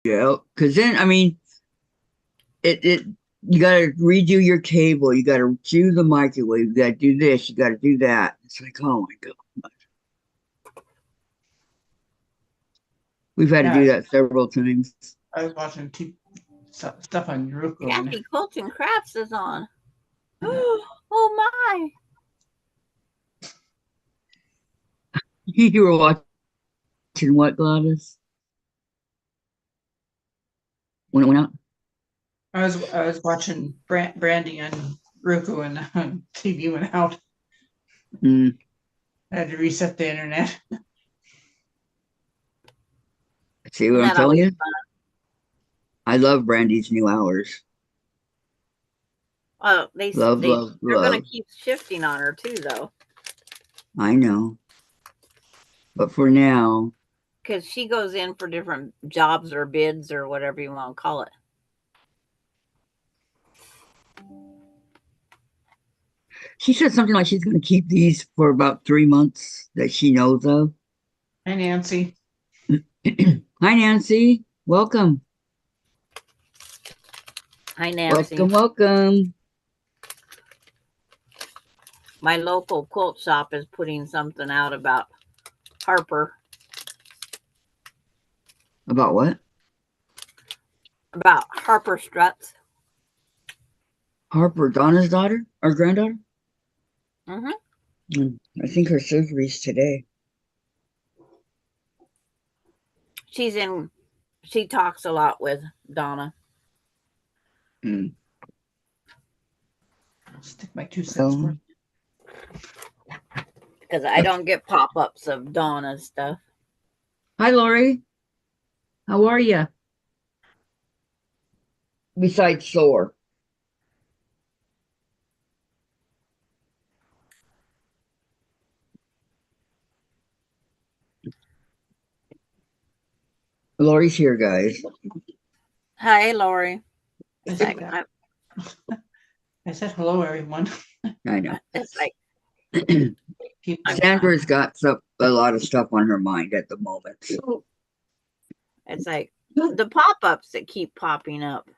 Yeah, because then I mean, it you got to redo your cable, you got to do the microwave, you got to do this, you got to do that. It's like, oh my god, we've had to Yeah, do that several times. I was watching stuff on Roku and Kathy Colton Krafts is on. yeah. Oh my! You were watching what, Gladys? When it went out? I was watching Brandy on Roku and TV went out. Mm. I had to reset the internet. See what Isn't I'm that telling always you? fun? I love Brandy's new hours. Well, Love, love, they're gonna love. keep shifting on her too, though, I know. But for now, because she goes in for different jobs or bids or whatever you want to call it. she said something like she's going to keep these for about 3 months that she knows of. Hi, Nancy. Hi, Nancy. Welcome. Hi, Nancy. Welcome, welcome. My local quilt shop is putting something out about Harper. About what? About Harper struts. Harper, Donna's daughter or granddaughter? Mm-hmm. I think her surgery's today. She talks a lot with Donna. Mm. I'll stick my 2 cents So, worth. Because I don't get pop-ups of Donna's stuff. hi, Lori. How are you? Besides sore. Lori's here, guys. Hi, Lori. I It's said like, that. I said hello, everyone. I know. it's like People. Sandra's got a lot of stuff on her mind at the moment. So. it's like the pop-ups that keep popping up.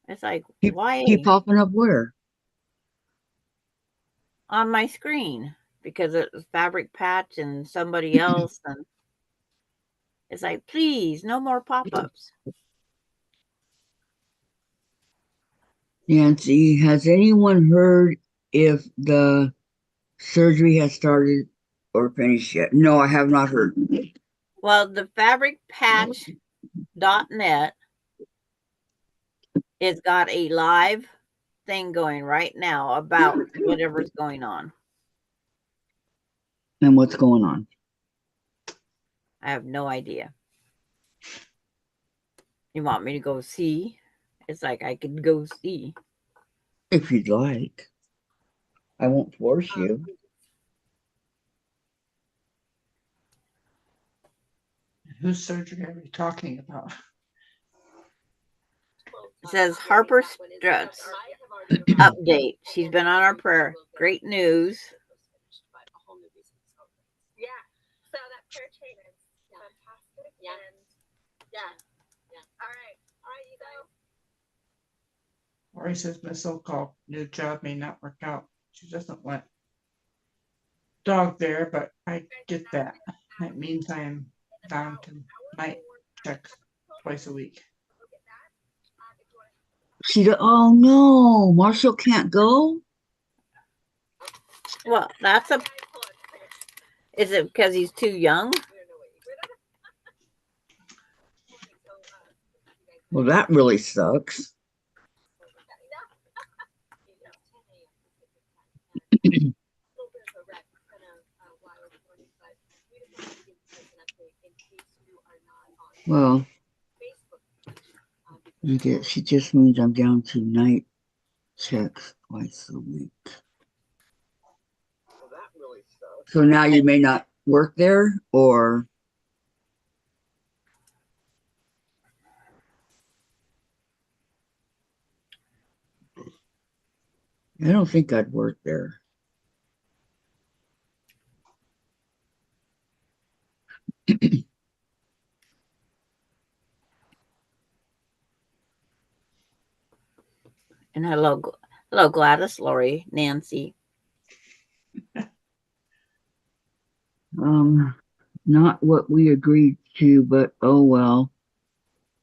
It's like, why Keep popping up where? on my screen? Because it's Fabric Patch and somebody else, and it's like, please, no more pop-ups. Nancy, has anyone heard if the surgery has started or finished yet? No, I have not heard. Well, the fabricpatch.net has got a live thing going right now about whatever's going on. And what's going on? I have no idea. You want me to go see? It's like I could go see. If you'd like. I won't force you. Whose surgery are we talking about? It says Harper Struts update. She's been on our prayer. Great news. Yeah. So that prayer chain is fantastic. Yeah. And yeah. All right. All right, you go. Lori says my so-called new job may not work out. She doesn't want dog there, but I get that. That means I am down to night checks twice a week. Oh no, Marshall can't go? Well, is it because he's too young? Well, that really sucks. Well, she just means I'm down to night checks twice a week. So now you may not work there, or I don't think I'd work there. And hello, Gladys, Lori, Nancy. Not what we agreed to, but oh well.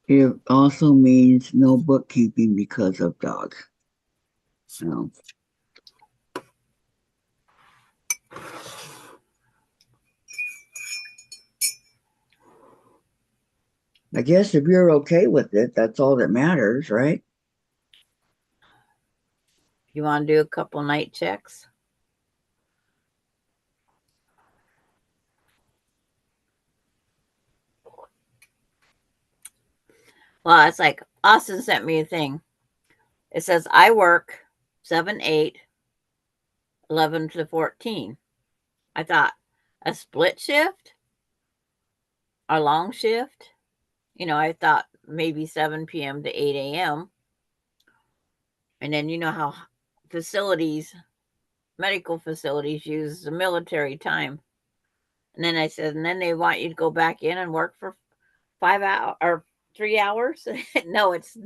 It also means no bookkeeping because of dogs. So I guess if you're okay with it, that's all that matters, right? You want to do a couple night checks? Well, it's like Austin sent me a thing. It says I work 7, 8, 11 to 14. I thought a split shift? A long shift? I thought maybe 7 p.m. to 8 a.m. And then you know how medical facilities use the military time. And then I said, and then they want you to go back in and work for 5 hours or 3 hours. No, it's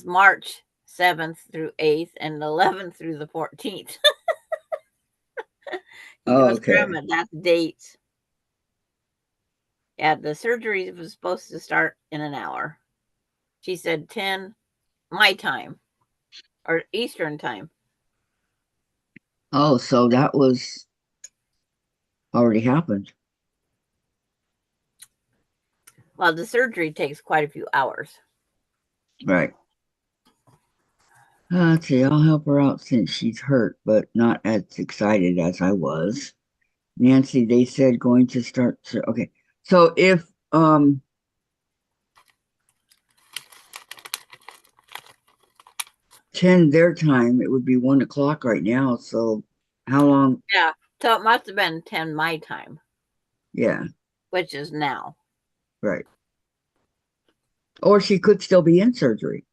March 7th through 8th and 11th through the 14th. He Oh, goes, okay. Grandma, that's dates. Yeah, the surgery was supposed to start in an hour. She said 10 my time or Eastern time. Oh, so that was already happened. Well, the surgery takes quite a few hours. Right. Okay, I'll help her out since she's hurt, but not as excited as I was. Nancy, they said going to start. Okay, so if 10 their time, it would be 1 o'clock right now. So how long? Yeah, so it must have been 10 my time. Yeah, which is now. right. Or she could still be in surgery.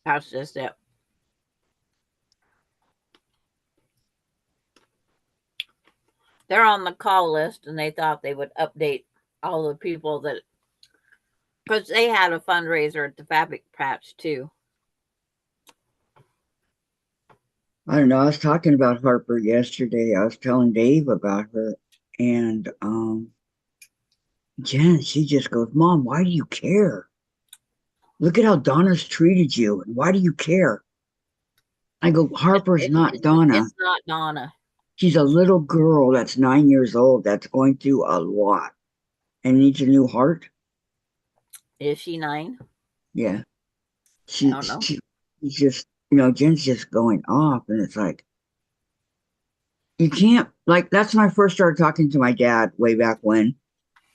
That's just it. They're on the call list, and they thought they would update all the people that, because they had a fundraiser at the Fabric Patch too. I don't know. I was talking about Harper yesterday. I was telling Dave about her, and Jen, she just goes, "Mom, why do you care? Look at how Donna's treated you, and why do you care?" I go, "Harper's not Donna. It's not Donna. She's a little girl that's 9 years old that's going through a lot and needs a new heart." Is she 9? Yeah. I don't know. She's just, Jen's just going off, and it's like, you can't, like, that's when I first started talking to my dad way back when.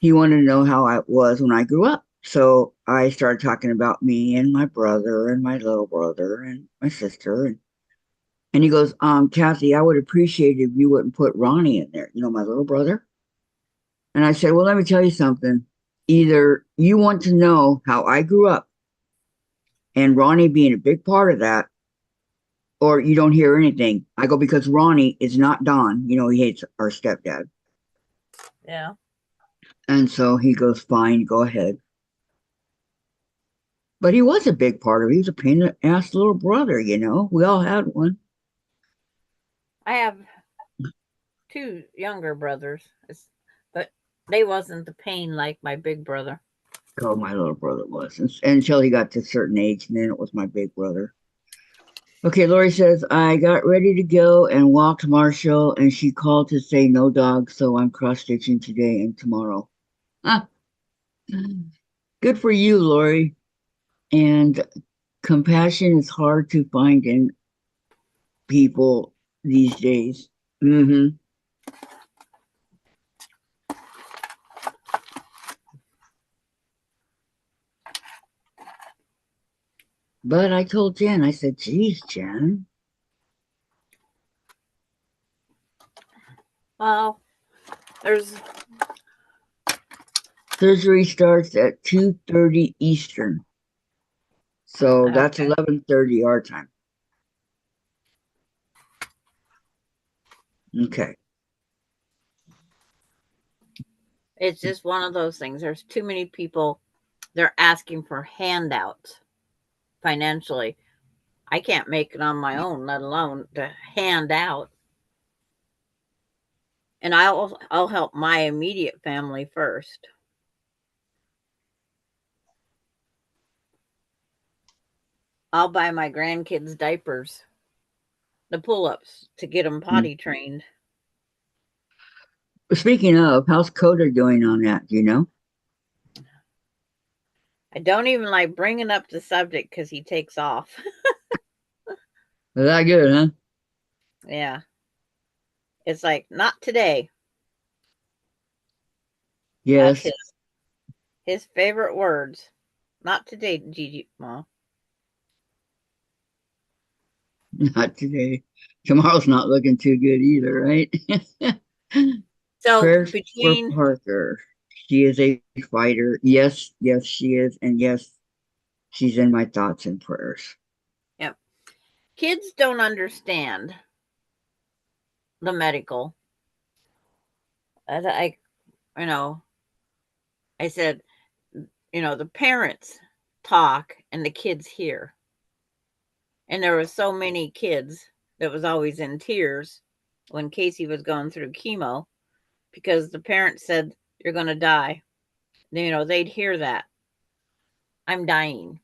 He wanted to know how I was when I grew up. So I started talking about me and my brother and my little brother and my sister. And he goes, Kathy, I would appreciate it if you wouldn't put Ronnie in there, my little brother. And I said, well, let me tell you something. Either you want to know how I grew up and Ronnie being a big part of that, or you don't hear anything. I go, because Ronnie is not Don. He hates our stepdad. Yeah. And so he goes, fine, go ahead. But he was a big part of it. He was a pain in the ass little brother, We all had one. I have 2 younger brothers, but they wasn't the pain like my big brother. Oh, my little brother was. Until he got to a certain age, and then it was my big brother. Okay, Lori says, I got ready to go and walked Marshall, and she called to say no dog, so I'm cross-stitching today and tomorrow. Ah, good for you, Lori. And compassion is hard to find in people these days. Mm-hmm. But I told Jen, I said, geez, Jen. Well, Surgery starts at 2:30 Eastern. So that's okay. 11:30 our time. Okay. It's just one of those things. There's too many people. They're asking for handouts. financially. I can't make it on my own, let alone to hand out. And I'll help my immediate family first. I'll buy my grandkids diapers, the pull-ups to get them potty trained. Speaking of, how's Coder doing on that? Do you know? I don't even like bringing up the subject because he takes off. Is that good, huh? Yeah. It's like, not today. That's Yes. his favorite words. Not today, Gigi. Well, Not today. Tomorrow's not looking too good either, right? so Prayers for between Parker. She is a fighter. Yes, yes, she is. And yes, she's in my thoughts and prayers. yep, kids don't understand the medical. I you know, I said, the parents talk and the kids hear. And there were so many kids that was always in tears when Casey was going through chemo because the parents said, "You're going to die." They'd hear that. I'm dying.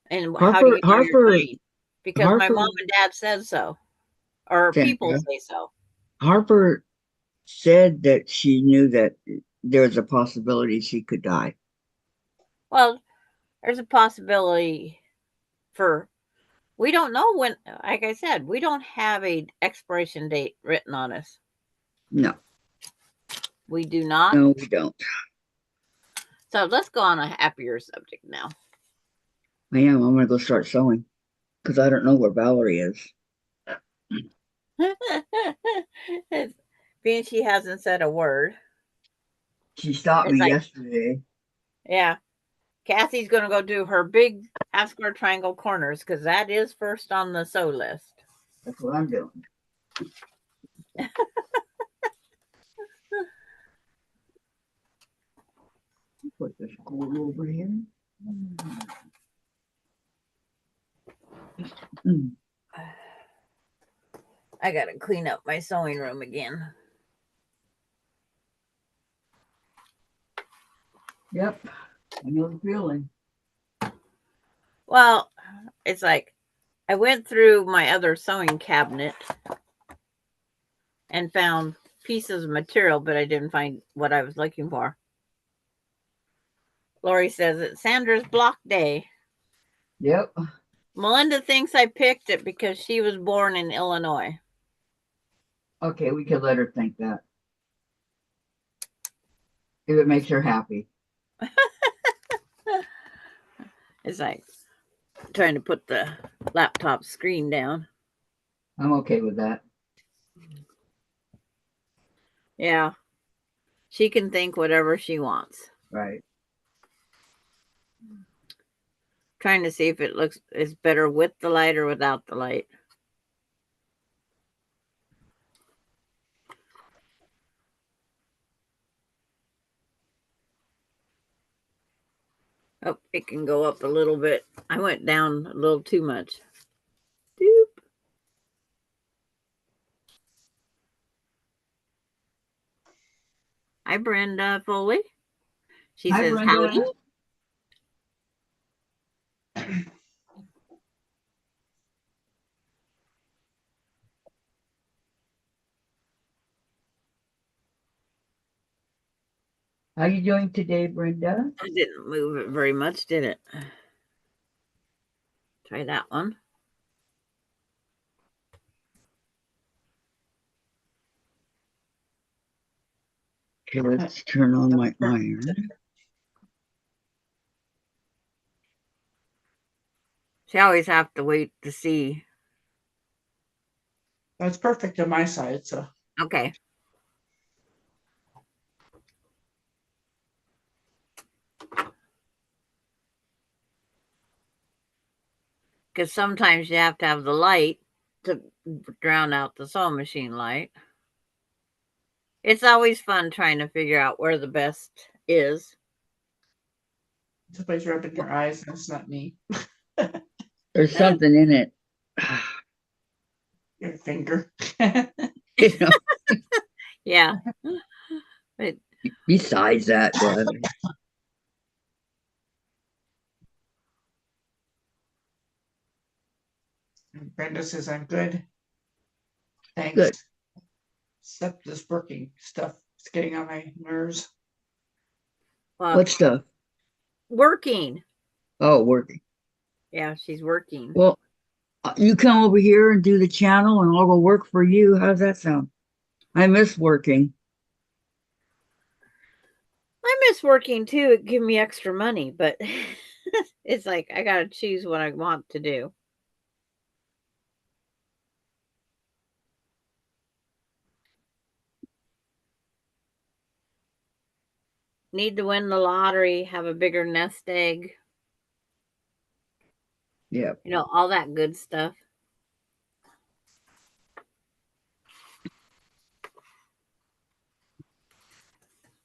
And how do Harper, you know you're Harper, dying? Because my Harper, mom and dad said so, or people Sandra, say so. Harper said that she knew that there was a possibility she could die. Well, there's a possibility for, we don't know when, like I said, we don't have a expiration date written on us. No, We do not. no, we don't. So let's go on a happier subject now. I am. I'm going to go start sewing because I don't know where Valerie is. Being she hasn't said a word. She stopped It's me like, yesterday. yeah, Kathy's going to go do her big half square triangle corners because that is first on the sew list. That's what I'm doing. Put this cord over here. I got to clean up my sewing room again. Yep, I know the feeling. Well, it's like I went through my other sewing cabinet and found pieces of material, but I didn't find what I was looking for. Lori says it's Sandra's block day. Yep. Melinda thinks I picked it because she was born in Illinois. Okay, we could let her think that. If it makes her happy. It's like trying to put the laptop screen down. I'm okay with that. Yeah. She can think whatever she wants. Right. Trying to see if it is better with the light or without the light. Oh, it can go up a little bit. I went down a little too much. Doop. Hi, Brenda Foley. She Hi, says, Brenda. howdy. How you doing today, Brenda? It didn't move it very much, did it? Try that one. Okay, let's turn on my iron. She always have to wait to see. That's perfect on my side. So Okay. Because sometimes you have to have the light to drown out the sewing machine light. It's always fun trying to figure out where the best is. somebody's rubbing your eyes, and it's not me. There's something in it. Your finger. You know, Yeah. But besides that, Gladys. And Brenda says, I'm good. Thanks. Good. Except this working stuff. It's getting on my nerves. What stuff? Working. Oh, working. Yeah, she's working. Well, you come over here and do the channel and I'll go work for you. How's that sound? I miss working. I miss working too. It give me extra money, but it's like I gotta choose what I want to do. Need to win the lottery, have a bigger nest egg, Yeah. you know, all that good stuff.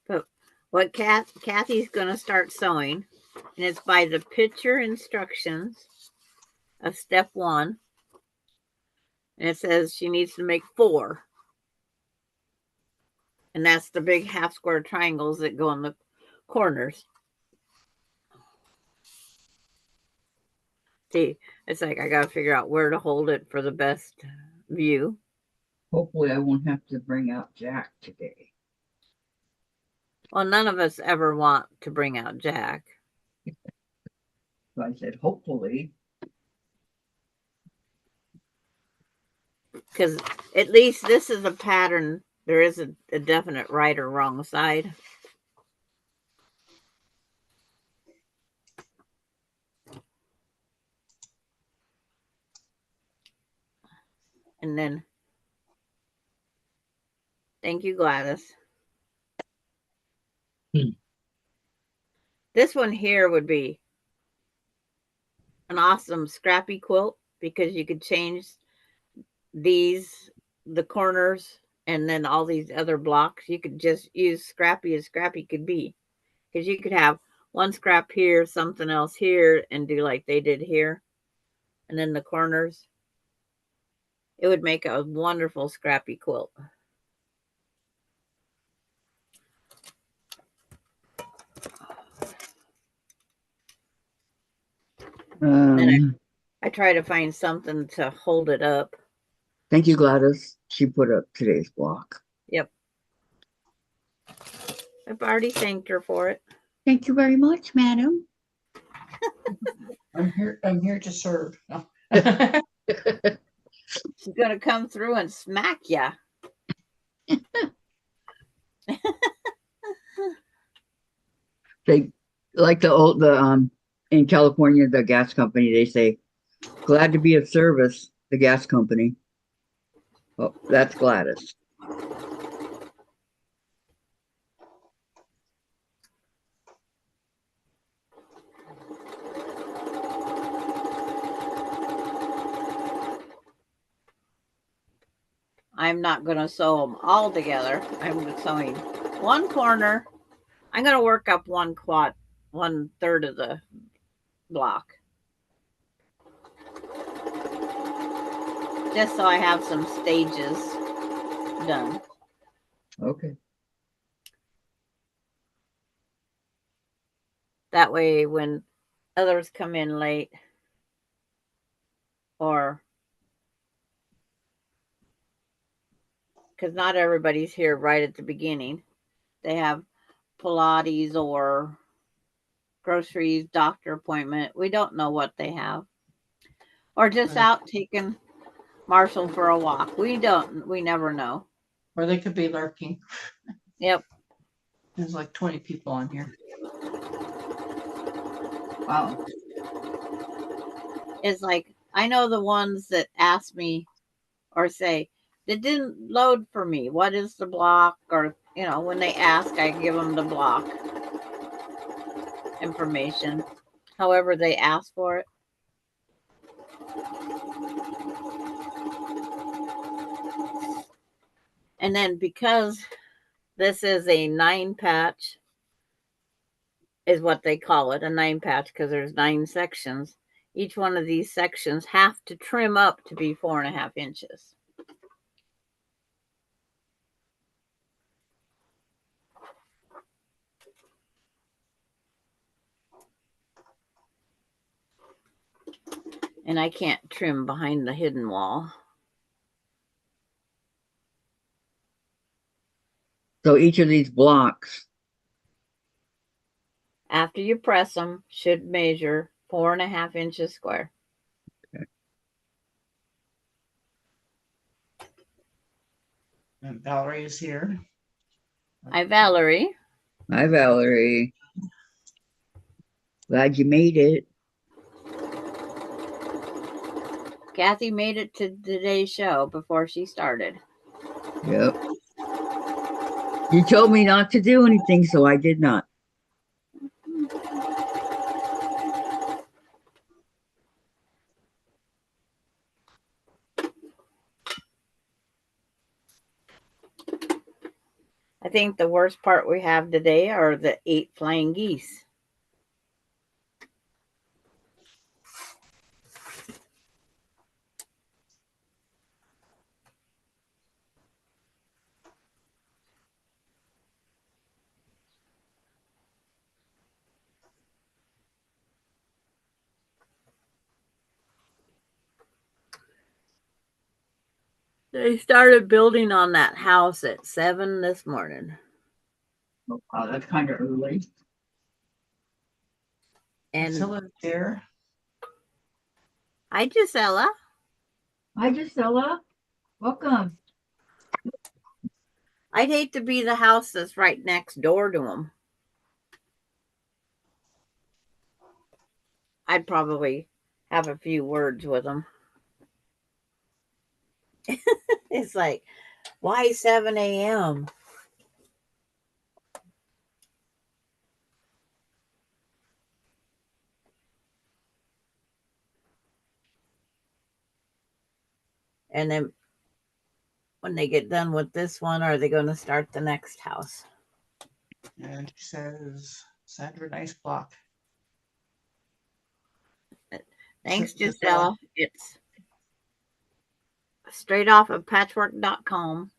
But what Kathy's gonna start sewing, and it's by the picture instructions of step 1. And it says she needs to make 4. And that's the big half square triangles that go in the corners. See, it's like I got to figure out where to hold it for the best view. Hopefully I won't have to bring out Jack today. Well, none of us ever want to bring out Jack. So I said, hopefully. Because at least this is a pattern. There is a definite right or wrong side. And then, thank you, Gladys. This one here would be an awesome scrappy quilt because you could change the corners, and then all these other blocks. You could just use scrappy as scrappy could be. Because you could have one scrap here, something else here, and do like they did here. And then the corners. It would make a wonderful scrappy quilt. Then I try to find something to hold it up. Thank you, Gladys. She put up today's block. Yep. I've already thanked her for it. Thank you very much, madam. I'm here to serve. No. She's gonna come through and smack ya. They like the in California, the gas company, they say, glad to be of service, the gas company. Well, that's Gladys. I'm not going to sew them all together. I'm sewing one corner. I'm going to work up 1/3 of the block. Just so I have some stages done. Okay. That way when others come in late or because not everybody's here right at the beginning. They have Pilates or groceries, doctor appointment. We don't know what they have. Or just out taking Marshall for a walk. We never know. Or they could be lurking. Yep. There's like 20 people on here. Wow. It's like, I know the ones that ask me or say, it didn't load for me. What is the block? Or, you know, when they ask, I give them the block information. However they ask for it. And then because this is a 9 patch, is what they call it, a 9 patch, because there's 9 sections. each one of these sections have to trim up to be 4.5 inches. And I can't trim behind the hidden wall. So each of these blocks, After you press them, should measure 4.5 inches square. And Valerie is here. Hi, Valerie. hi Valerie. Glad you made it. Kathy made it to today's show before she started. Yep. You told me not to do anything, so I did not. I think the worst part we have today are the 8 flying geese. They started building on that house at 7 this morning. Oh, wow, that's kind of early. And Priscilla's here. hi, Gisela. Hi, Gisela. Welcome. I'd hate to be the house that's right next door to them. I'd probably have a few words with them. It's like, why 7 a.m.? And then when they get done with this one, are they going to start the next house? And she says, Sandra, nice block. Thanks, Priscilla. Gisela. It's straight off of patchwork.com.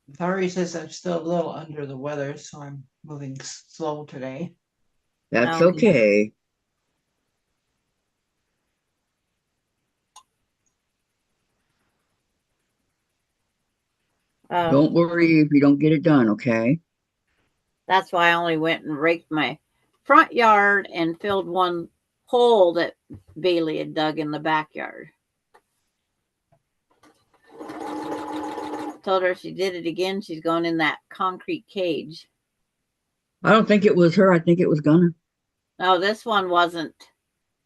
Valerie says I'm still a little under the weather, so I'm moving slow today. That's Okay. okay. Don't worry if you don't get it done, okay? That's why I only went and raked my front yard and filled one hole that Bailey had dug in the backyard. Told her if she did it again, she's going in that concrete cage. I don't think it was her. I think it was Gunner. No, this one wasn't.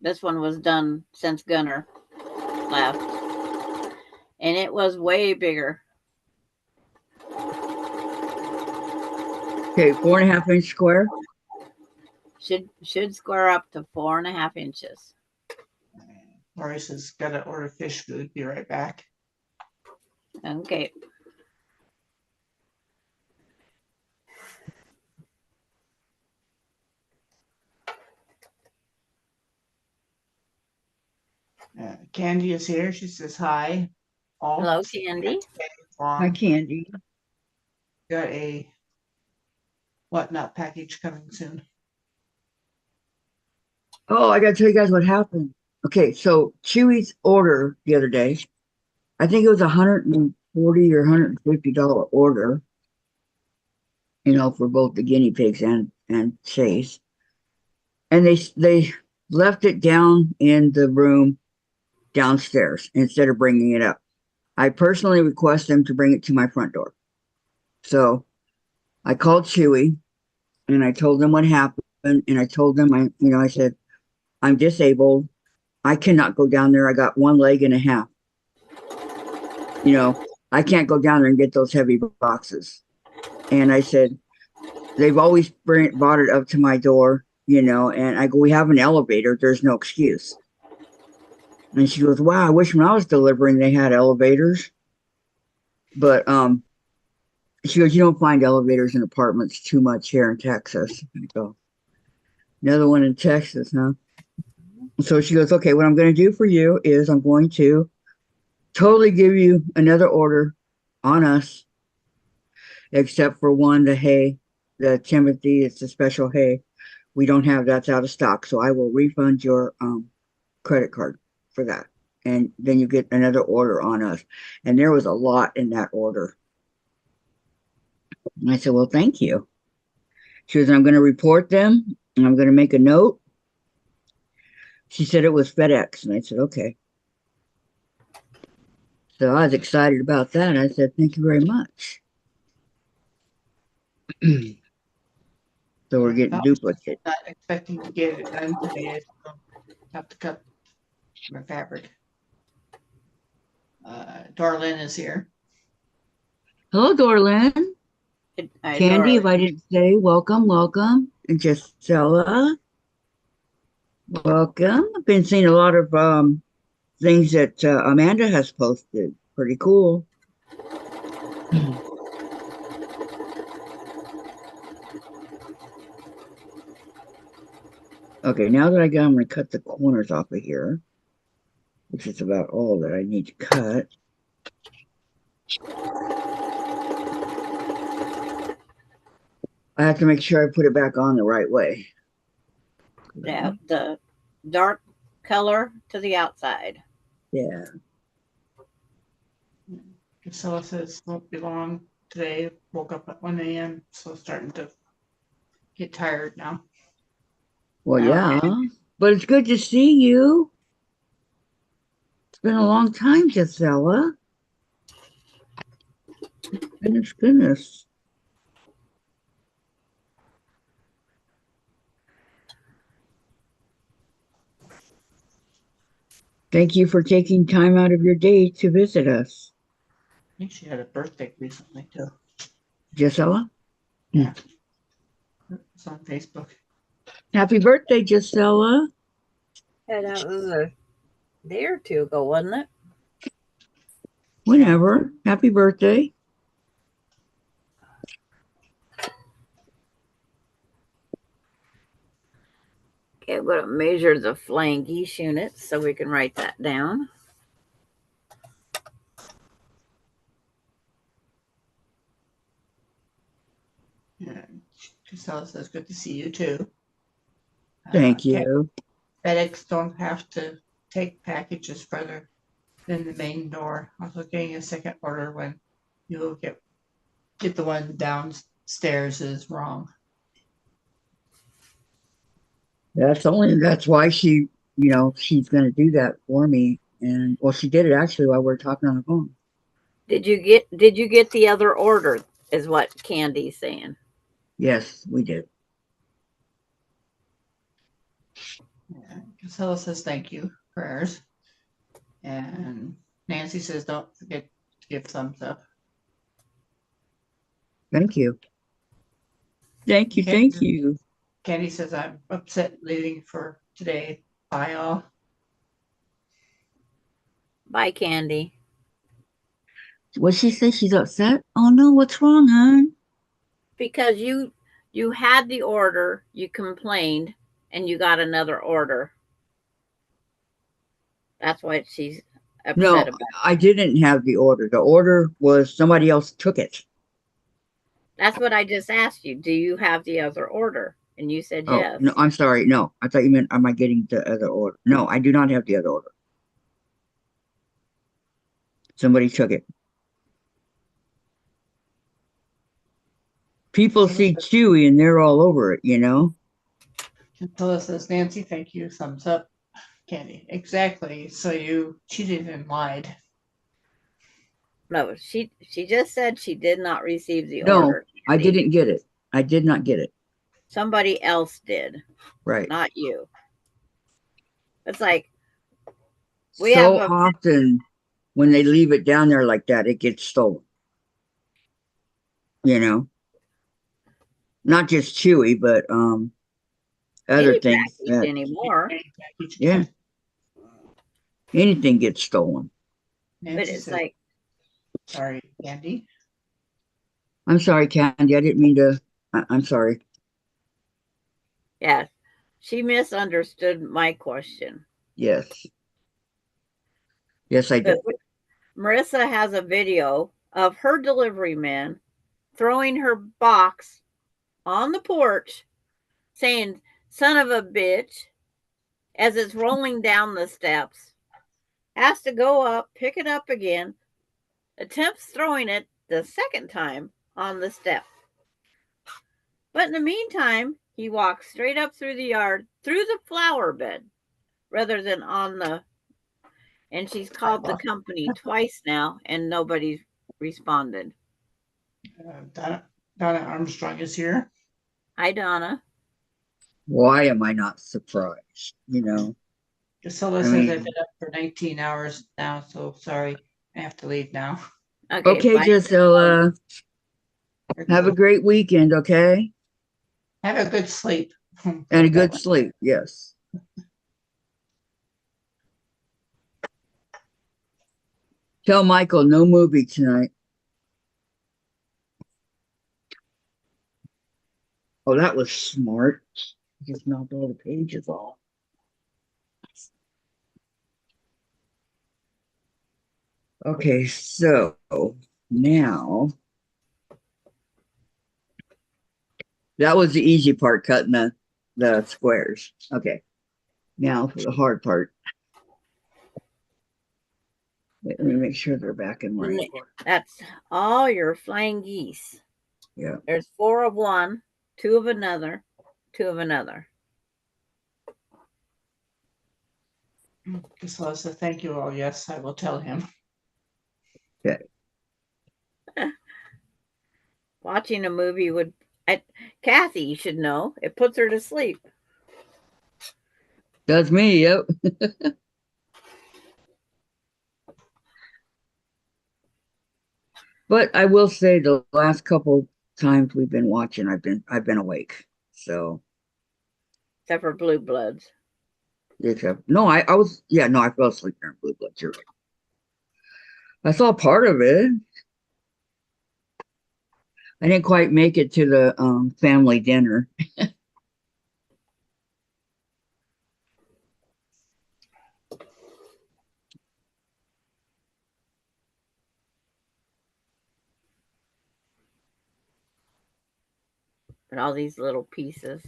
This one was done since Gunner left. And it was way bigger. Okay, 4.5 inch square. Should square up to 4.5 inches. Lori says, gotta order fish food. Be right back. Okay. Candy is here. She says hi. All Hello, Candy. Hi, Candy. Got a whatnot package coming soon. Oh, I got to tell you guys what happened. Okay, so Chewy's order the other day, I think it was $140 or $150 order, for both the guinea pigs and Chase. And they left it down in the room downstairs instead of bringing it up. I personally request them to bring it to my front door. So I called Chewy and I told them what happened. And I told them, I said, I'm disabled. I cannot go down there. I got one leg and a half. I can't go down there and get those heavy boxes. And I said, they've always brought it up to my door, and I go, we have an elevator. There's no excuse. And she goes, wow, I wish when I was delivering they had elevators. But she goes, you don't find elevators in apartments too much here in Texas. I go, another one in Texas, huh? So she goes, okay, what I'm going to do for you is I'm going to totally give you another order on us, except for one, the hay, the Timothy, it's the special hay. We don't have that's out of stock. So I will refund your credit card for that. And then you get another order on us. And there was a lot in that order. And I said, well, thank you. She was, I'm going to report them and I'm going to make a note. She said it was FedEx. And I said, okay. So I was excited about that. I said, thank you very much. So we're getting duplicate. Not expecting to get it done today. So have to cut my fabric. Darlene is here. Hello, Dorlin. Candy, if Darling. I didn't say welcome, welcome. And Gisela, welcome. I've been seeing a lot of things that Amanda has posted. Pretty cool. Okay, now that I got, I'm going to cut the corners off of here, which is about all that I need to cut. I have to make sure I put it back on the right way. Yeah, the dark color to the outside. Yeah. Priscilla says won't be long today. Woke up at 1 a.m. So starting to get tired now. Well, Now, yeah, but it's good to see you. It's been a long time, Gisela. Goodness, goodness. Thank you for taking time out of your day to visit us, I think she had a birthday recently too. Gisela. Yeah. It's on Facebook. Happy birthday, Gisela. Yeah, that was a day or two ago, wasn't it? Whenever. Happy birthday. Okay, I'm going to measure the flange units so we can write that down. Yeah. Priscilla says good to see you too. Thank you. FedEx don't have to take packages further than the main door. Also getting a second order when you will get the one downstairs is wrong. That's why she, she's going to do that for me. And well, she did it actually while we were talking on the phone. Did you get the other order? Is what Candy's saying. Yes, we did. Yeah. Casella says thank you, prayers. And Nancy says don't forget to give thumbs up. Thank you. Thank you. Candy, Thank you. Candy says I'm upset leaving for today. Bye all. Bye, Candy. What she say? She's upset? Oh no, what's wrong, hon? Because you had the order, you complained, and you got another order. That's why she's upset No, about it. I didn't have the order. The order was somebody else took it. That's what I just asked you. Do you have the other order? And you said Oh, yes. no, I'm sorry. No, I thought you meant, am I getting the other order? No, I do not have the other order. Somebody took it. People see Chewy and they're all over it, Casella says Nancy, thank you, thumbs up. Candy, exactly. So you cheated and lied. No, she just said she did not receive the No, order. I didn't get it. I did not get it. Somebody else did, Right. not you. It's like So often when they leave it down there like that, it gets stolen. Not just Chewy, but other any things package anymore. yeah, anything gets stolen. Nancy But it's says, like, sorry, Candy. I'm sorry, Candy. I didn't mean to. I'm sorry. yeah, She misunderstood my question. Yes. Yes, I did. But Marissa has a video of her delivery man throwing her box on the porch, saying, "Son of a bitch," as it's rolling down the steps. Has to go up, pick it up again, attempts throwing it the second time on the step. But in the meantime, he walks straight up through the yard, through the flower bed, rather than on the. And she's called the company twice now, and nobody's responded. Donna Armstrong is here. Hi, Donna. Why am I not surprised? You know, Priscilla I says mean- I've been up for 19 hours now, so sorry. I have to leave now. Okay, bye. Gisela, have a great weekend, okay? Have a good sleep. And a good sleep, yes. Tell Michael no movie tonight. Oh, that was smart. Just knocked all the pages off. Okay, so now that was the easy part, cutting the squares. Okay, now for the hard part. Wait, let me make sure they're back in right. That's all your flying geese. Yeah. There's 4 of one, 2 of another, 2 of another. Priscilla said, thank you all. Yes, I will tell him. Okay. Watching a movie would, Kathy, you should know, it puts her to sleep. That's me, yep. But I will say the last couple times we've been watching, I've been awake. So Except for Blue Bloods. except no, I was no, I fell asleep during Blue Bloods. You're right. I saw part of it. I didn't quite make it to the family dinner. But all these little pieces.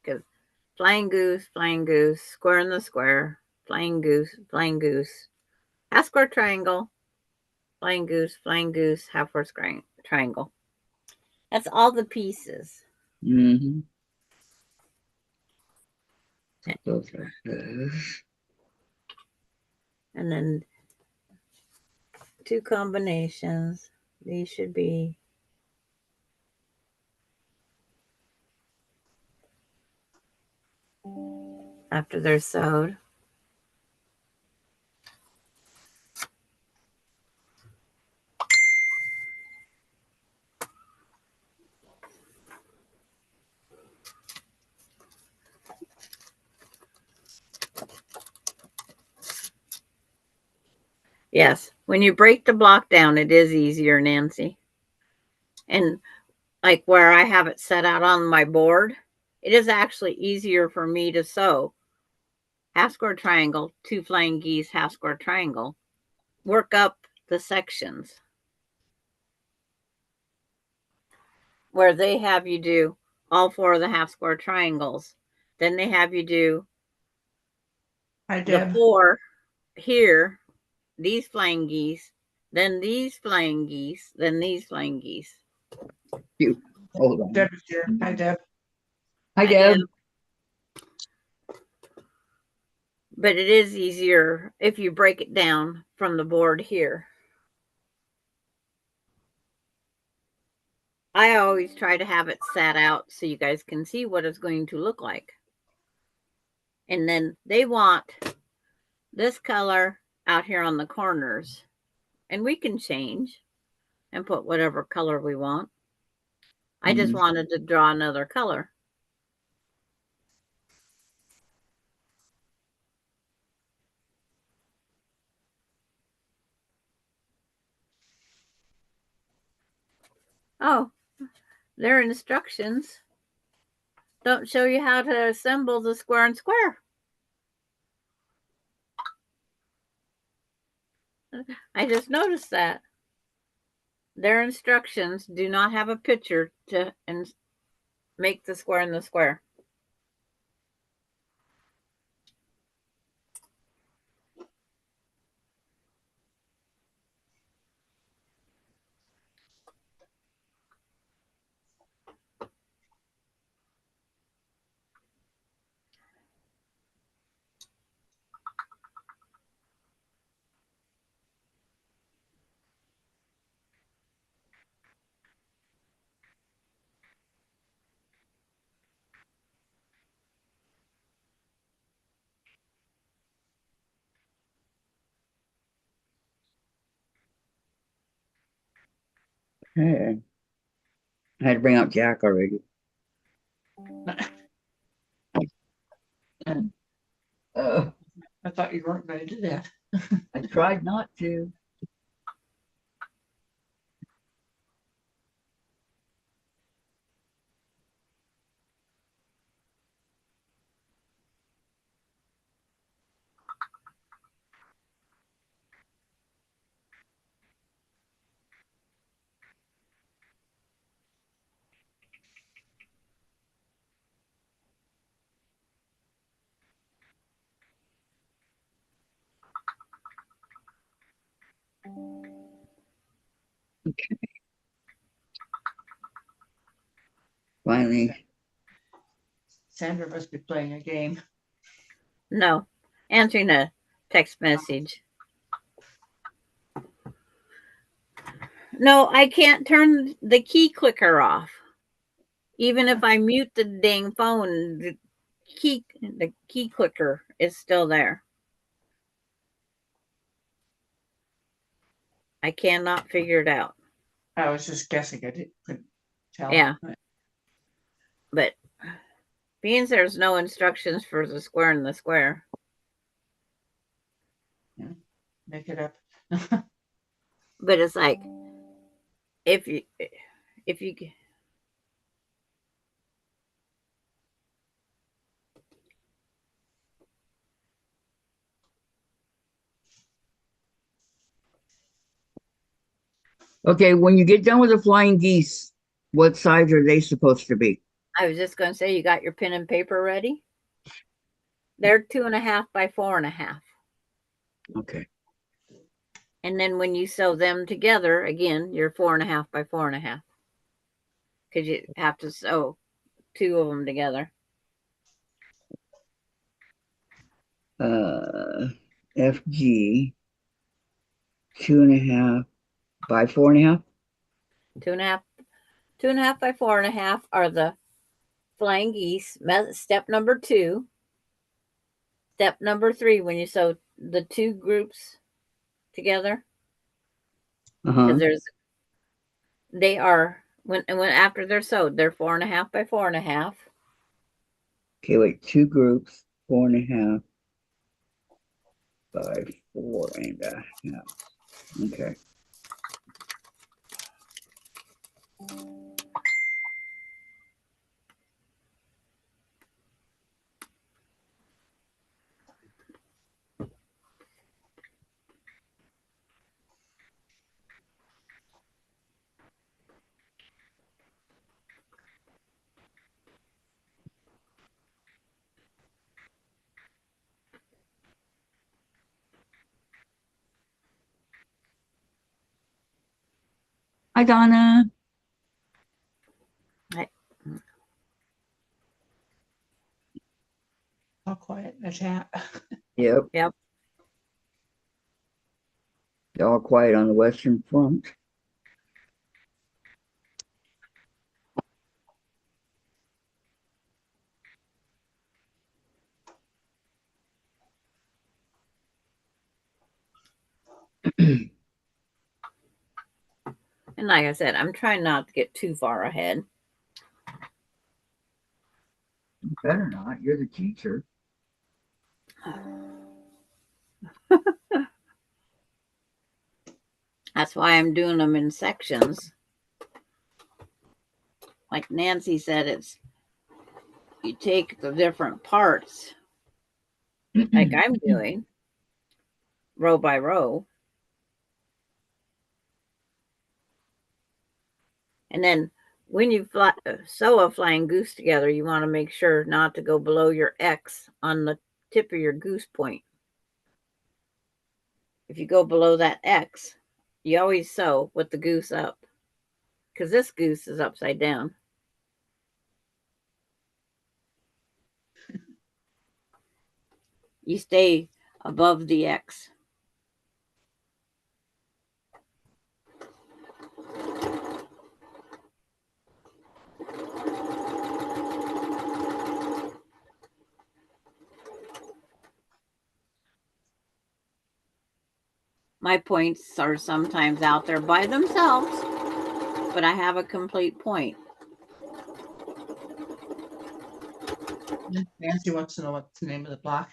Because flying goose, square in the square, flying goose, half square triangle, flying goose, half square triangle. That's all the pieces. Mm-hmm. Those like this. And then 2 combinations. These should be after they're sewed. Yes, when you break the block down, it is easier, Nancy. And like where I have it set out on my board, it is actually easier for me to sew half square triangle, 2 flying geese, half square triangle, work up the sections. Where they have you do all 4 of the half square triangles. Then they have you do the 4 here, these flying geese, then these flying geese, then these flying geese. Cute. Hold on. Deb is here. Hi, Deb. Hi, Deb. But it is easier if you break it down from the board here. I always try to have it sat out so you guys can see what it's going to look like. And then they want this color out here on the corners. And we can change and put whatever color we want. I just wanted to draw another color. Oh, their instructions. don't show you how to assemble the square and square. I just noticed that. Their instructions do not have a picture to make the square and the square. Okay. I had to bring out Jack already. Uh, I thought you weren't going to do that. I tried not to. Okay. Finally. Sandra must be playing a game. No, answering a text message. No, I can't turn the key clicker off. Even if I mute the dang phone, the key clicker is still there. I cannot figure it out. I was just guessing. Couldn't tell. Yeah. But being there's no instructions for the square and the square. Yeah. Make it up. But it's like if you Okay, when you get done with the flying geese, what size are they supposed to be? I was just going to say, you got your pen and paper ready? They're 2.5 by 4.5. Okay. And then when you sew them together, again, you're 4.5 by 4.5. Because you have to sew 2 of them together. FG 2.5 by 4.5. 2.5 by 4.5 are the flying geese. Step number 2. Step number 3, when you sew the 2 groups together, because they are when after they're sewed, they're 4.5 by 4.5. Okay, wait, 2 groups, 4.5 by 4.5. Okay. Hi, Donna. All quiet in the chat. Yep. Yep. All quiet on the Western Front. And like I said, I'm trying not to get too far ahead. You better not. You're the teacher. That's why I'm doing them in sections. Like Nancy said, it's you take the different parts, like I'm doing, row by row. And then when you sew a flying goose together, you want to make sure not to go below your X on the tip of your goose point. If you go below that X, you always sew with the goose up, because this goose is upside down. You stay above the X. My points are sometimes out there by themselves, but I have a complete point. Nancy wants to know what's the name of the block.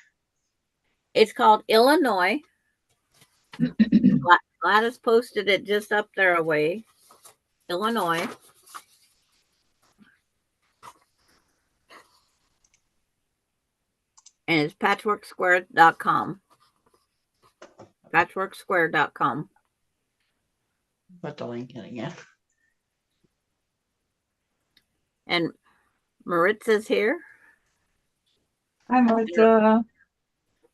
It's called Illinois. Gladys posted it just up there away. Illinois. And it's patchworksquare.com. Patchworksquare.com. Put the link in again. And Maritza's here. Hi, Maritza.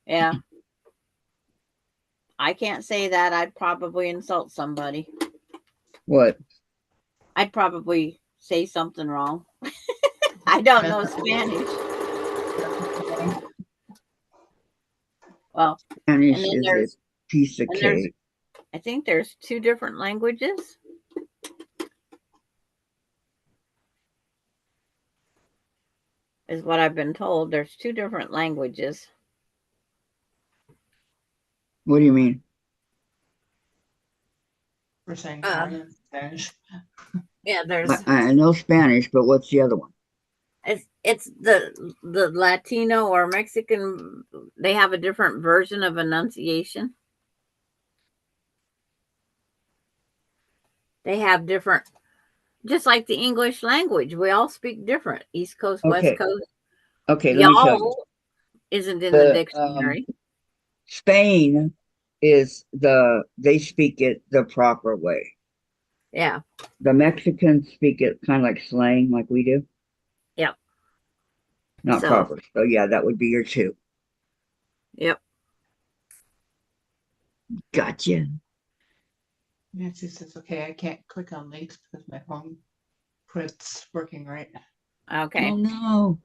Yeah. I can't say that. I'd probably insult somebody. What? I'd probably say something wrong. I don't know Spanish. Well, Spanish and then is a there's, piece of and there's, cake. I think there's 2 different languages. Is what I've been told. There's 2 different languages. What do you mean? We're saying Italian, Spanish. Yeah, there's I know Spanish, but what's the other one? it's the Latino or Mexican. They have a different version of enunciation. They have different, just like the English language. We all speak different. East Coast, West Okay. Coast. Okay, let me tell you. Y'all isn't in the dictionary. Spain is they speak it the proper way. Yeah. The Mexicans speak it kind of like slang, like we do. Yep. Not So- proper. So yeah, that would be your 2. Yep. Gotcha. Nancy says, okay, I can't click on links because my phone quits working right. Okay. Oh no.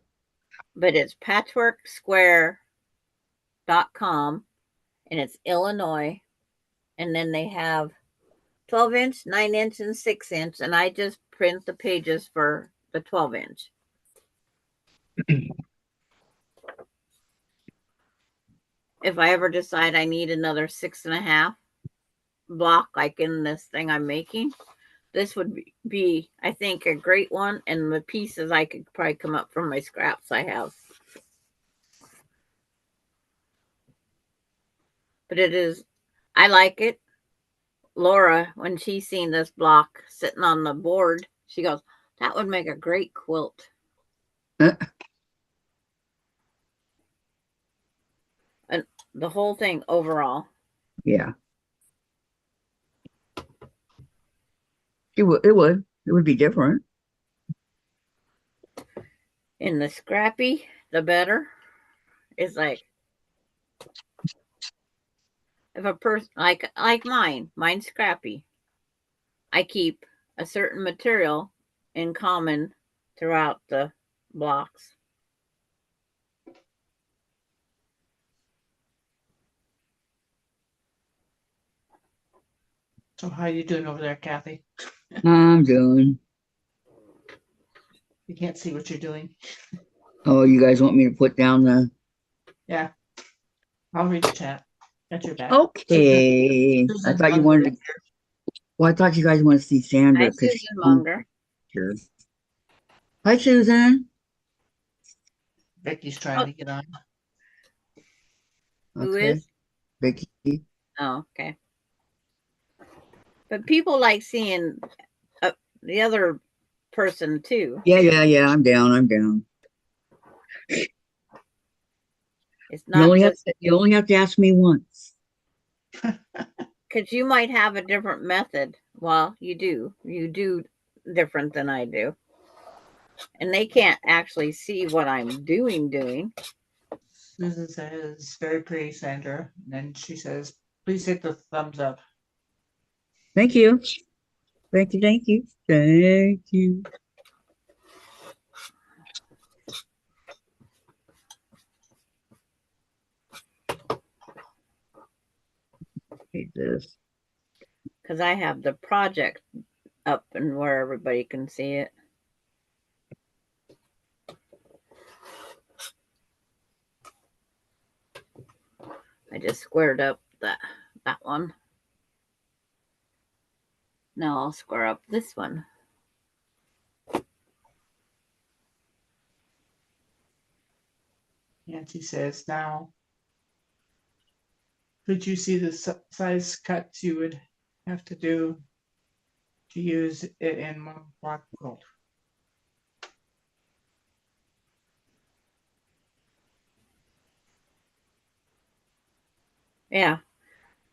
But it's patchworksquare.com and it's Illinois. And then they have 12-inch, 9-inch, and 6-inch. And I just print the pages for the 12-inch. If I ever decide I need another 6.5 block, like in this thing I'm making, this would be, I think, a great one. And the pieces I could probably come up from my scraps I have. But it is, I like it. Laura, when she seen this block sitting on the board, she goes, that would make a great quilt. And the whole thing overall. Yeah. It would be different. In the scrappy, the better. It's like, if a person like mine's scrappy. I keep a certain material in common throughout the blocks. So how you doing over there, Kathy? I'm doing. You can't see what you're doing. Oh, you guys want me to put down the? Yeah. I'll read the chat. Got your back. Okay. I thought you wanted to. Well, I thought you guys want to see Sandra. Hi, Susan Munger. Sure. Hi, Susan. Vicky's trying to get on. Who Okay. is? Vicky. Oh, okay. But people like seeing the other person too. Yeah. I'm down. It's You not only just have to ask me once. because you might have a different method. Well, you do. You do different than I do. And they can't actually see what I'm doing. Susan says, very pretty, Sandra. And then she says, please hit the thumbs up. Thank you. Thank you. Thank you. Thank you. Hate this. Because I have the project up and where everybody can see it. I just squared up that one. Now I'll square up this one. Nancy says, now, could you see the size cuts you would have to do to use it in one block quilt? Yeah.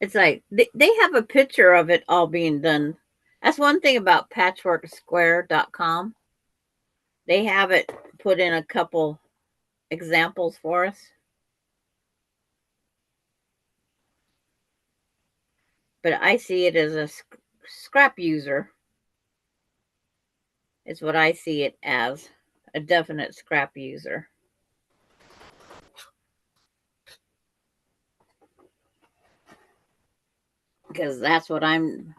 It's like they have a picture of it all being done. That's one thing about patchworksquare.com. They have it put in a couple examples for us. But I see it as a scrap user. Is what I see it as, a definite scrap user. Because that's what I'm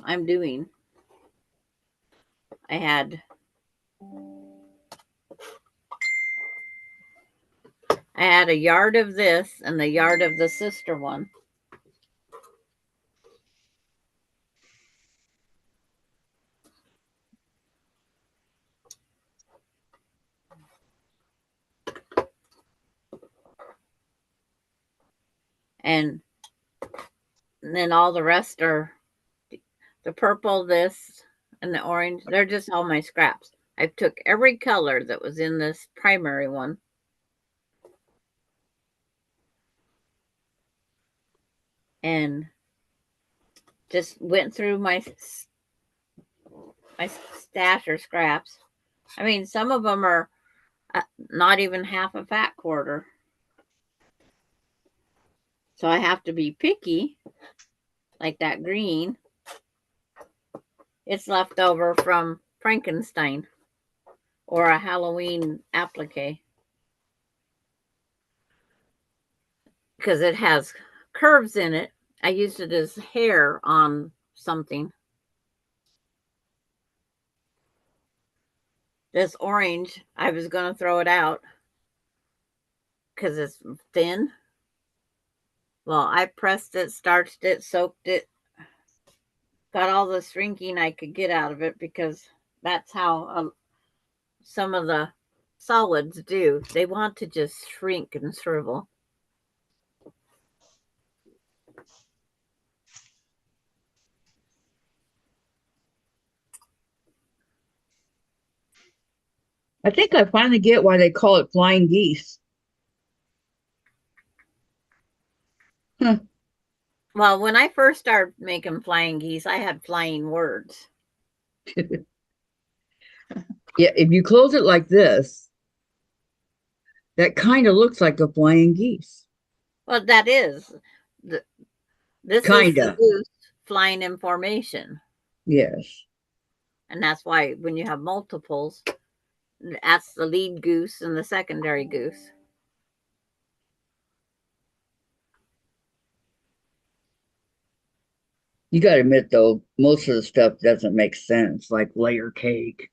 doing. I had a yard of this and the yard of the sister one. And then all the rest are the purple, this, and the orange. They're just all my scraps. I took every color that was in this primary one. And just went through my stash or scraps. I mean, some of them are not even half a fat quarter. So I have to be picky, like that green. It's left over from Frankenstein or a Halloween applique. Because it has curves in it. I used it as hair on something. This orange, I was going to throw it out because it's thin. Well, I pressed it, starched it, soaked it, got all the shrinking I could get out of it because that's how some of the solids do. They want to just shrink and shrivel. I think I finally get why they call it flying geese. Huh. Well, when I first started making flying geese, I had flying words. Yeah, if you close it like this, that kind of looks like a flying geese. Well, that is. This is the Kinda. goose flying in formation. Yes. And that's why when you have multiples, that's the lead goose and the secondary goose. You got to admit, though, most of the stuff doesn't make sense, like layer cake,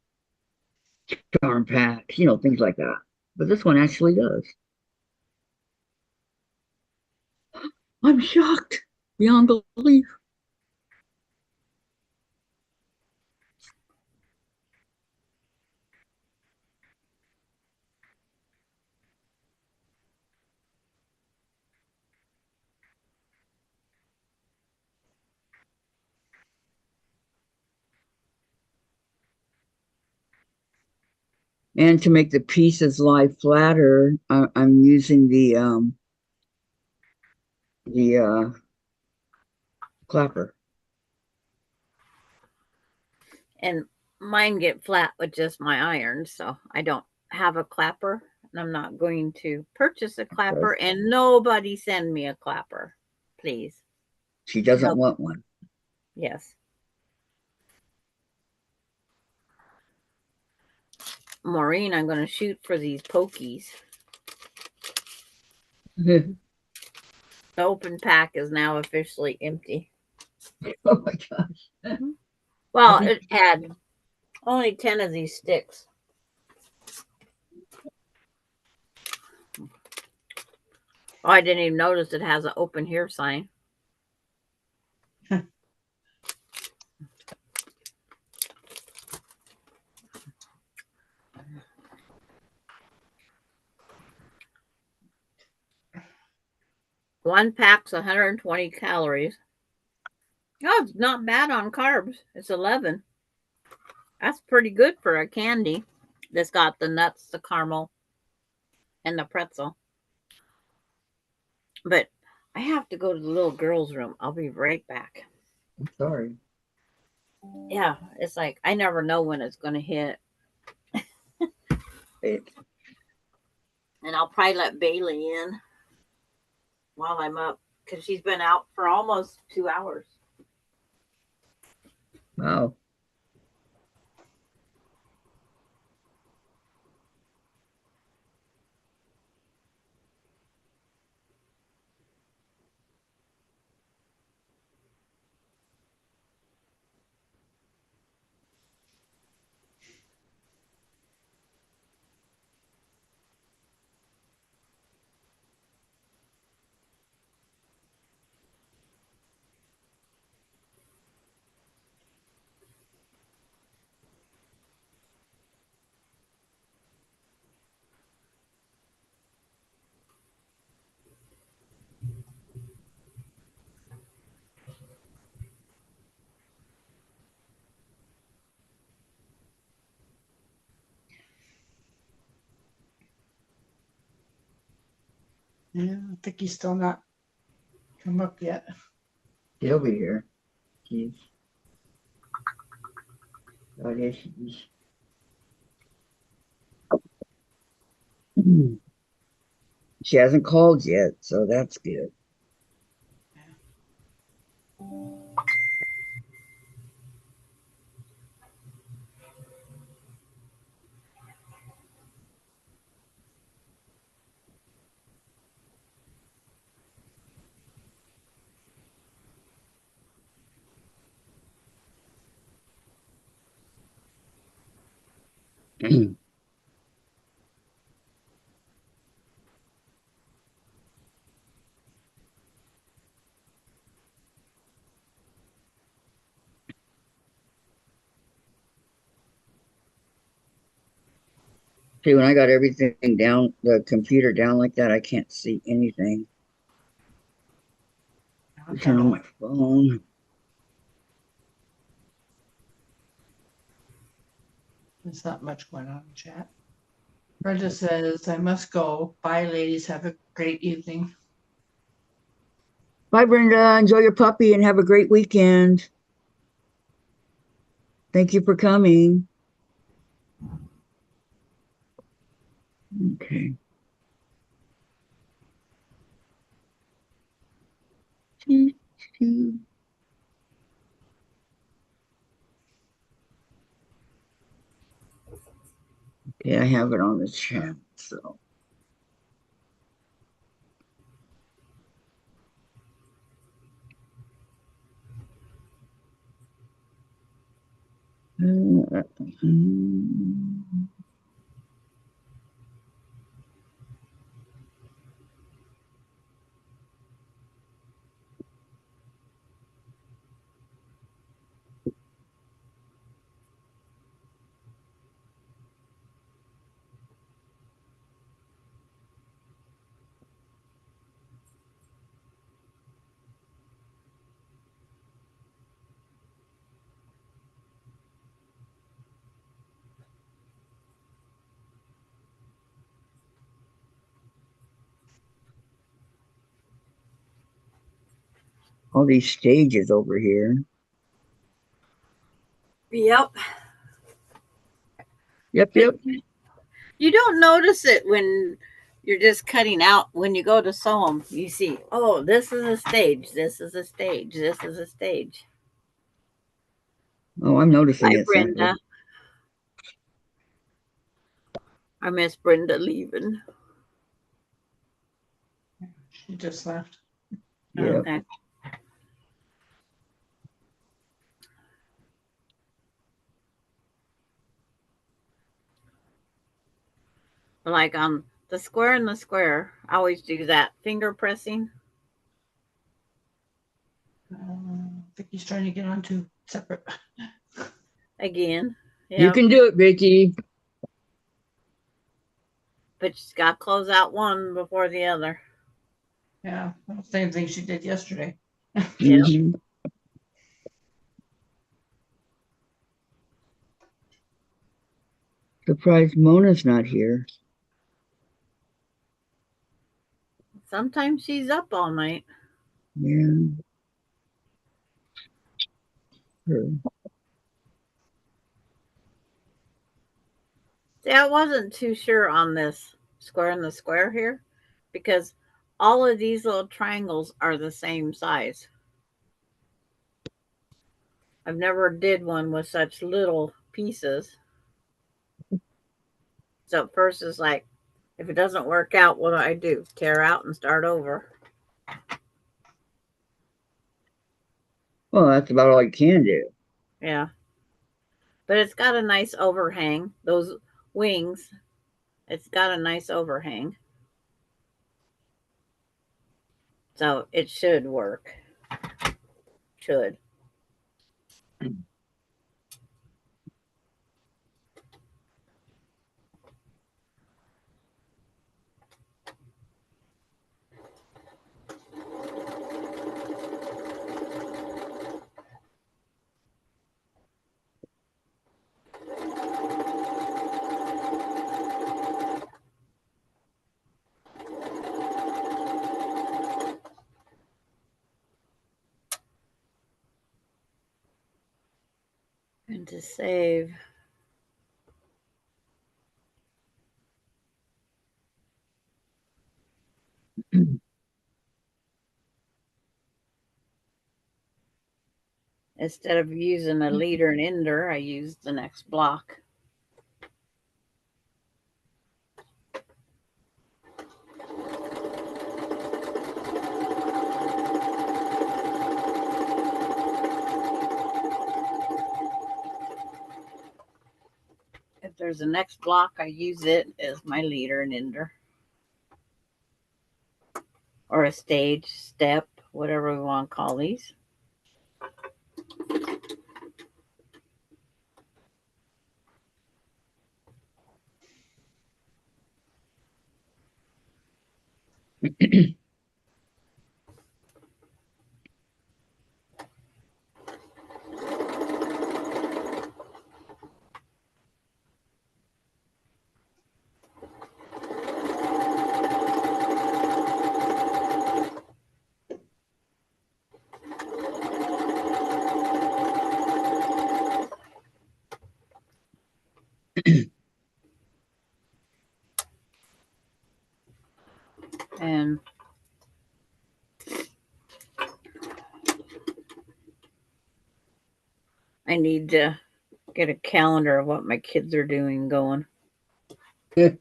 charm pack, things like that. But this one actually does. I'm shocked beyond belief. And to make the pieces lie flatter, I'm using the clapper. And mine get flat with just my iron, so I don't have a clapper, and I'm not going to purchase a clapper. And nobody send me a clapper, please. She doesn't Nope. want one. Yes. Maureen, I'm going to shoot for these pokies. The open pack is now officially empty. Oh my gosh. Well, it had only 10 of these sticks. Oh, I didn't even notice it has an open here sign. One pack's 120 calories. Oh, it's not bad on carbs. It's 11. That's pretty good for a candy that's got the nuts, the caramel, and the pretzel. But I have to go to the little girl's room. I'll be right back. I'm sorry. Yeah, it's like I never know when it's going to hit. And I'll probably let Bailey in while I'm up because she's been out for almost 2 hours. Wow. Yeah, I think he's still not come up yet. He'll be here. Jeez. Oh, yes, she hasn't called yet, so that's good. See, when I got everything down, the computer down like that, I can't see anything. Turn on my phone. There's not much going on in chat. Brenda says, I must go. Bye, ladies. Have a great evening. Bye, Brenda. Enjoy your puppy and have a great weekend. Thank you for coming. Okay. Okay, I have it on the chat, so. all these stages over here. Yep. Yep, yep. You don't notice it when you're just cutting out. When you go to sew them, you see, oh, this is a stage. This is a stage. This is a stage. Oh, I'm noticing Hi, it, Sandra. Brenda. I miss Brenda leaving. She just left. Yeah. Okay. Like on the square and the square, I always do that finger pressing. Vicky's trying to get onto separate. Again. You Yeah. can do it, Vicky. But she's got to close out one before the other. Yeah, same thing she did yesterday. Yeah. Mhm. Surprised Mona's not here. Sometimes she's up all night. Yeah. Her. See, I wasn't too sure on this square and the square here because all of these little triangles are the same size. I've never did one with such little pieces. So at first it's like, if it doesn't work out, what do I do? Tear out and start over. Well, that's about all you can do. Yeah. But it's got a nice overhang. Those wings, it's got a nice overhang. So it should work. Should. And to save. Instead of using a leader and ender, I use the next block. If there's a next block, I use it as my leader and ender. Or a stage, step, whatever we want to call these. And I need to get a calendar of what my kids are doing going. They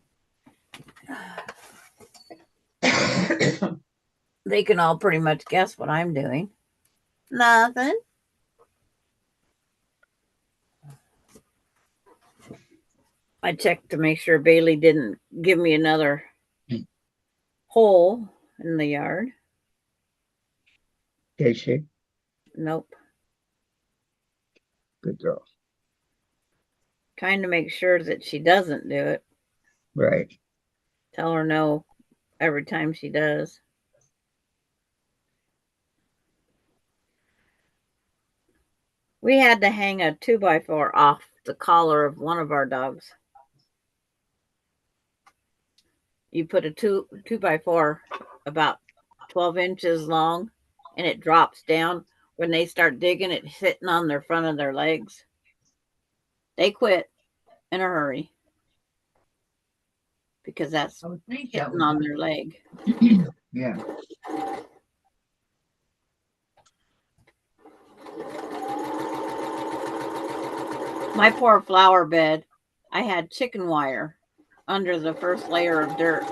can all pretty much guess what I'm doing. Nothing. I checked to make sure Bailey didn't give me another hole in the yard. Casey, Nope. good girl. Trying to make sure that she doesn't do it. Right. Tell her no every time she does. We had to hang a 2x4 off the collar of one of our dogs. You put a 2x4 about 12 inches long and it drops down. When they start digging, it sitting on their front of their legs. They quit in a hurry because that's I would think that hitting would on their leg. Yeah. My poor flower bed, I had chicken wire under the first layer of dirt.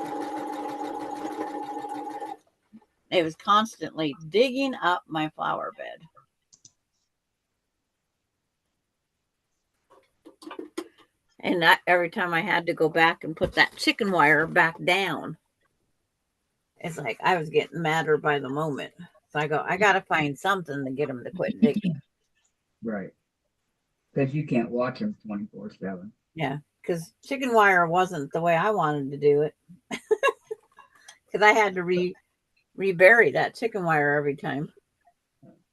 It was constantly digging up my flower bed. And every time I had to go back and put that chicken wire back down, it's like I was getting madder by the moment. So I go, I got to find something to get them to quit digging. Right. Because you can't watch them 24/7. Yeah, because chicken wire wasn't the way I wanted to do it. Because I had to rebury that chicken wire every time.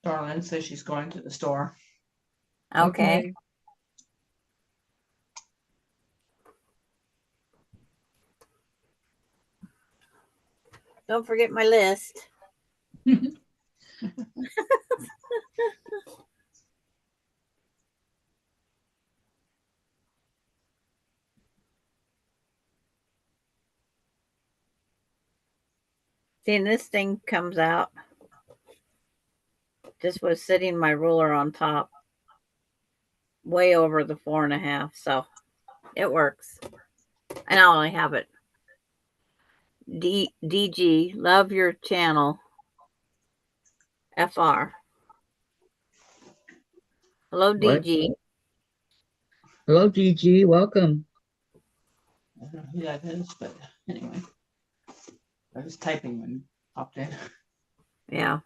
Darlene says she's going to the store. Okay. Don't forget my list. See, and this thing comes out. This was sitting my ruler on top, way over the 4.5. So it works. And I only have it. DG, love your channel. FR. Hello, What? DG. Hello, DG. Welcome. I don't know who that is, but anyway. I was typing when it popped in. Yeah.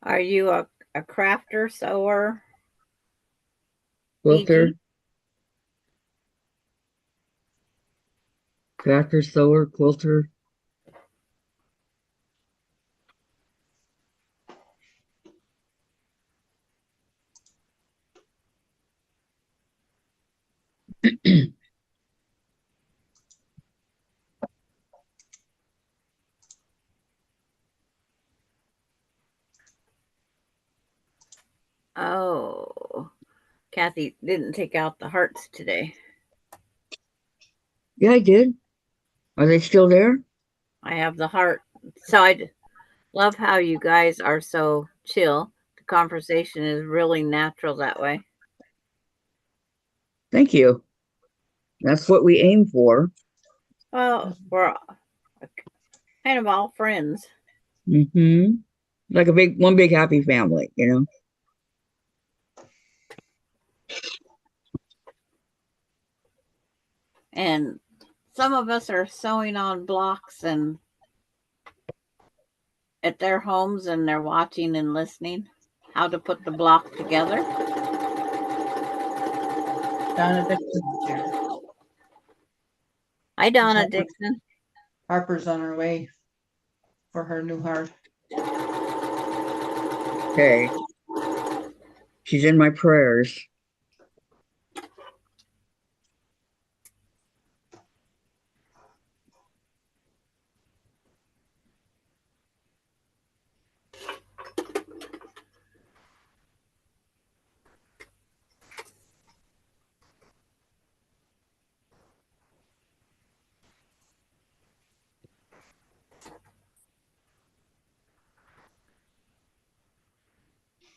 Are you a crafter, sewer? Quilter, DG? crafter, sewer, quilter. Oh, Kathy didn't take out the hearts today. Yeah, I did. Are they still there? I have the heart. So I love how you guys are so chill. The conversation is really natural that way. Thank you. That's what we aim for. Well, we're kind of all friends. Mm-hmm. Like one big happy family, you know? And some of us are sewing on blocks and at their homes, and they're watching and listening how to put the block together. Donna Dixon's here. Hi, Donna Dixon. Harper's on her way for her new heart. Okay. She's in my prayers.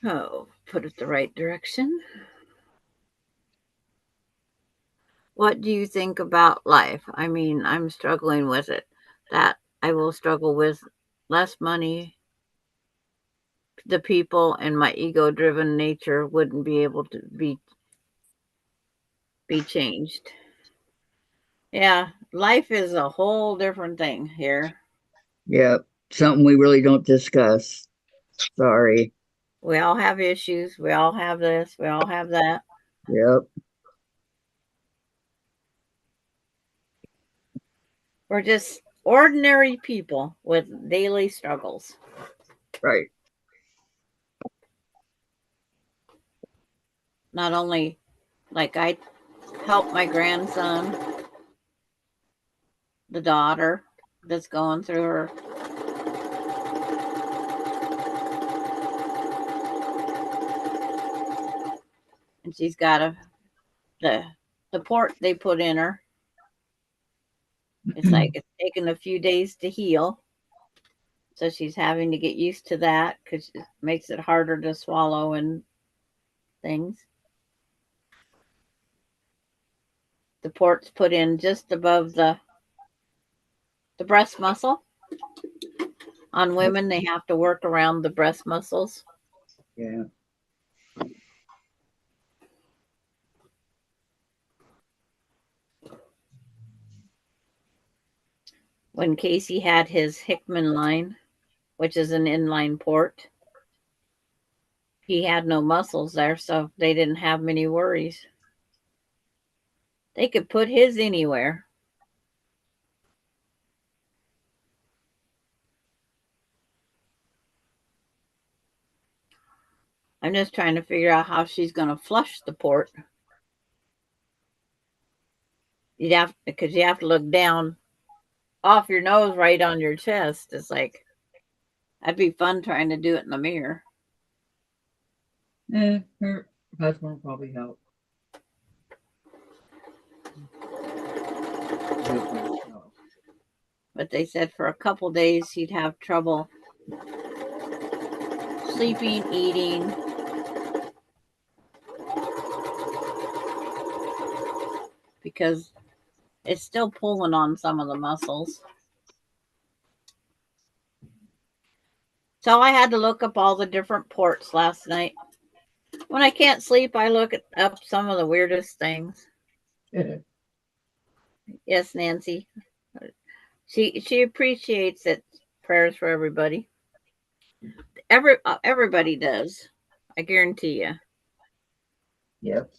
Oh, put it the right direction. What do you think about life? I mean, I'm struggling with it. That I will struggle with less money. The people and my ego-driven nature wouldn't be able to be changed. Yeah, life is a whole different thing here. Yep. Something we really don't discuss. Sorry. We all have issues. We all have this. We all have that. Yep. We're just ordinary people with daily struggles. Right. Not only like I help my grandson, the daughter that's going through her and she's got the port they put in her. It's like it's taken a few days to heal. So she's having to get used to that because it makes it harder to swallow and things. The port's put in just above the breast muscle. On women, they have to work around the breast muscles. Yeah. When Casey had his Hickman line, which is an inline port, he had no muscles there, so they didn't have many worries. They could put his anywhere. I'm just trying to figure out how she's going to flush the port. Because you have to look down off your nose right on your chest. It's like, that'd be fun trying to do it in the mirror. Her husband will probably help. But they said for a couple days he'd have trouble sleeping, eating. Because it's still pulling on some of the muscles. So I had to look up all the different ports last night. When I can't sleep, I look up some of the weirdest things. Yes, Nancy. She appreciates it. Prayers for everybody. Everybody does. I guarantee you. Yep.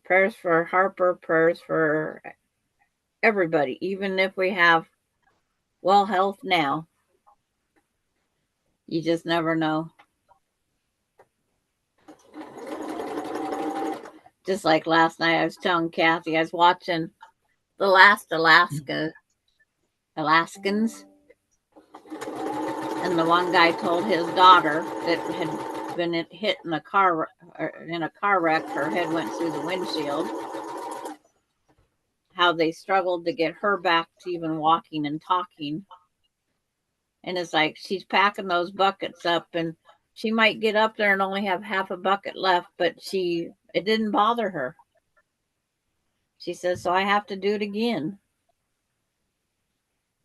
Prayers for Harper. Prayers for everybody. Even if we have health now, you just never know. Just like last night, I was telling Kathy, I was watching The Last Alaskans, and the one guy told his daughter that had been hit in a car wreck. Her head went through the windshield. How they struggled to get her back to even walking and talking. And it's like she's packing those buckets up, and she might get up there and only have half a bucket left, but it didn't bother her. She says, so I have to do it again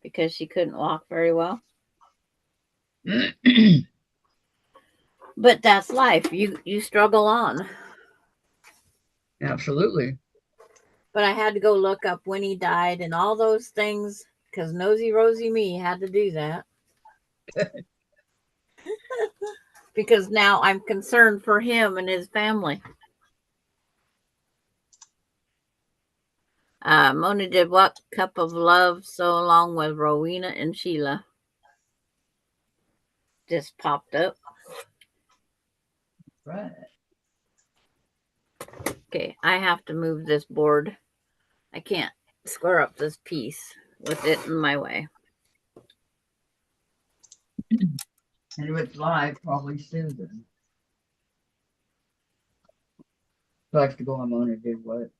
because she couldn't walk very well. But that's life. You struggle on. Absolutely. But I had to go look up when he died and all those things because nosy Rosie me had to do that. Because now I'm concerned for him and his family. Mona did what? Cup of Love so along with Rowena and Sheila. Just popped up. Right. Okay, I have to move this board. I can't square up this piece with it in my way. And if it's live, probably soon then. So I have to go on Mona did what?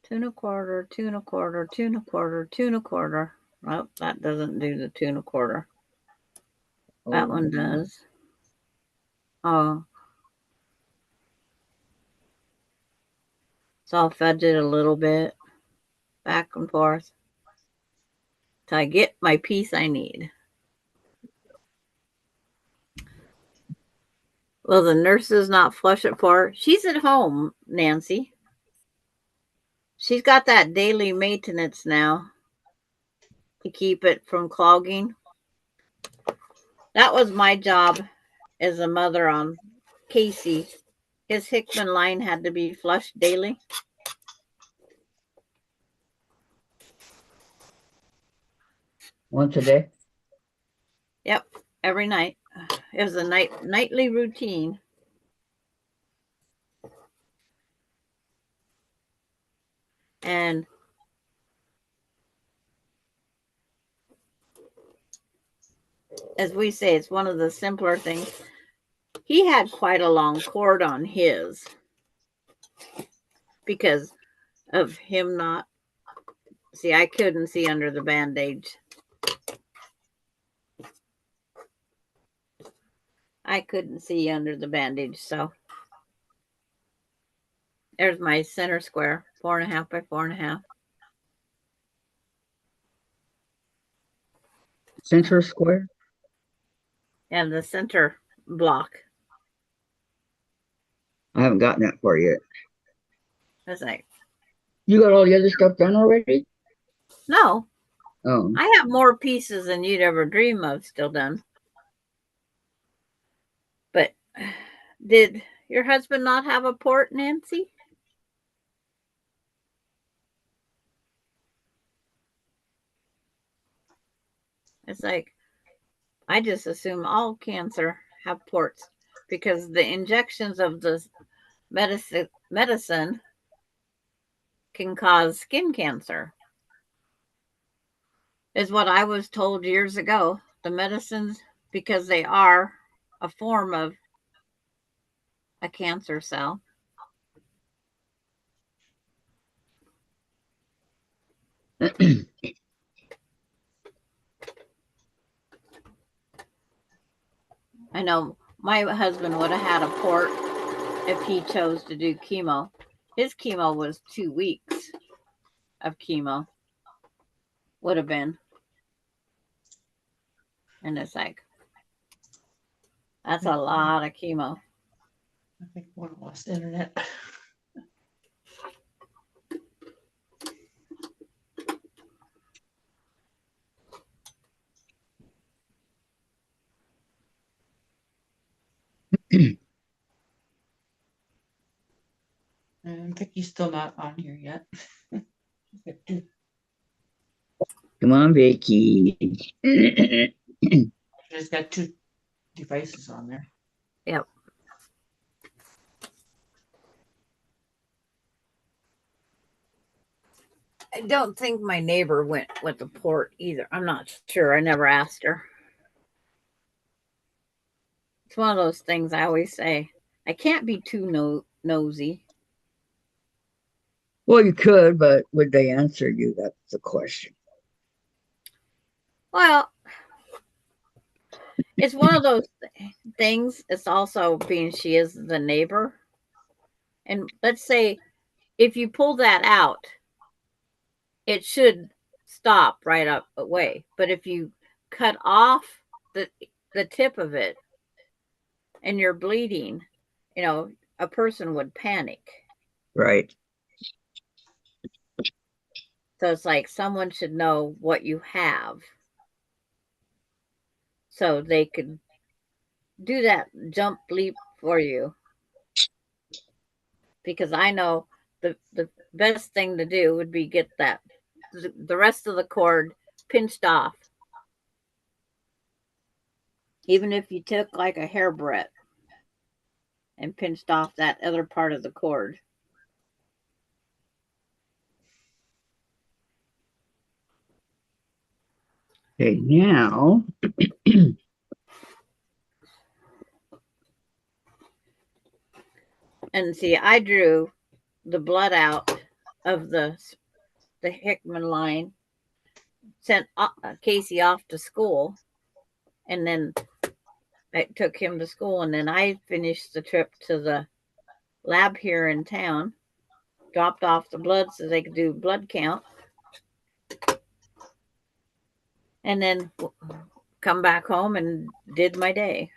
Two and a quarter, two and a quarter, two and a quarter, two and a quarter. Well, that doesn't do the two and a quarter. That one does. Oh. So I'll fudge it a little bit. Back and forth. Till I get my piece I need. Will the nurses not flush it for her? She's at home, Nancy. She's got that daily maintenance now to keep it from clogging. That was my job as a mother on Casey. His Hickman line had to be flushed daily. Once a day. Yep, every night. It was a nightly routine. And as we say, it's one of the simpler things. He had quite a long cord on his because of him not. See, I couldn't see under the bandage. I couldn't see under the bandage, so there's my center square, 4.5 by 4.5. Center square. And the center block. I haven't gotten that far yet. It's like, You got all the other stuff done already? no, Oh, I have more pieces than you'd ever dream of still done. But did your husband not have a port, Nancy? It's like, I just assume all cancer have ports because the injections of the medicine can cause skin cancer, is what I was told years ago. The medicines, because they are a form of a cancer cell. I know my husband would have had a port if he chose to do chemo. His chemo was 2 weeks of chemo, would have been. And it's like, that's a lot of chemo. I think one lost internet. And Vicky's still not on here yet. She's got come on, Vicky. she's got 2 devices on there. Yep. I don't think my neighbor went with the port either. I'm not sure. I never asked her. It's one of those things I always say. I can't be too nosy. Well, you could, but would they answer you? That's the question. Well, it's one of those things. It's also being she is the neighbor. And let's say if you pull that out, it should stop right up away. But if you cut off the tip of it and you're bleeding, a person would panic. Right. So it's like someone should know what you have so they could do that jump leap for you. Because I know the best thing to do would be get the rest of the cord pinched off. Even if you took like a hairbreadth and pinched off that other part of the cord. Okay, now. And see, I drew the blood out of the Hickman line, sent Casey off to school, and then I took him to school, and then I finished the trip to the lab here in town, dropped off the blood so they could do blood count, and then come back home and did my day.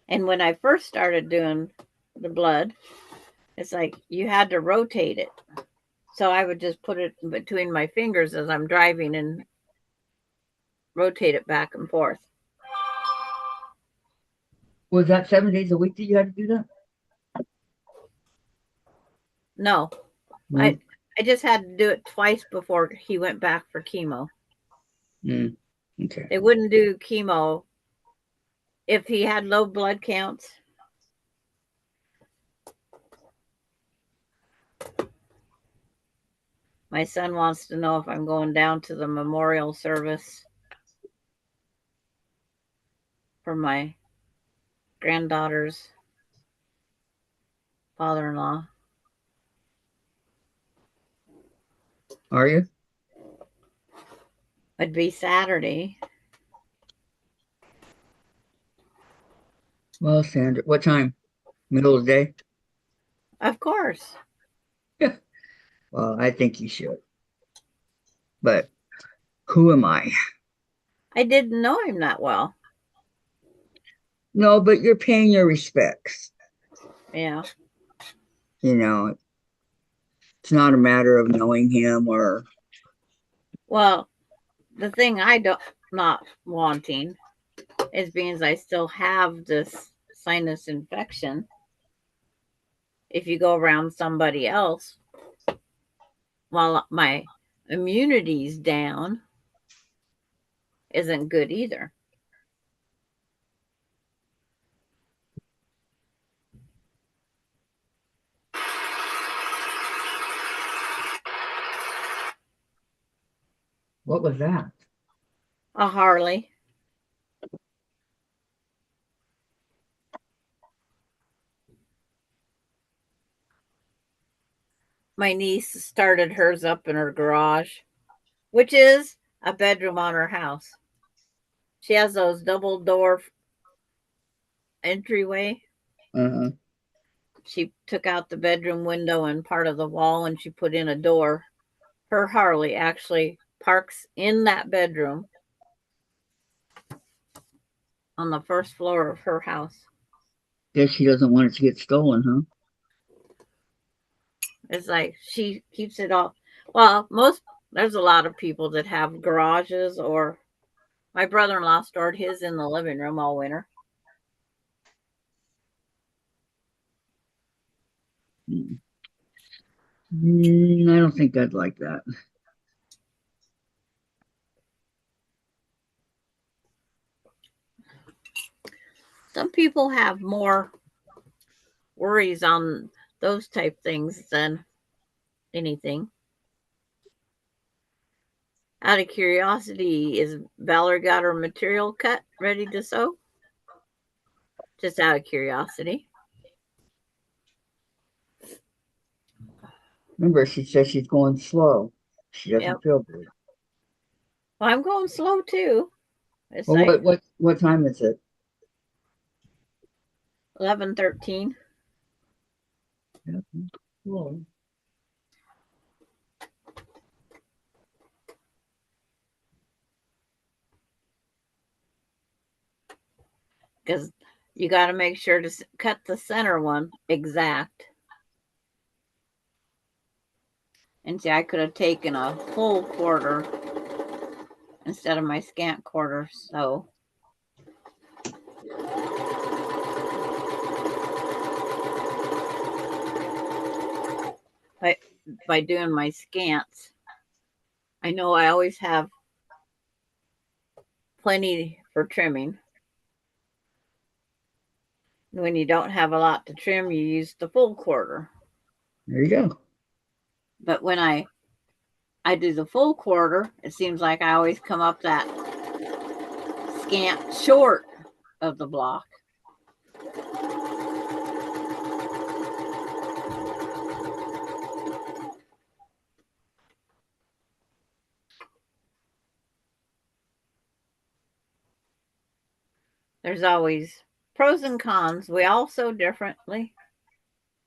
And when I first started doing the blood, it's like you had to rotate it. So I would just put it between my fingers as I'm driving and rotate it back and forth. Was that 7 days a week that you had to do that? No, No. I just had to do it twice before he went back for chemo. Okay. They wouldn't do chemo if he had low blood counts. My son wants to know if I'm going down to the memorial service for my granddaughter's father-in-law. Are you? It'd be Saturday. Well, Sandra, what time? Middle of the day? Of course. Well, I think you should. But who am I? I didn't know him that well. No, but you're paying your respects. Yeah. You know, it's not a matter of knowing him or. Well, the thing I don't not wanting is being I still have this sinus infection. If you go around somebody else while my immunity's down, isn't good either. What was that? A Harley. My niece started hers up in her garage, which is a bedroom on her house. She has those double door entryway. Uh-huh. She took out the bedroom window and part of the wall and she put in a door. Her Harley actually parks in that bedroom on the first floor of her house. Guess she doesn't want it to get stolen, huh? It's like she keeps it all. Well, there's a lot of people that have garages, or my brother-in-law stored his in the living room all winter. I don't think I'd like that. Some people have more worries on those type things than anything. Out of curiosity, is Valerie got her material cut ready to sew? Just out of curiosity. Remember, she says she's going slow. She doesn't Yep. feel good. Well, I'm going slow too. It's Well, like what time is it? 11:13. Cool. Because you got to make sure to cut the center one exact. And see, I could have taken a full quarter instead of my scant quarter. So by doing my scants, I know I always have plenty for trimming. When you don't have a lot to trim, you use the full quarter. There you go. But when I do the full quarter, it seems like I always come up that scant short of the block. There's always pros and cons. We all sew differently.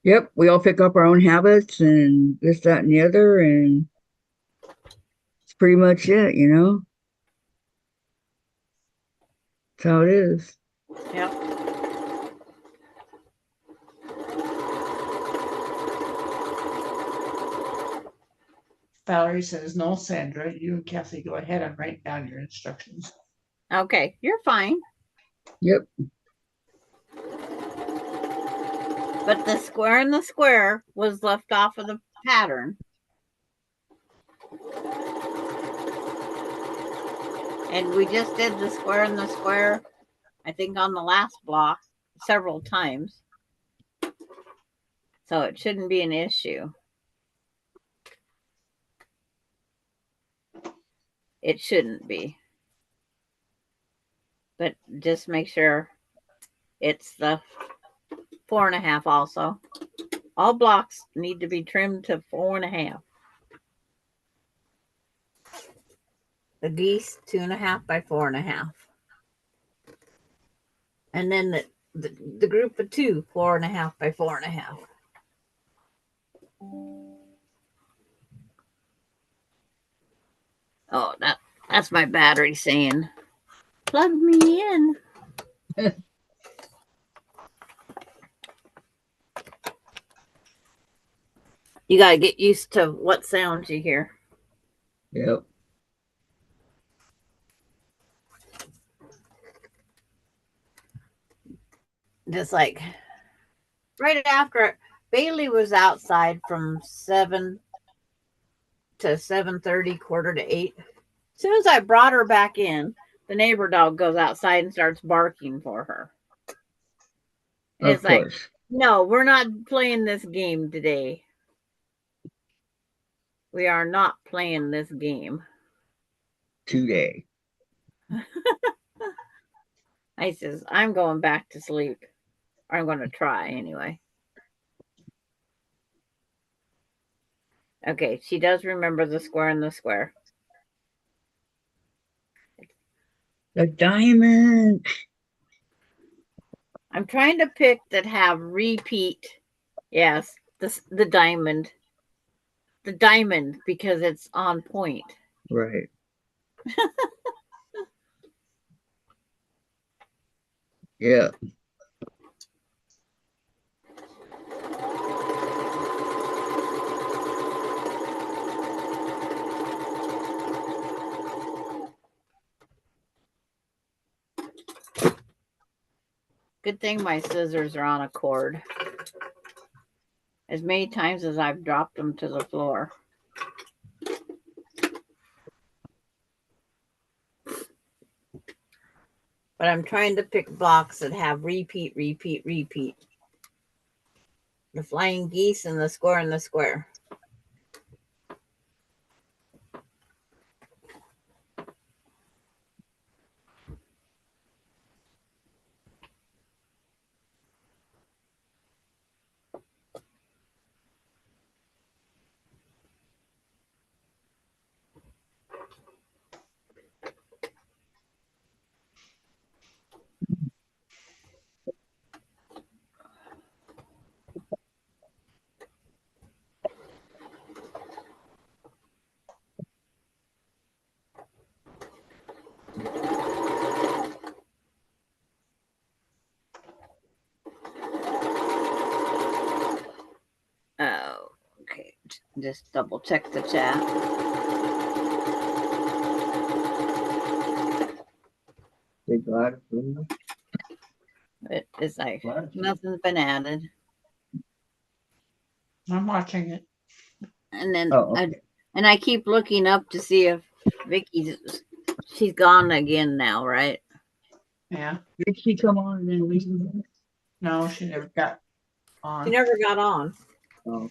Yep, we all pick up our own habits and this, that, and the other, and it's pretty much it, you know? That's how it is. Yep. Valerie says, no, Sandra, you and Kathy go ahead and write down your instructions. Okay, you're fine. Yep. But the square and the square was left off of the pattern. And we just did the square and the square, I think, on the last block several times. So it shouldn't be an issue. It shouldn't be. But just make sure it's the 4.5 also. All blocks need to be trimmed to 4.5. The geese, 2.5 by 4.5. And then the group of 2, 4.5 by 4.5. Oh, that's my battery saying, plug me in. You got to get used to what sounds you hear. Yep. Just like right after Bailey was outside from 7 to 7:30, 7:45. As soon as I brought her back in, the neighbor dog goes outside and starts barking for her. And Of it's like, course. no, we're not playing this game today. We are not playing this game. Today. I says, I'm going back to sleep. Or I'm going to try anyway. Okay, she does remember the square and the square. The diamond. I'm trying to pick that have repeat. Yes, the diamond. The diamond, because it's on point. Right. Yeah. Good thing my scissors are on a cord. As many times as I've dropped them to the floor. But I'm trying to pick blocks that have repeat. The flying geese and the square and the square. Oh, okay. Just double check the chat. Big lot of food. It's like nothing's been added. I'm watching it. And then Oh, okay. I keep looking up to see if she's gone again now, right? Yeah. Did she come on and then leave? No, she never got on. She never got on. Oh.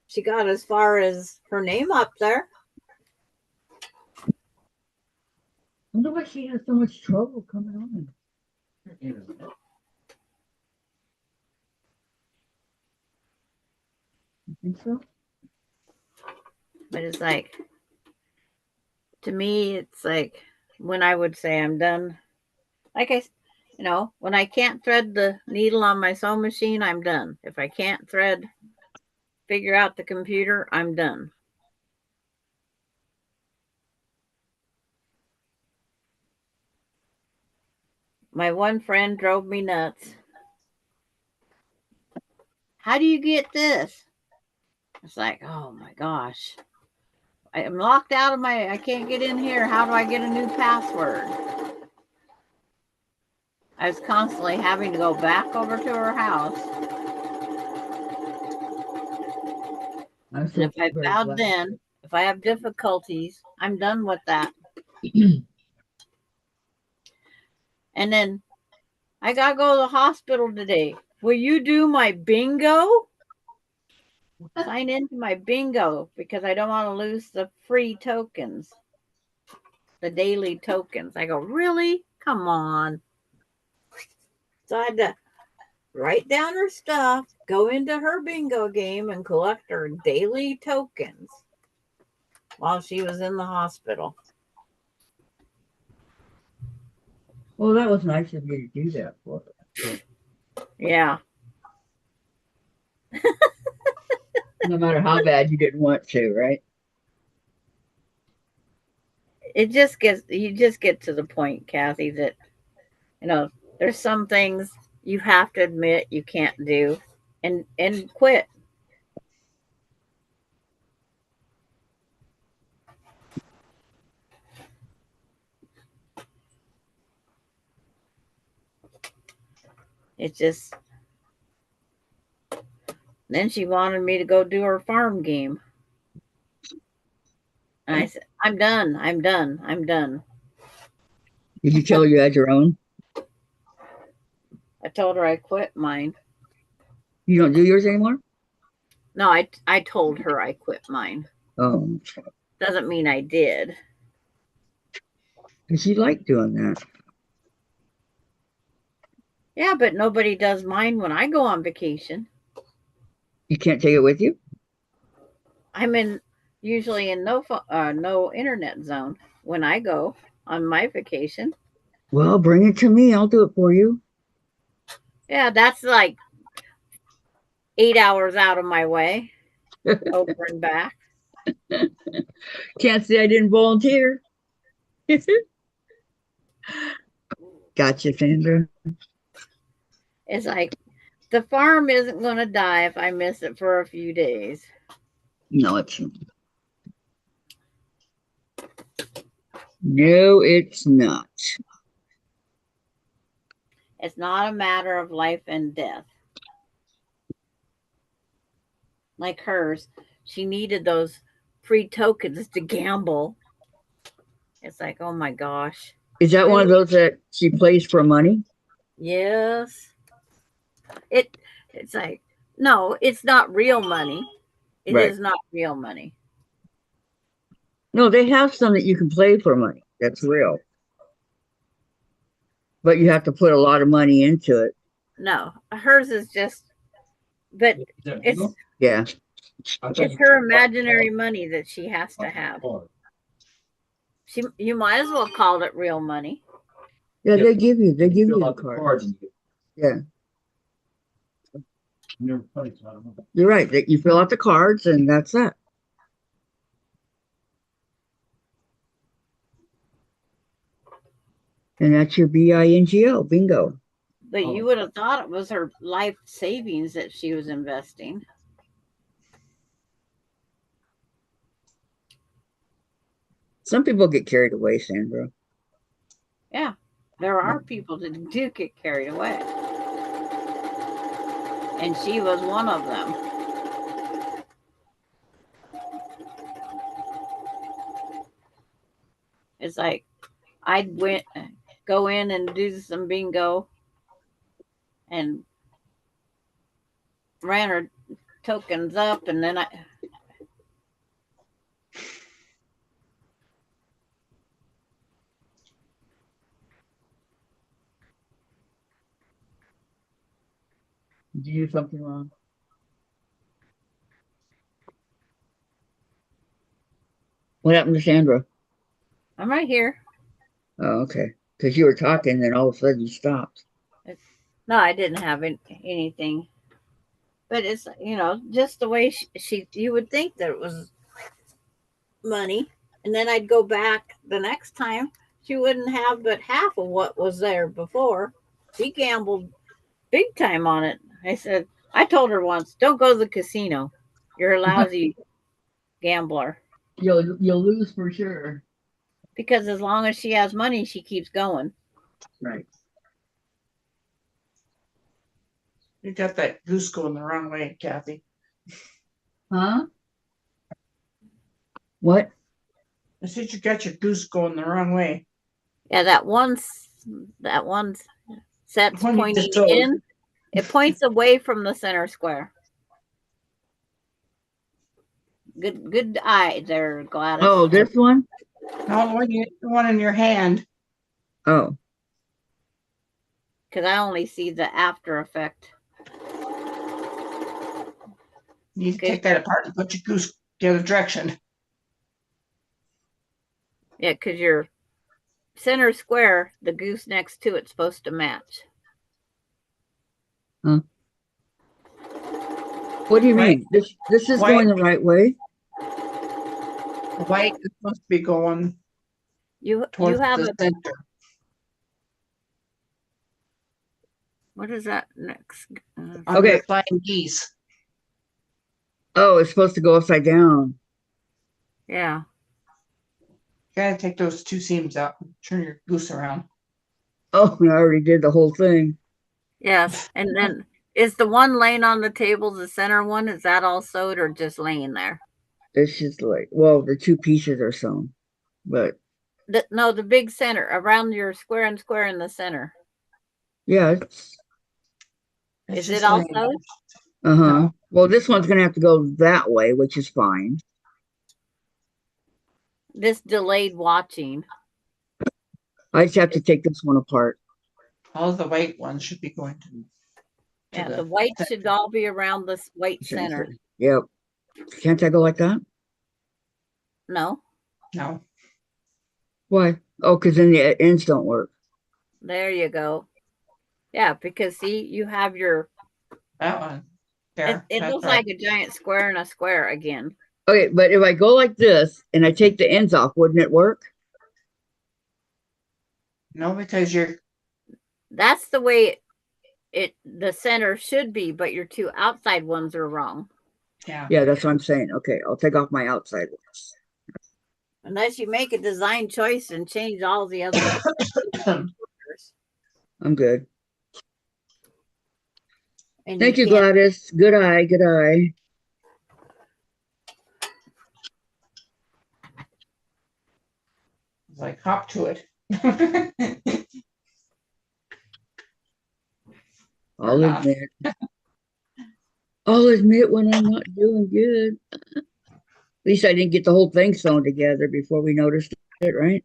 She got as far as her name up there. I wonder why she has so much trouble coming on. You think so? But it's like, to me, it's like when I would say I'm done. Like when I can't thread the needle on my sewing machine, I'm done. If I can't figure out the computer, I'm done. My one friend drove me nuts. How do you get this? It's like, oh my gosh. I'm locked out of I can't get in here. How do I get a new password? I was constantly having to go back over to her house. I'm And so if I very vowed glad. then, if I have difficulties, I'm done with that. And then I got to go to the hospital today. Will you do my bingo? Sign into my bingo because I don't want to lose the free tokens, the daily tokens. I go, really? Come on. So I had to write down her stuff, go into her bingo game, and collect her daily tokens while she was in the hospital. Well, that was nice of you to do that for her. Yeah. No matter how bad you didn't want to, right? You just get to the point, Kathy, that, there's some things you have to admit you can't do and quit. It's just, then she wanted me to go do her farm game. And I said, I'm done. I'm done. I'm done. Did you tell her you had your own? I told her I quit mine. You don't do yours anymore? No, I told her I quit mine. Oh, Doesn't mean I did. because you like doing that. Yeah, but nobody does mine when I go on vacation. You can't take it with you? I'm usually in no internet zone when I go on my vacation. Well, bring it to me. I'll do it for you. Yeah, that's like 8 hours out of my way, over and back. Can't say I didn't volunteer. Gotcha, Sandra. It's like the farm isn't going to die if I miss it for a few days. No, it's not. No, it's not. It's not a matter of life and death. Like hers, she needed those free tokens to gamble. It's like, oh my gosh. Is that one of those that she plays for money? Yes. It's like, no, it's not real money. It Right. is not real money. No, they have some that you can play for money. That's real. But you have to put a lot of money into it. No, hers is just, but it's Yeah. it's her imaginary money that she has to have. You might as well call it real money. Yeah, they give you the card. Yeah. You're right. That you fill out the cards and that's that. And that's your bingo, bingo. But you would have thought it was her life savings that she was investing. Some people get carried away, Sandra. Yeah, there are people that do get carried away. And she was one of them. It's like I'd go in and do some bingo and ran her tokens up, and then Did you do something wrong? What happened to Sandra? I'm right here. Oh, okay. Because you were talking, then all of a sudden you stopped. No, I didn't have anything. But it's, just the way you would think that it was money. And then I'd go back the next time. She wouldn't have but half of what was there before. She gambled big time on it. I told her once, don't go to the casino. You're a lousy gambler. You'll lose for sure. Because as long as she has money, she keeps going. Right. You got that goose going the wrong way, Kathy. Huh? What? I said you got your goose going the wrong way. Yeah, that one set's When you pointing just told. in. It points away from the center square. Good eye there, Gladys. Oh, this one? No, the one in your hand. Oh. Because I only see the after effect. You need to Okay. take that apart and put your goose the other direction. Yeah, because your center square, the goose next to it's supposed to match. Huh? What do you Right. mean? This is White. going the right way? The white is supposed to be going You towards have the a center. what is that next? Under Okay. the flying geese. Oh, it's supposed to go upside down. Yeah. You gotta take those two seams out and turn your goose around. Oh, I already did the whole thing. Yes. And then is the one laying on the table the center one? Is that all sewed or just laying there? It's just like, well, the two pieces are sewn, but No, the big center around your square and square in the center. yeah, It's Is just it all laying there. sewed? uh-huh. No. Well, this one's gonna have to go that way, which is fine. This delayed watching. I just have to take this one apart. All the white ones should be going to Yeah, the the white center. should all be around this white center. Yep. Can't I go like that? No, No. Why? Oh, because then the ends don't work. there you go. Yeah, because see, you have your. That one. There. It That's looks right. like a giant square and a square again. Okay, but if I go like this and I take the ends off, wouldn't it work? No, because you're That's the way the center should be, but your two outside ones are wrong. yeah. Yeah, that's what I'm saying. Okay, I'll take off my outside ones. Unless you make a design choice and change all the other. I'm good. And Thank you, can't- Gladys. Good eye, good eye. It's like hop to it. I'll not. admit. I'll admit when I'm not doing good. At least I didn't get the whole thing sewn together before we noticed it, right?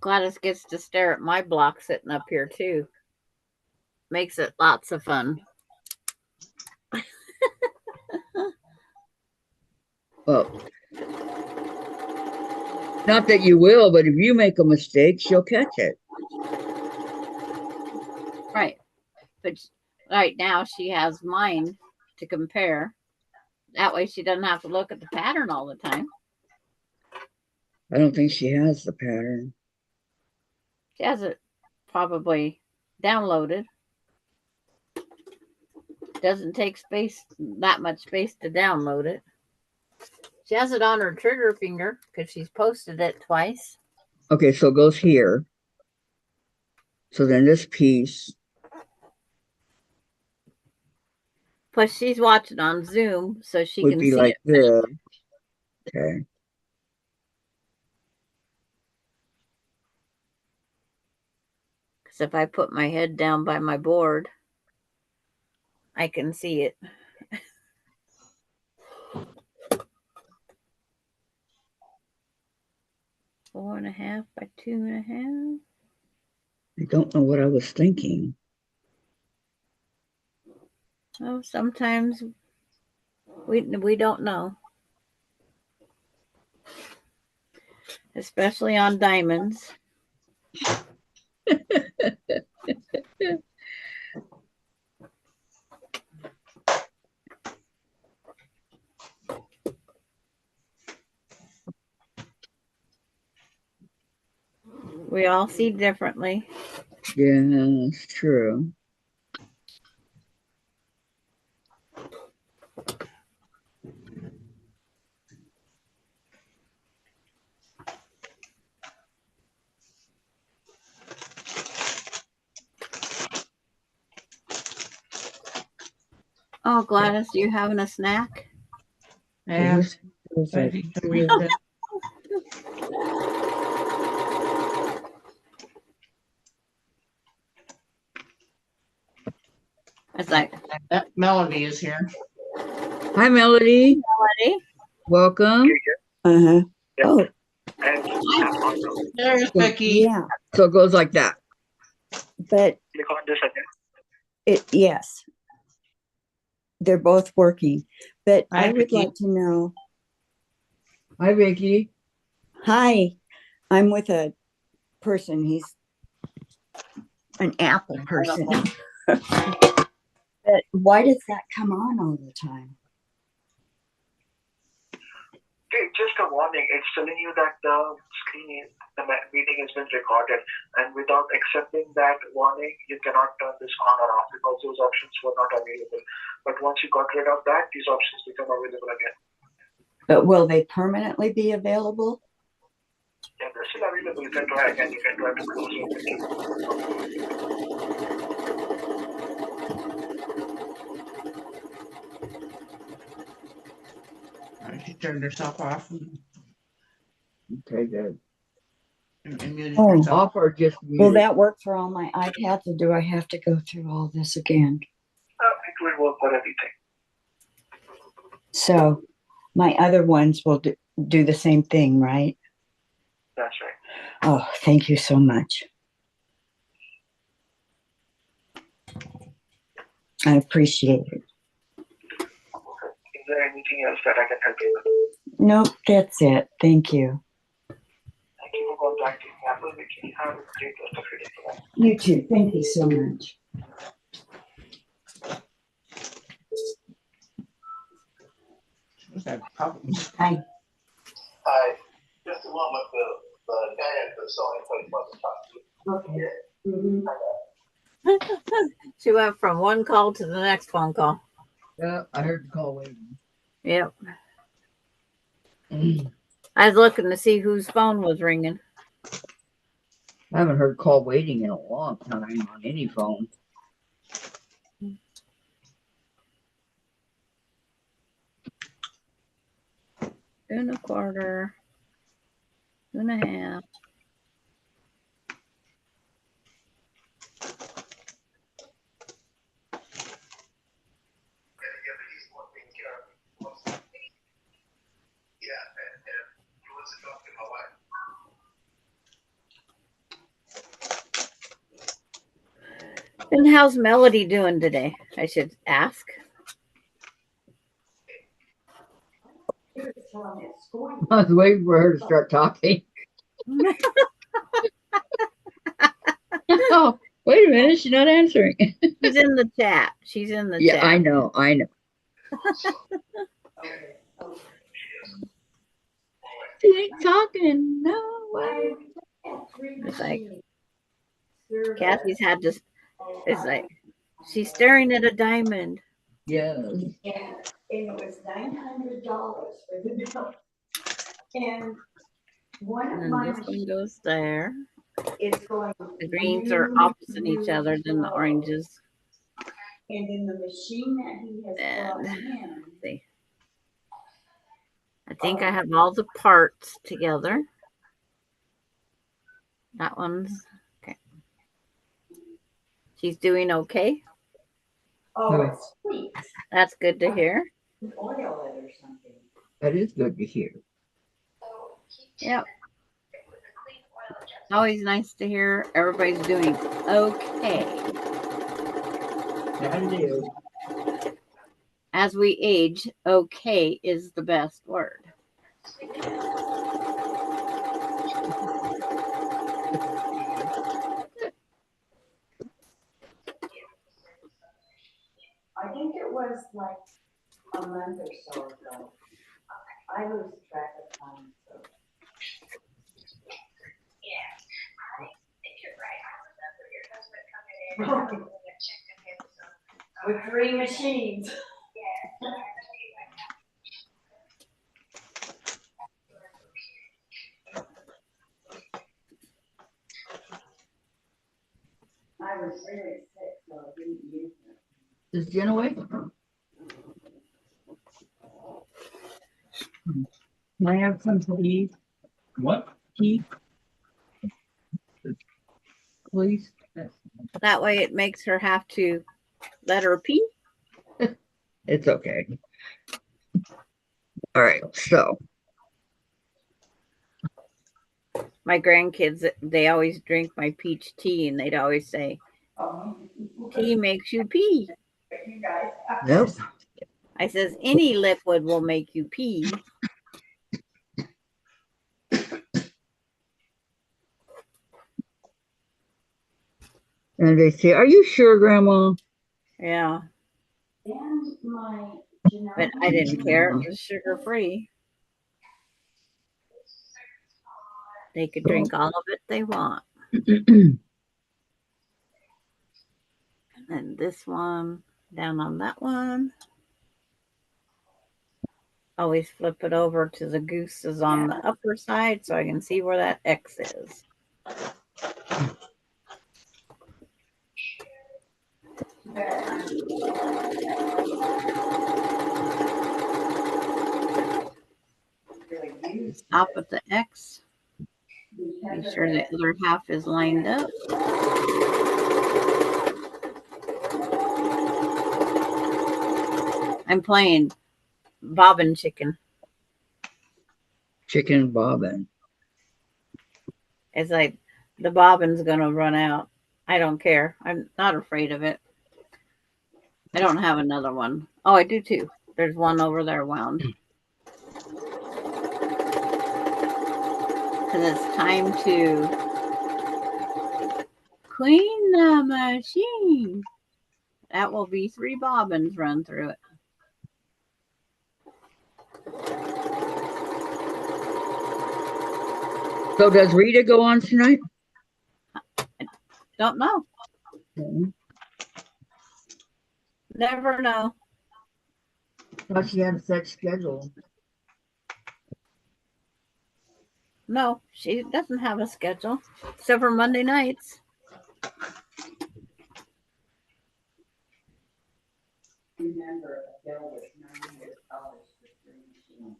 Gladys gets to stare at my block sitting up here too. Makes it lots of fun. Well, not that you will, but if you make a mistake, she'll catch it. Right. But right now she has mine to compare. That way she doesn't have to look at the pattern all the time. I don't think she has the pattern. She has it probably downloaded. Doesn't take that much space to download it. She has it on her trigger finger because she's posted it twice. Okay, so it goes here. So then this piece. Plus she's watching on Zoom so she would can be see like it. this. Okay. Because if I put my head down by my board, I can see it. Four and a half by 2.5. I don't know what I was thinking. Oh, sometimes we don't know. Especially on diamonds. We all see differently. Yeah, it's true. Oh, Gladys, you having a snack? Yeah, It's I like, need to read this. It's like, That Melody is here. hi, Melody. Melody? Welcome. Uh-huh. Oh, There's Vicky. yeah, So it goes like that. but yes, they're both working. But Hi, I would Vicky. like to know, Hi, Vicky. hi, I'm with a person, he's an Apple person. But why does that come on all the time? Okay, just a warning. It's telling you that the meeting has been recorded, and without accepting that warning, you cannot turn this on or off because those options were not available. But once you got rid of that, these options become available again. But will they permanently be available? Yeah, they're still available. You can try again. You can try to close it. She turned herself off Okay, good. and muted Oh. herself. Off or just Will muted? that work for all my iPads, or do I have to go through all this again? It will work for everything. So my other ones will do the same thing, right? That's right. Oh, thank you so much. I appreciate it. Is there anything else that I can help you with? Nope, that's it. Thank you. Thank you for contacting Apple. We can have a great rest of your day. Bye. You too. Thank you so much. Who's that problem? Hi. Hi. Just the one with the guy at the sewing place wants to talk to you. Okay. She went from one call to the next phone call. Yeah, I heard the call waiting. Yep. I was looking to see whose phone was ringing. I haven't heard call waiting in a long time on any phone. Two and a quarter. 2.5. And how's Melody doing today? I should ask. I was waiting for her to start talking. Oh, wait a minute, she's not answering. She's in the chat. She's in the Yeah, chat. I know. She ain't talking. No way. It's like Kathy's had to. It's like she's staring at a diamond. Yeah. And it was $900 for the bill. And one of And my this one goes there. is going. The greens are opposite each other than the oranges. And in the machine that he has And brought in, see. I think I have all the parts together. That one's okay. She's doing okay. oh, it's sweet. That's good to hear. Oil it or something. That is good to hear. Yep. Always nice to hear everybody's doing okay. That it is. As we age, okay is the best word. I think it was like a month or so ago. I lose track of time. So. With 3 machines. I was really sick, so I didn't use it. Is Jen awake? Can I have some tea? What? Tea? Please? That way it makes her have to let her pee. It's okay. All right, so My grandkids, they always drink my peach tea and they'd always say, tea makes you pee. You guys. nope. I says, any liquid will make you pee. And they say, "Are you sure, Grandma?" Yeah, And my but I didn't care. It was sugar free. They could drink all of it they want. And this one down on that one. Always flip it over to the gooses on the upper side so I can see where that X is. Stop at the X. Make sure the other half is lined up. I'm playing bobbin chicken. Chicken bobbin. It's like the bobbin's gonna run out. I don't care. I'm not afraid of it. I don't have another one. Oh, I do too. There's one over there wound. Because it's time to clean the machine. That will be 3 bobbins run through it. So does Rita go on tonight? Don't know. Okay. Never know. Thought she had a set schedule. No, she doesn't have a schedule except for Monday nights. remember a bill was $900 for 3 machines.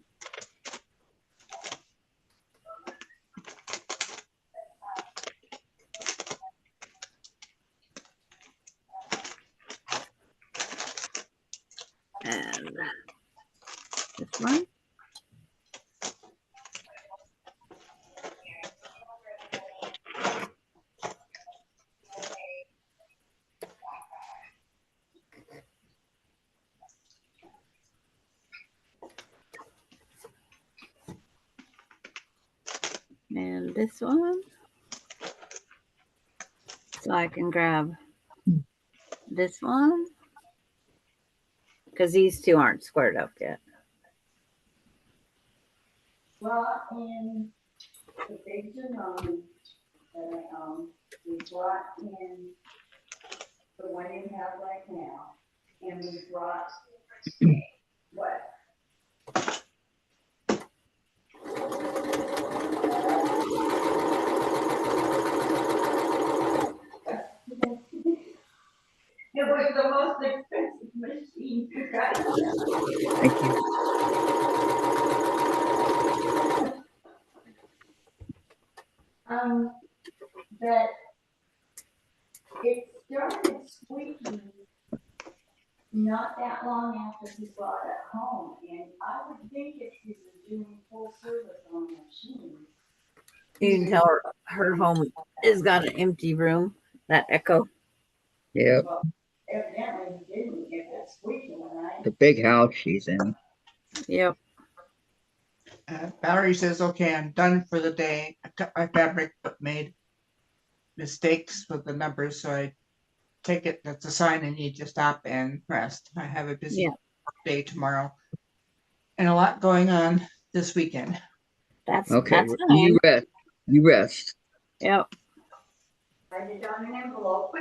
And this one. And this one. So I can grab this one. Because these two aren't squared up yet. Well, in the big Janone that I own, we brought in the one you have right now, and we brought what? It was the most expensive machine you guys. Thank you. That it started squeaking not that long after he brought it home, and I would think if he was doing full service on the machine. You can tell her home has got an empty room. That echo. Yep. Well, evidently he didn't get that squeaking when I. The big house she's in. Yep. Valerie says, okay, I'm done for the day. I cut my fabric, but made mistakes with the numbers, so I take it. That's a sign I need to stop and rest. I have a busy day tomorrow and a lot going on this weekend. That's Okay. That's You fine. rest. You rest. Yep. Write it on an envelope.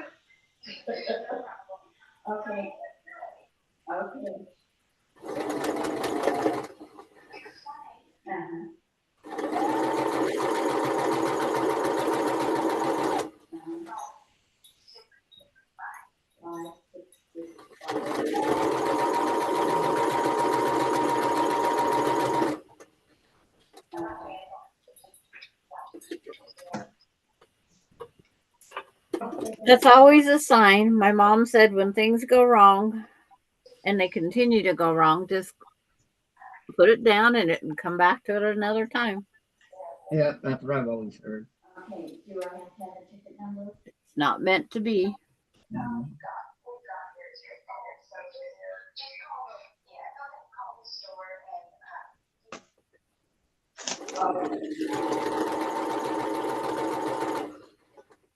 Okay. Okay. That's always a sign. My mom said when things go wrong and they continue to go wrong, just put it down and it can come back to it another time. Yeah, that's what I've always heard. Okay, do I have to have a ticket number? It's not meant to be. No.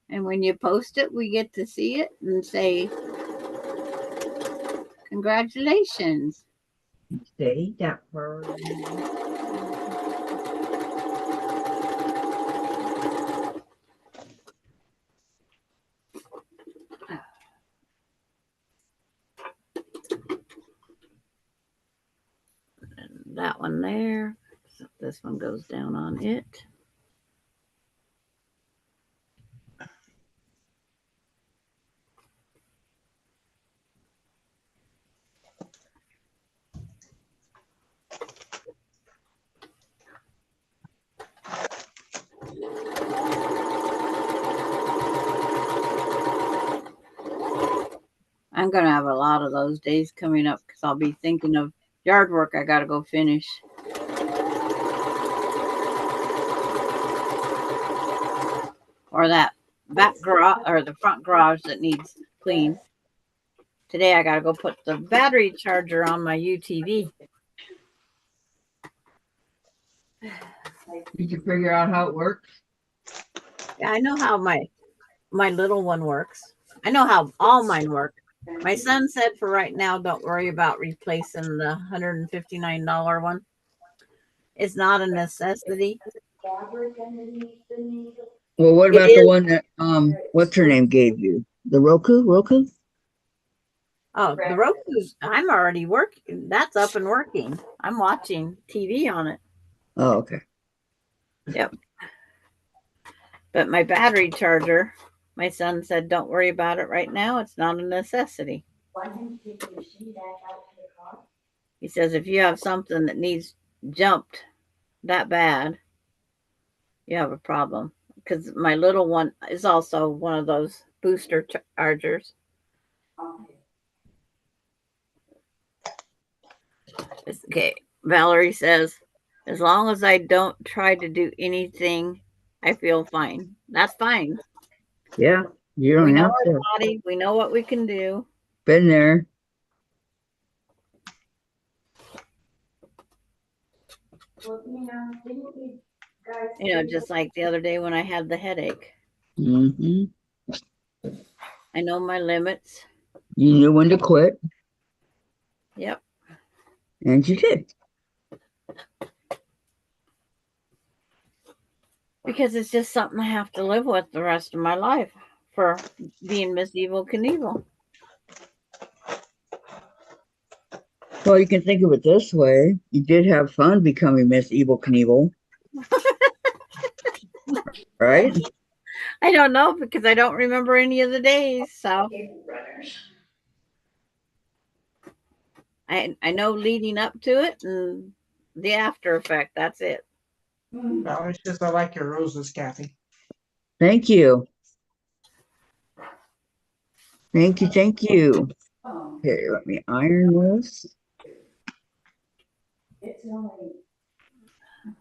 And when you post it, we get to see it and say, congratulations. Stay that far. That one there. So this one goes down on it. I'm going to have a lot of those days coming up because I'll be thinking of yard work I got to go finish. Or that back garage or the front garage that needs clean. Today I got to go put the battery charger on my UTV. Did you figure out how it works? Yeah, I know how my little one works. I know how all mine work. My son said for right now, don't worry about replacing the $159 one. It's not a necessity. Well, what It about the is. one that what's her name gave you? The Roku? Roku? Oh, the Roku's, I'm already working. That's up and working. I'm watching TV on it. Oh, okay. Yep. But my battery charger, my son said, don't worry about it right now. It's not a necessity. Why didn't you take the machine back out to the car? He says, if you have something that needs jumped that bad, you have a problem. Because my little one is also one of those booster chargers. Okay. Valerie says, as long as I don't try to do anything, I feel fine. That's fine. Yeah, you We don't know have our to. body. We know what we can do. Been there. Well, didn't you guys? Just like the other day when I had the headache. Mm-hmm. I know my limits. You knew when to quit, Yep. and you did. Because it's just something I have to live with the rest of my life for being Miss Evil Knievel. Well, you can think of it this way. You did have fun becoming Miss Evil Knievel. Right? I don't know because I don't remember any of the days. So I know leading up to it and the after effect. That's it. Well, it's just I like your roses, Kathy. Thank you. Thank you. Thank you. Okay, let me iron this. It's only,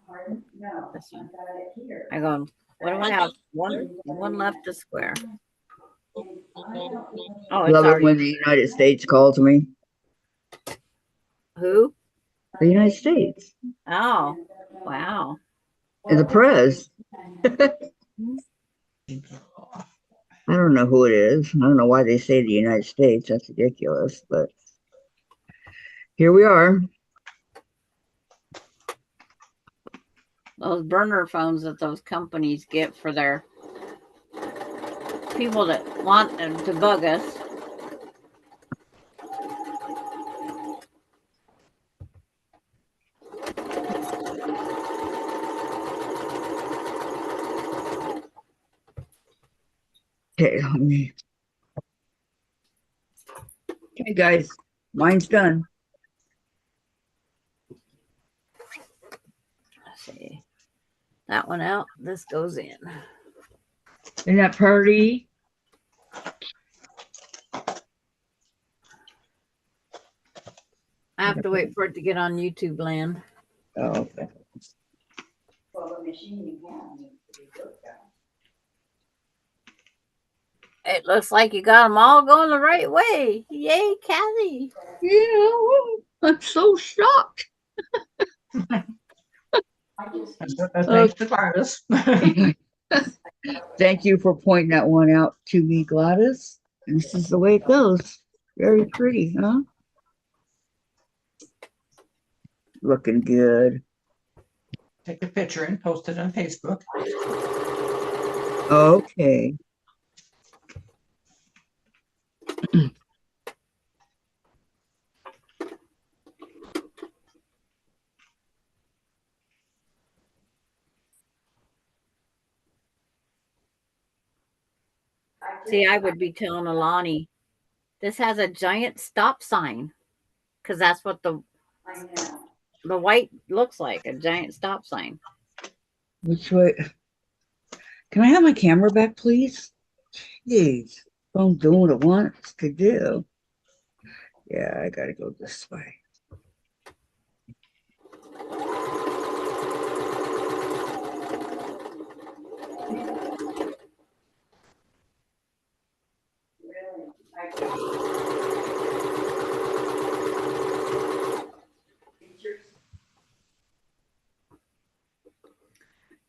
pardon? No, This one. I got it here. I go, what do I have? One left to square. Oh, it's Love it already. when the United States calls me. Who? The United States. Oh, wow. And the press. I don't know who it is. I don't know why they say the United States. That's ridiculous. But here we are. Those burner phones that those companies get for their people that want to bug us. Okay, okay, guys, mine's done. Let's see. That one out. This goes in. Isn't that pretty? I have to wait for it to get on YouTube land. Oh, okay. Well, the machine you have needs to be looked at. It looks like you got them all going the right way. Yay, Kathy. Yeah, I'm so shocked. Thanks to Gladys. Thank you for pointing that one out to me, Gladys. And this is the way it goes. Very pretty, huh? Looking good. Take a picture and post it on Facebook. Okay. See, I would be telling Alani, this has a giant stop sign, because that's what the white looks like, a giant stop sign. Which way? Can I have my camera back, please? Jeez. I'm doing what it wants to do. Yeah, I gotta go this way.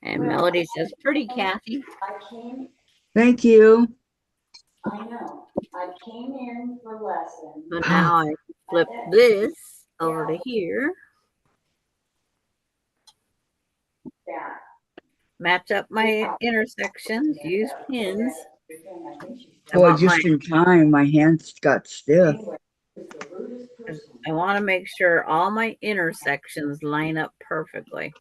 And Melody says, pretty, Kathy. I came, Thank you. I know, I came in for lessons. But now I flip this over to here. That. Match up my intersections, use pins. I Boy, want just in time, my hands got stiff. I want to make sure all my intersections line up perfectly.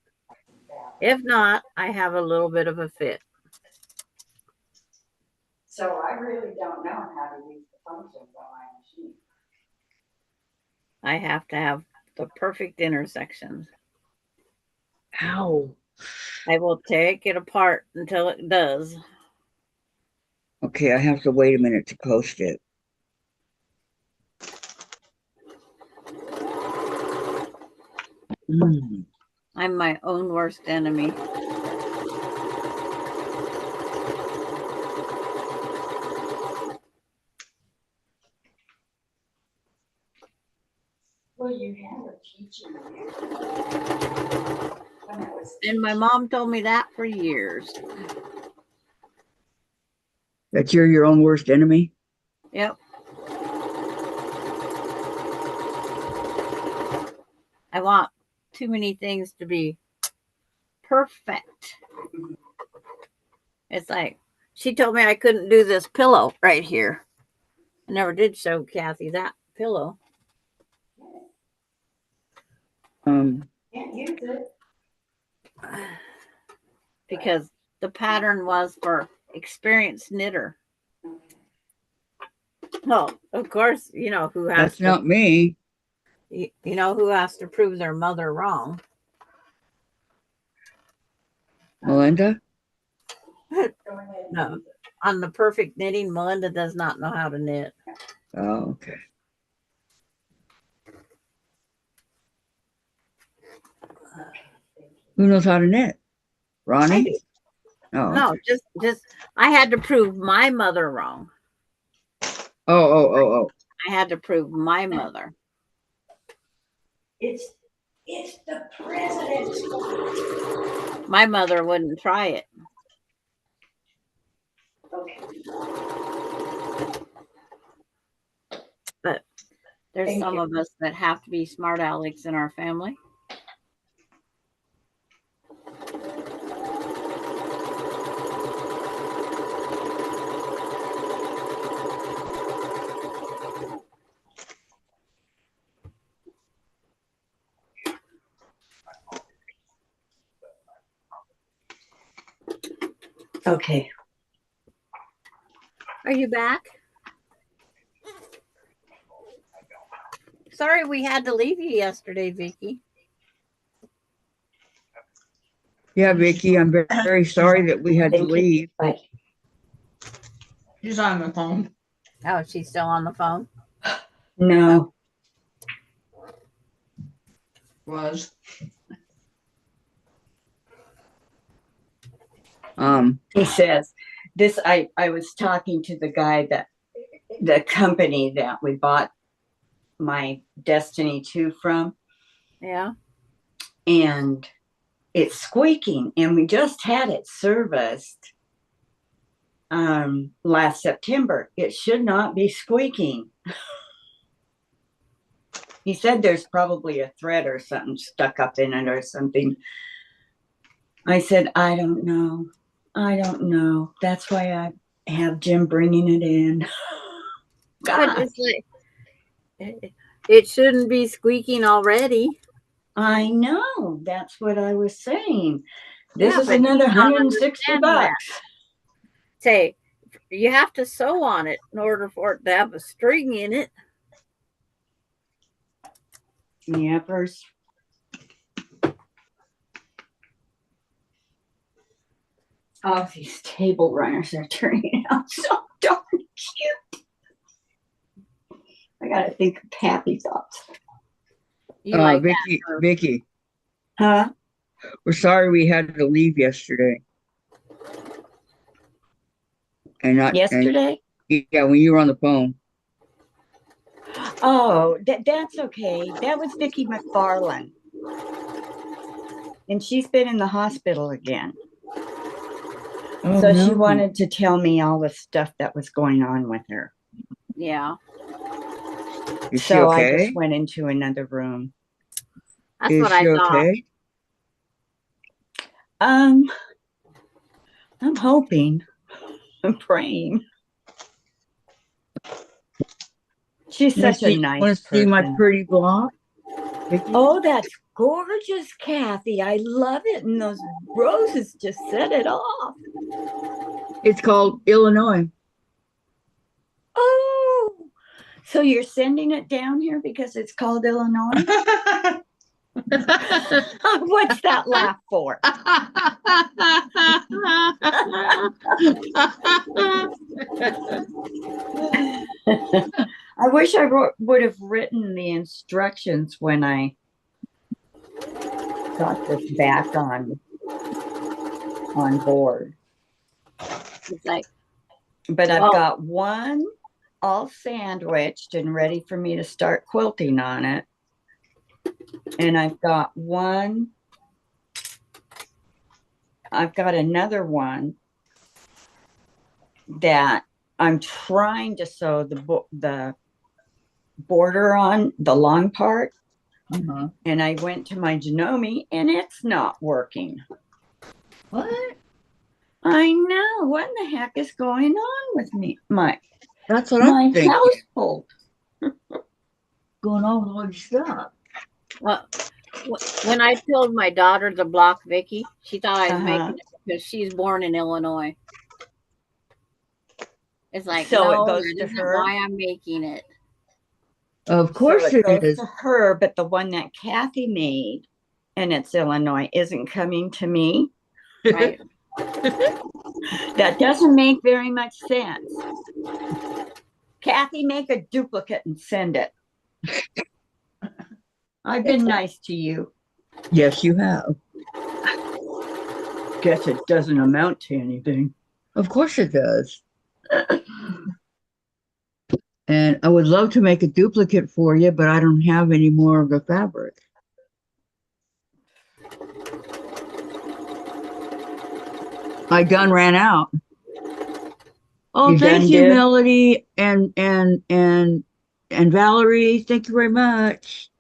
If not, I have a little bit of a fit. So I really don't know how to use the functions on my machine. I have to have the perfect intersections. Ow. I will take it apart until it does. Okay, I have to wait a minute to post it. I'm my own worst enemy. Well, you had a teacher when I was And my mom told me that for years. That you're your own worst enemy? Yep. I want too many things to be perfect. It's like, she told me I couldn't do this pillow right here. I never did show Kathy that pillow. can't use it. Because the pattern was for experienced knitter. Well, of course, you know who has That's not me. You know who has to prove their mother wrong. Melinda? No. On the perfect knitting, Melinda does not know how to knit. Oh, okay. Who knows how to knit? Ronnie? I do. Oh, No, just I had to prove my mother wrong. oh. I had to prove my mother. It's the president's fault. My mother wouldn't try it. Okay. But there's Thank some you. of us that have to be smart Alex in our family. Okay. Are you back? Sorry we had to leave you yesterday, Vicky. Yeah, Vicky, I'm very, very sorry that we had to Thank you. leave. Bye. She's on the phone. Oh, she's still on the phone? No. Was. He says, this, I was talking to the guy the company that we bought my Destiny 2 from, Yeah. and it's squeaking, and we just had it serviced last September. It should not be squeaking. He said there's probably a thread or something stuck up in it or something. I said, I don't know. That's why I have Jim bringing it in. But God, it's like, it shouldn't be squeaking already. I know. That's what I was saying. This Yeah, is but another you don't $160. understand that. Say, you have to sew on it in order for it to have a string in it. Yeah, first. Oh, these table runners are turning out so darn cute. I gotta think of happy thoughts. You like that? Vicky, Huh? we're sorry we had to leave yesterday. And not Yesterday? Yeah, when you were on the phone. Oh, that's okay. That was Vicki McFarland. And she's been in the hospital again. Oh, So no. she wanted to tell me all the stuff that was going on with her. Yeah. Is she So I okay? just went into another room. That's Is what I she thought. okay? I'm hoping. I'm praying. She's such a nice Want to see person. my pretty block? Vicky? Oh, that's gorgeous, Kathy. I love it. And those roses just set it off. It's called Illinois. Oh, so you're sending it down here because it's called Illinois? What's that laugh for? I wish I would have written the instructions when I got this back on board. It's like, But I've got one all sandwiched and ready for me to start quilting on it. And I've got another one that I'm trying to sew the border on, the long part. Uh-huh. And I went to my Janome and it's not working. What? I know. What in the heck is going on with me? That's what my I'm thinking. household. Going on with all your stuff. well, when I told my daughter to block Vicky, she thought I was making it because she's born in Illinois. It's like, So no, it goes that to isn't her? why I'm making it. Of course So it goes is. to her, but the one that Kathy made, and it's Illinois, isn't coming to me. Right. That doesn't make very much sense. Kathy, make a duplicate and send it. I've been nice to you. Yes, you have. Guess it doesn't amount to anything. Of course it does. And I would love to make a duplicate for you, but I don't have any more of the fabric. My gun ran out. Oh, thank you, Melody and Valerie. Thank you very much.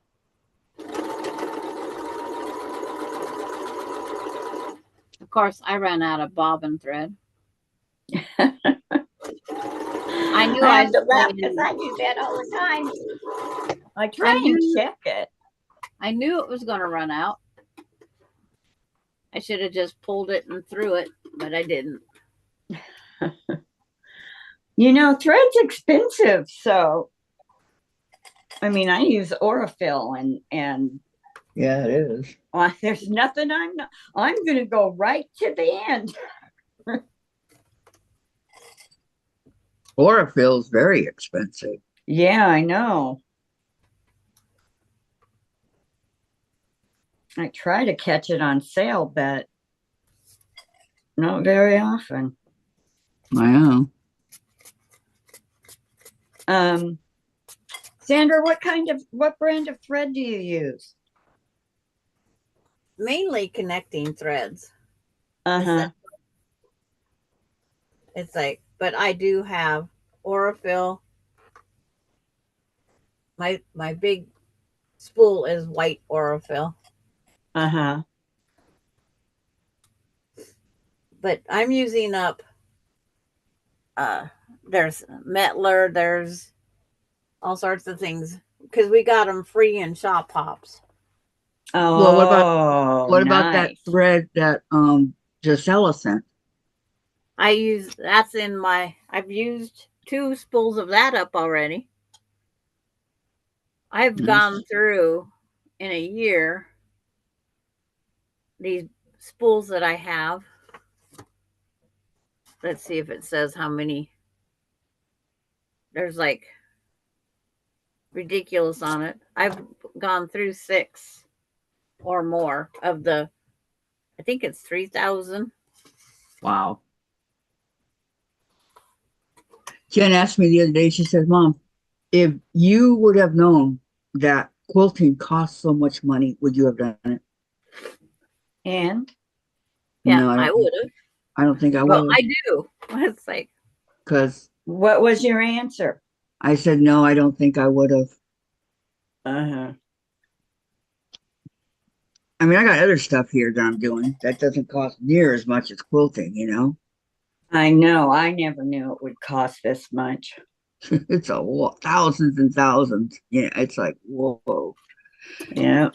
Of course, I ran out of bobbin thread. I knew I have to laugh because I do that all the time. I try and check it. I knew it was going to run out. I should have just pulled it and threw it, but I didn't. You know, thread's expensive, so I mean, I use Orifil and Yeah, it is. there's nothing I'm going to go right to the end. Orifil's very expensive. Yeah, I know. I try to catch it on sale, but not very often. I know. Sandra, what brand of thread do you use? Mainly connecting threads. Uh-huh. It's like, but I do have Orifil. My big spool is white Orifil, Uh-huh. but I'm using up. There's Metler. There's all sorts of things because we got them free in Shop Hops. Oh, Well, what about that nice. thread that Gisela sent? I've used 2 spools of that up already. I've Nice. gone through in a year these spools that I have. Let's see if it says how many. There's like ridiculous on it. I've gone through 6 or more of the, I think it's 3,000. Wow. Jen asked me the other day, she said, Mom, if you would have known that quilting costs so much money, would you have done it? And Yeah, No, I would have. I don't think I Well, would. I do. It's like, Because what was your answer? I said, no, I don't think I would have. Uh-huh. I mean, I got other stuff here that I'm doing that doesn't cost near as much as quilting, you know? I know. I never knew it would cost this much. It's a lot, thousands and thousands. Yeah, it's like, whoa. Yeah.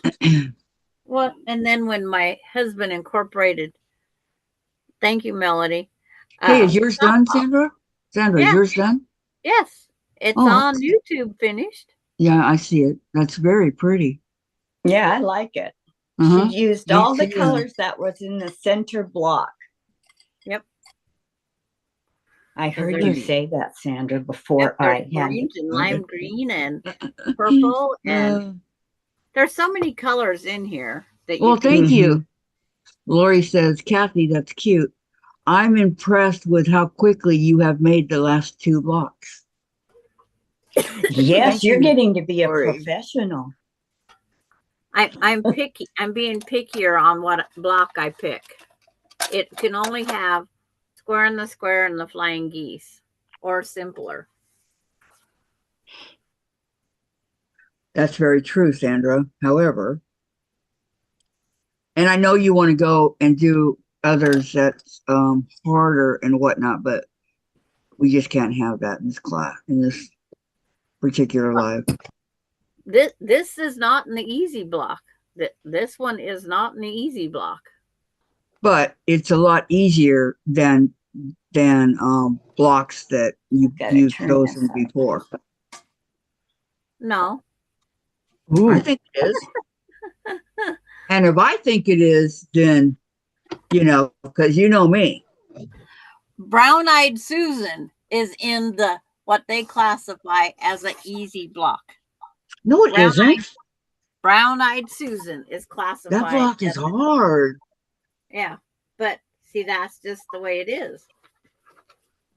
well, and then when my husband incorporated, thank you, Melody. Hey, is yours Shop done, Hop. Sandra? Sandra, is Yeah. yours done? Yes, it's Oh, on okay. YouTube finished. Yeah, I see it. That's very pretty. Yeah, I like it. Uh-huh. She used Me all the too. colors that was in the center block. Yep. I heard there's- you say that, Sandra, before There's I had. orange and lime green and purple, and there's so many colors in here that Well, you can. thank you. Lori says, Kathy, that's cute. I'm impressed with how quickly you have made the last 2 blocks. Yes, Thank you're you, getting to be a Lori. professional. I'm picky. I'm being pickier on what block I pick. It can only have square and the flying geese, or simpler. That's very true, Sandra. However, and I know you want to go and do others that's harder and whatnot, but we just can't have that in this class, in this particular live. This is not in the easy block. This one is not in the easy block. But it's a lot easier than blocks that you've chosen before. No. Ooh. I think it is. And if I think it is, then, you know, because you know me. Brown-eyed Susan is in the what they classify as an easy block. No, it isn't. Brown-eyed Susan is classified. That block is hard. Yeah, but see, that's just the way it is.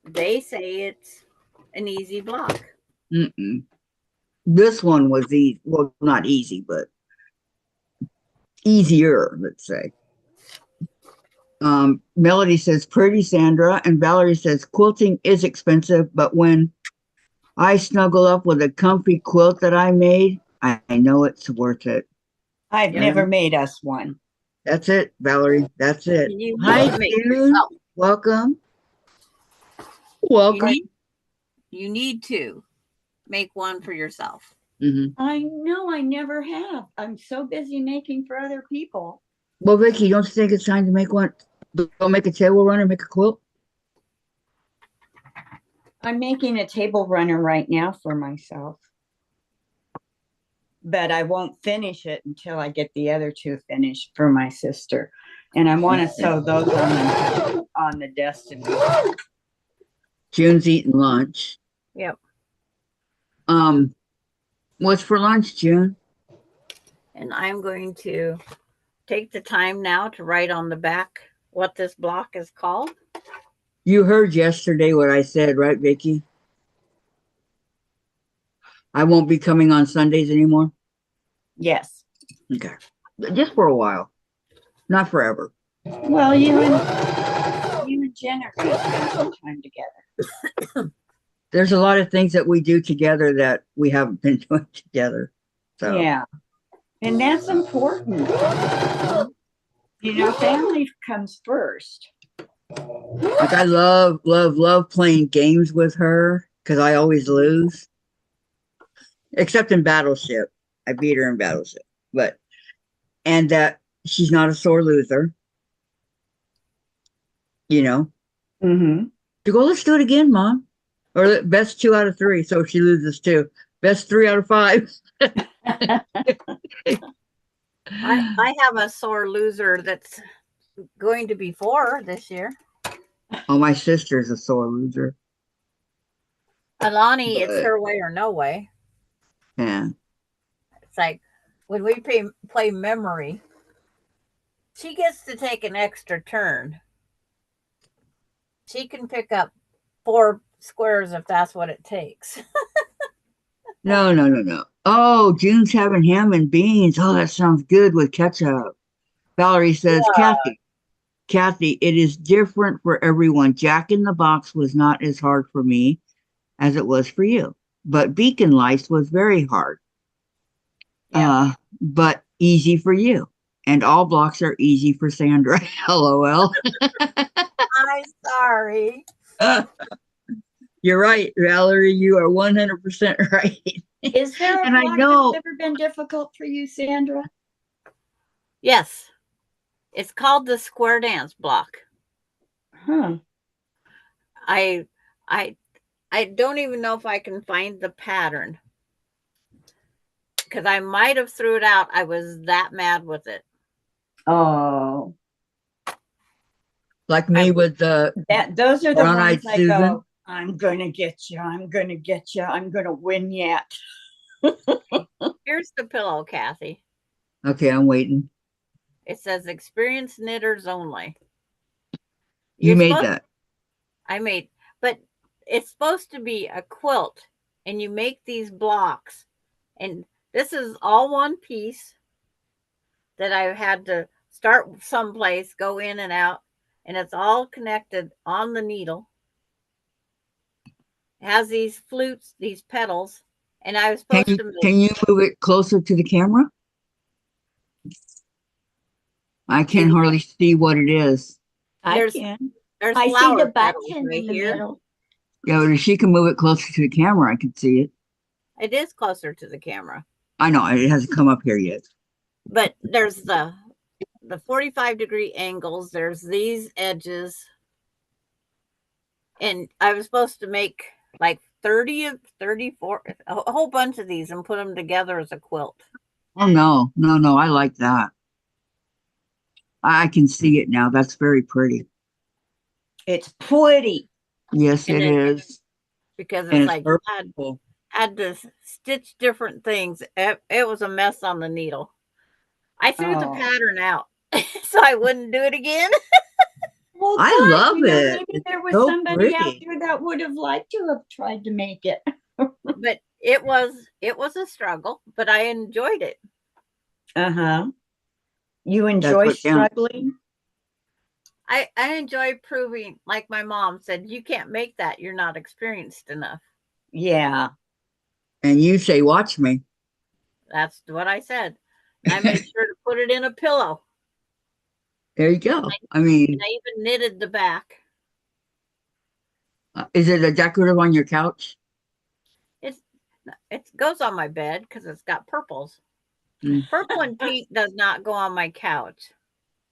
They say it's an easy block. Mm-mm. This one was easy. Well, not easy, but easier, let's say. Melody says, pretty, Sandra. And Valerie says, quilting is expensive, but when I snuggle up with a comfy quilt that I made, I know it's worth it. I've never made us one. That's it, Valerie. That's it. You need Hi, to make June. yourself. Welcome. Welcome. You need to make one for yourself. Mm-hmm. I know, I never have. I'm so busy making for other people. Well, Vicky, don't you think it's time to make one? Go make a table runner, make a quilt? I'm making a table runner right now for myself. But I won't finish it until I get the other two finished for my sister. And I want to sew those on the destiny. June's eating lunch. Yep. What's for lunch, June? And I'm going to take the time now to write on the back what this block is called. You heard yesterday what I said, right, Vicky? I won't be coming on Sundays anymore. Yes. Okay. Just for a while. Not forever. Well, you and Jen are going to spend some time together. There's a lot of things that we do together that we haven't been doing together. So Yeah. And that's important. You know, family comes first. like I love playing games with her because I always lose. Except in Battleship. I beat her in Battleship. And that she's not a sore loser. You know. Mm-hmm. To go, let's do it again, Mom. Or the best 2 out of 3. So she loses 2. Best 3 out of 5. I have a sore loser that's going to be 4 this year. Oh, my sister's a sore loser. Alani, it's But- her way or no way. Yeah. It's like when we play memory, she gets to take an extra turn. She can pick up 4 squares if that's what it takes. No. Oh, June's having ham and beans. Oh, that sounds good with ketchup. Valerie says, Kathy, it is different for everyone. Jack in the Box was not as hard for me as it was for you, but Beacon Lights was very hard. Yeah. But easy for you. And all blocks are easy for Sandra. LOL. I'm sorry. You're right, Valerie. You are 100% right. Is there a And I block know- that's ever been difficult for you, Sandra? Yes. It's called the square dance block. Huh. I don't even know if I can find the pattern. Because I might have threw it out. I was that mad with it. Oh, Like me with the those are the Brown-Eyed ones I Susan. go, I'm gonna get you. I'm gonna get you. I'm gonna win yet. Here's the pillow, Kathy. Okay, I'm waiting. It says experienced knitters only. You You're made supposed- that. I made, but it's supposed to be a quilt, and you make these blocks, and this is all one piece that I had to start someplace, go in and out, and it's all connected on the needle. It has these flutes, these petals, and I was supposed to make. Can you move it closer to the camera? I can hardly see what it is. I There's- can. There's I see flower the petals button right in the here. middle. Yeah, but if she can move it closer to the camera, I can see it. It is closer to the camera, I know it hasn't come up here yet. but there's the 45-degree angles. There's these edges, and I was supposed to make like 30 of 34, a whole bunch of these, and put them together as a quilt. Oh no. I like that. I can see it now. That's very pretty. It's pretty. Yes, And it then- is. Because And it's it's like purple. had to stitch different things. It was a mess on the needle. I threw the Oh. pattern out so I wouldn't do it again. Well, I God, love you know, it. maybe there was so somebody out pretty. there that would have liked to have tried to make it. But it was a struggle, but I enjoyed it. Uh-huh. You enjoy what counts. struggling? I enjoy proving, like my mom said, you can't make that. You're not experienced enough. Yeah. And you say, watch me. That's what I said. And I made sure to put it in a pillow. There you go. I mean, And I even knitted the back. is it a decorative on your couch? It goes on my bed because it's got purples. Mm. Purple and pink does not go on my couch.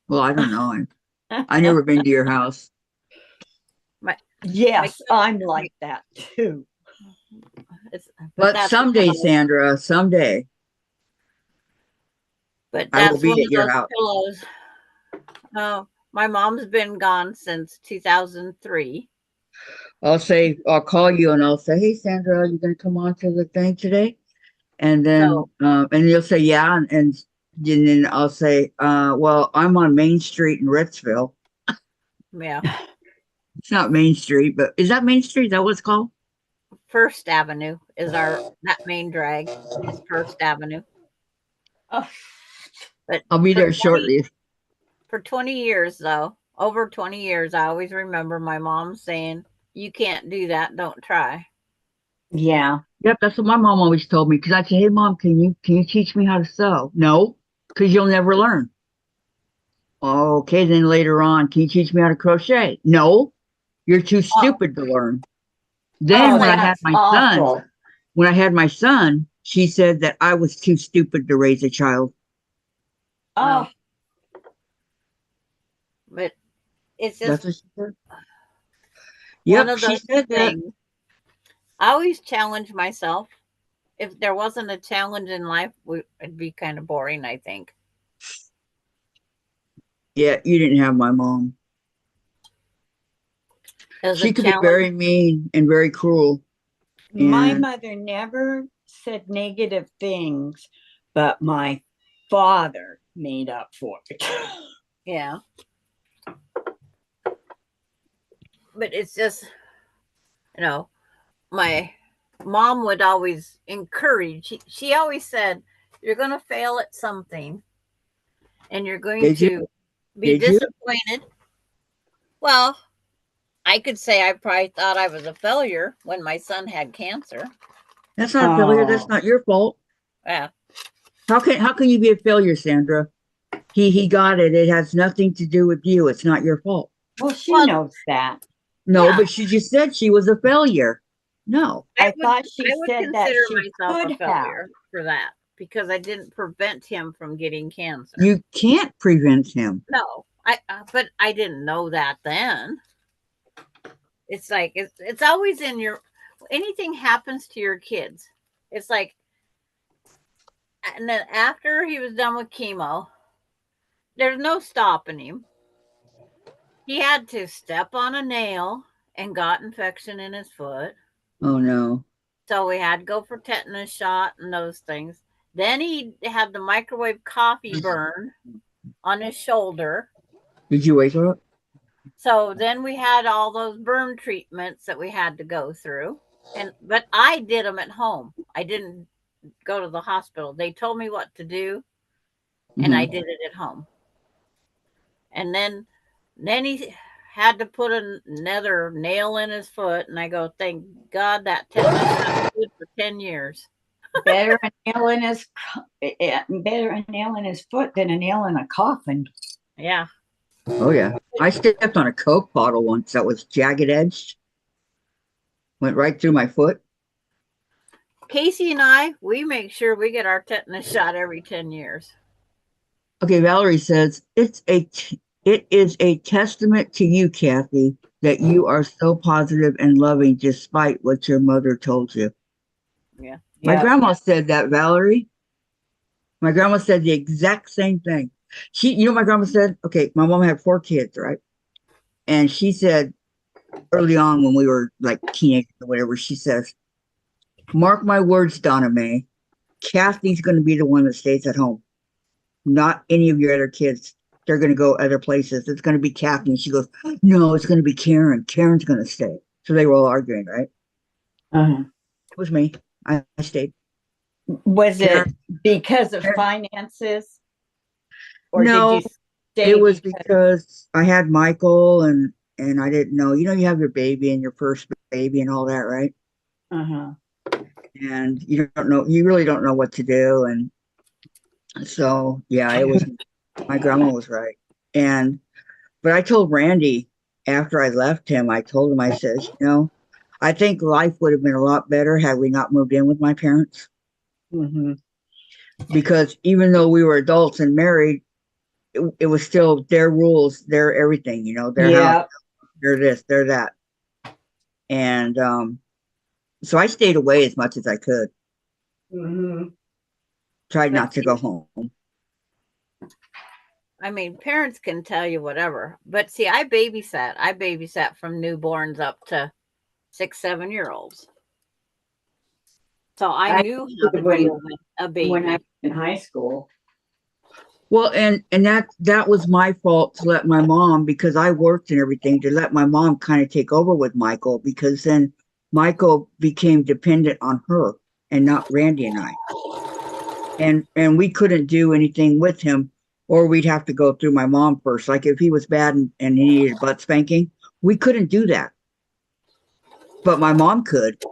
Well, I don't know. I never been to your house. Yes, I'm like that too. But that's someday, Sandra, someday But I will that's be one at of your those house. pillows. Oh, my mom's been gone since 2003. I'll call you and I'll say, hey, Sandra, are you going to come on to the thing today? And then, So and you'll say, yeah. And then I'll say, well, I'm on Main Street in Ritzville. yeah, It's not Main Street, but is that Main Street? Is that what it's called? First Avenue is that main drag is First Avenue. Oh, But I'll be there shortly. for 20 years though, over 20 years, I always remember my mom saying, "You can't do that. Don't try." yeah. Yep, that's what my mom always told me. Because I'd say, hey, Mom, can you teach me how to sew? No, because you'll never learn. Okay, then later on, can you teach me how to crochet? No, you're too stupid to learn. Then Oh, when I like had that's my son, awful. she said that I was too stupid to raise a child. Oh, no, but it's That's just what she said. one Yep, of she those said that. things. I always challenge myself. If there wasn't a challenge in life, it'd be kind of boring, I think. Yeah, you didn't have my mom. As a She could be challenge, very mean and very cruel. my And mother never said negative things, but my father made up for it. yeah. But it's just, my mom would always encourage. She always said, "You're going to fail at something, and you're going did you? to be Did you? disappointed." Well, I could say I probably thought I was a failure when my son had cancer. That's not a failure. That's Oh, not your fault. Yeah. How can you be a failure, Sandra? He got it. It has nothing to do with you. It's not your fault. well, she Well, knows that. No, yeah, but she just said she was a failure. No, I thought she I would said that consider she myself a could have. failure for that because I didn't prevent him from getting cancer. you can't prevent him. No, but I didn't know that then. It's like it's always in your anything happens to your kids. It's like, and then after he was done with chemo, there's no stopping him. He had to step on a nail and got infection in his foot. Oh no. So we had to go for tetanus shot and those things. Then he had the microwave coffee burn on his shoulder. Did you wake her up? So then we had all those burn treatments that we had to go through. But I did them at home. I didn't go to the hospital. They told me what to do and I did it at home. And then he had to put another nail in his foot and I go, thank God that tetanus shot good for 10 years. Better a nail in his better a nail in his foot than a nail in a coffin. Yeah. Oh yeah. I stepped on a Coke bottle once that was jagged edged. Went right through my foot. Casey and I, we make sure we get our tetanus shot every 10 years. Okay, Valerie says it is a testament to you, Kathy, that you are so positive and loving despite what your mother told you. Yeah. My Yeah. grandma said that, Valerie. My grandma said the exact same thing. My grandma said, okay, my mom had 4 kids, right? And she said early on when we were like teenagers or whatever, she says, mark my words, Donna Mae, Kathy's going to be the one that stays at home. Not any of your other kids. They're going to go other places. It's going to be Kathy. And she goes, no, it's going to be Karen. Karen's going to stay. So they were all arguing, right? Uh-huh. It was me. I stayed. Was Karen, it because of Karen, finances, or no, did you stay it was because I had Michael and I didn't know. You have your baby and your first baby and all that, right? Uh-huh. And you really don't know what to do. And so, yeah, it was, my grandma was right. But I told Randy after I left him, I told him, I says, I think life would have been a lot better had we not moved in with my parents. Mm-hmm. Because even though we were adults and married, it was still their rules, their everything, their house, their this, their that. And so I stayed away as much as I could. Mm-hmm. Tried But not to go home. I mean, parents can tell you whatever, but see, I babysat. I babysat from newborns up to 6, 7-year-olds. So I knew how to when- deal with a baby. When I was in high school. Well, and that was my fault to let my mom, because I worked and everything, to let my mom kind of take over with Michael, because then Michael became dependent on her and not Randy and I. And we couldn't do anything with him, or we'd have to go through my mom first. Like if he was bad and he needed butt spanking, we couldn't do that. But my mom could,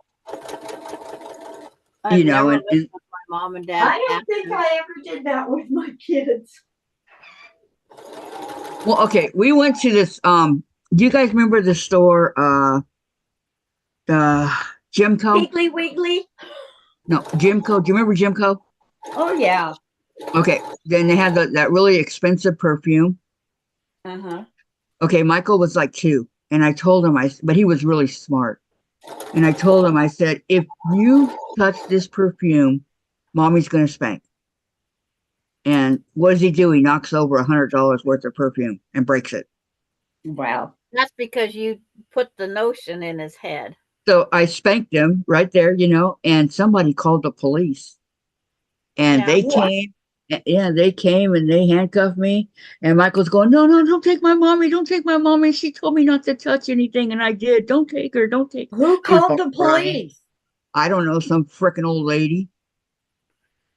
I've know, never and listened to my mom and dad. I don't think I ever did that with my kids. well, okay, we went to this. Do you guys remember the store? Jimco? Wiggly Wiggly. No, Jimco. Do you remember Jimco? Oh yeah. Okay, then they had that really expensive perfume. Uh-huh. Okay, Michael was like 2, and I told him but he was really smart. And I told him, I said, if you touch this perfume, mommy's gonna spank. And what does he do? He knocks over $100 worth of perfume and breaks it. Wow. That's because you put the notion in his head. So I spanked him right there, and somebody called the police. And Yeah. they What? came. Yeah, they came and they handcuffed me. And Michael's going, no, no, don't take my mommy. Don't take my mommy. She told me not to touch anything. And I did. Don't take her. Don't take her. Who He was called all the crying. police? I don't know, some freaking old lady.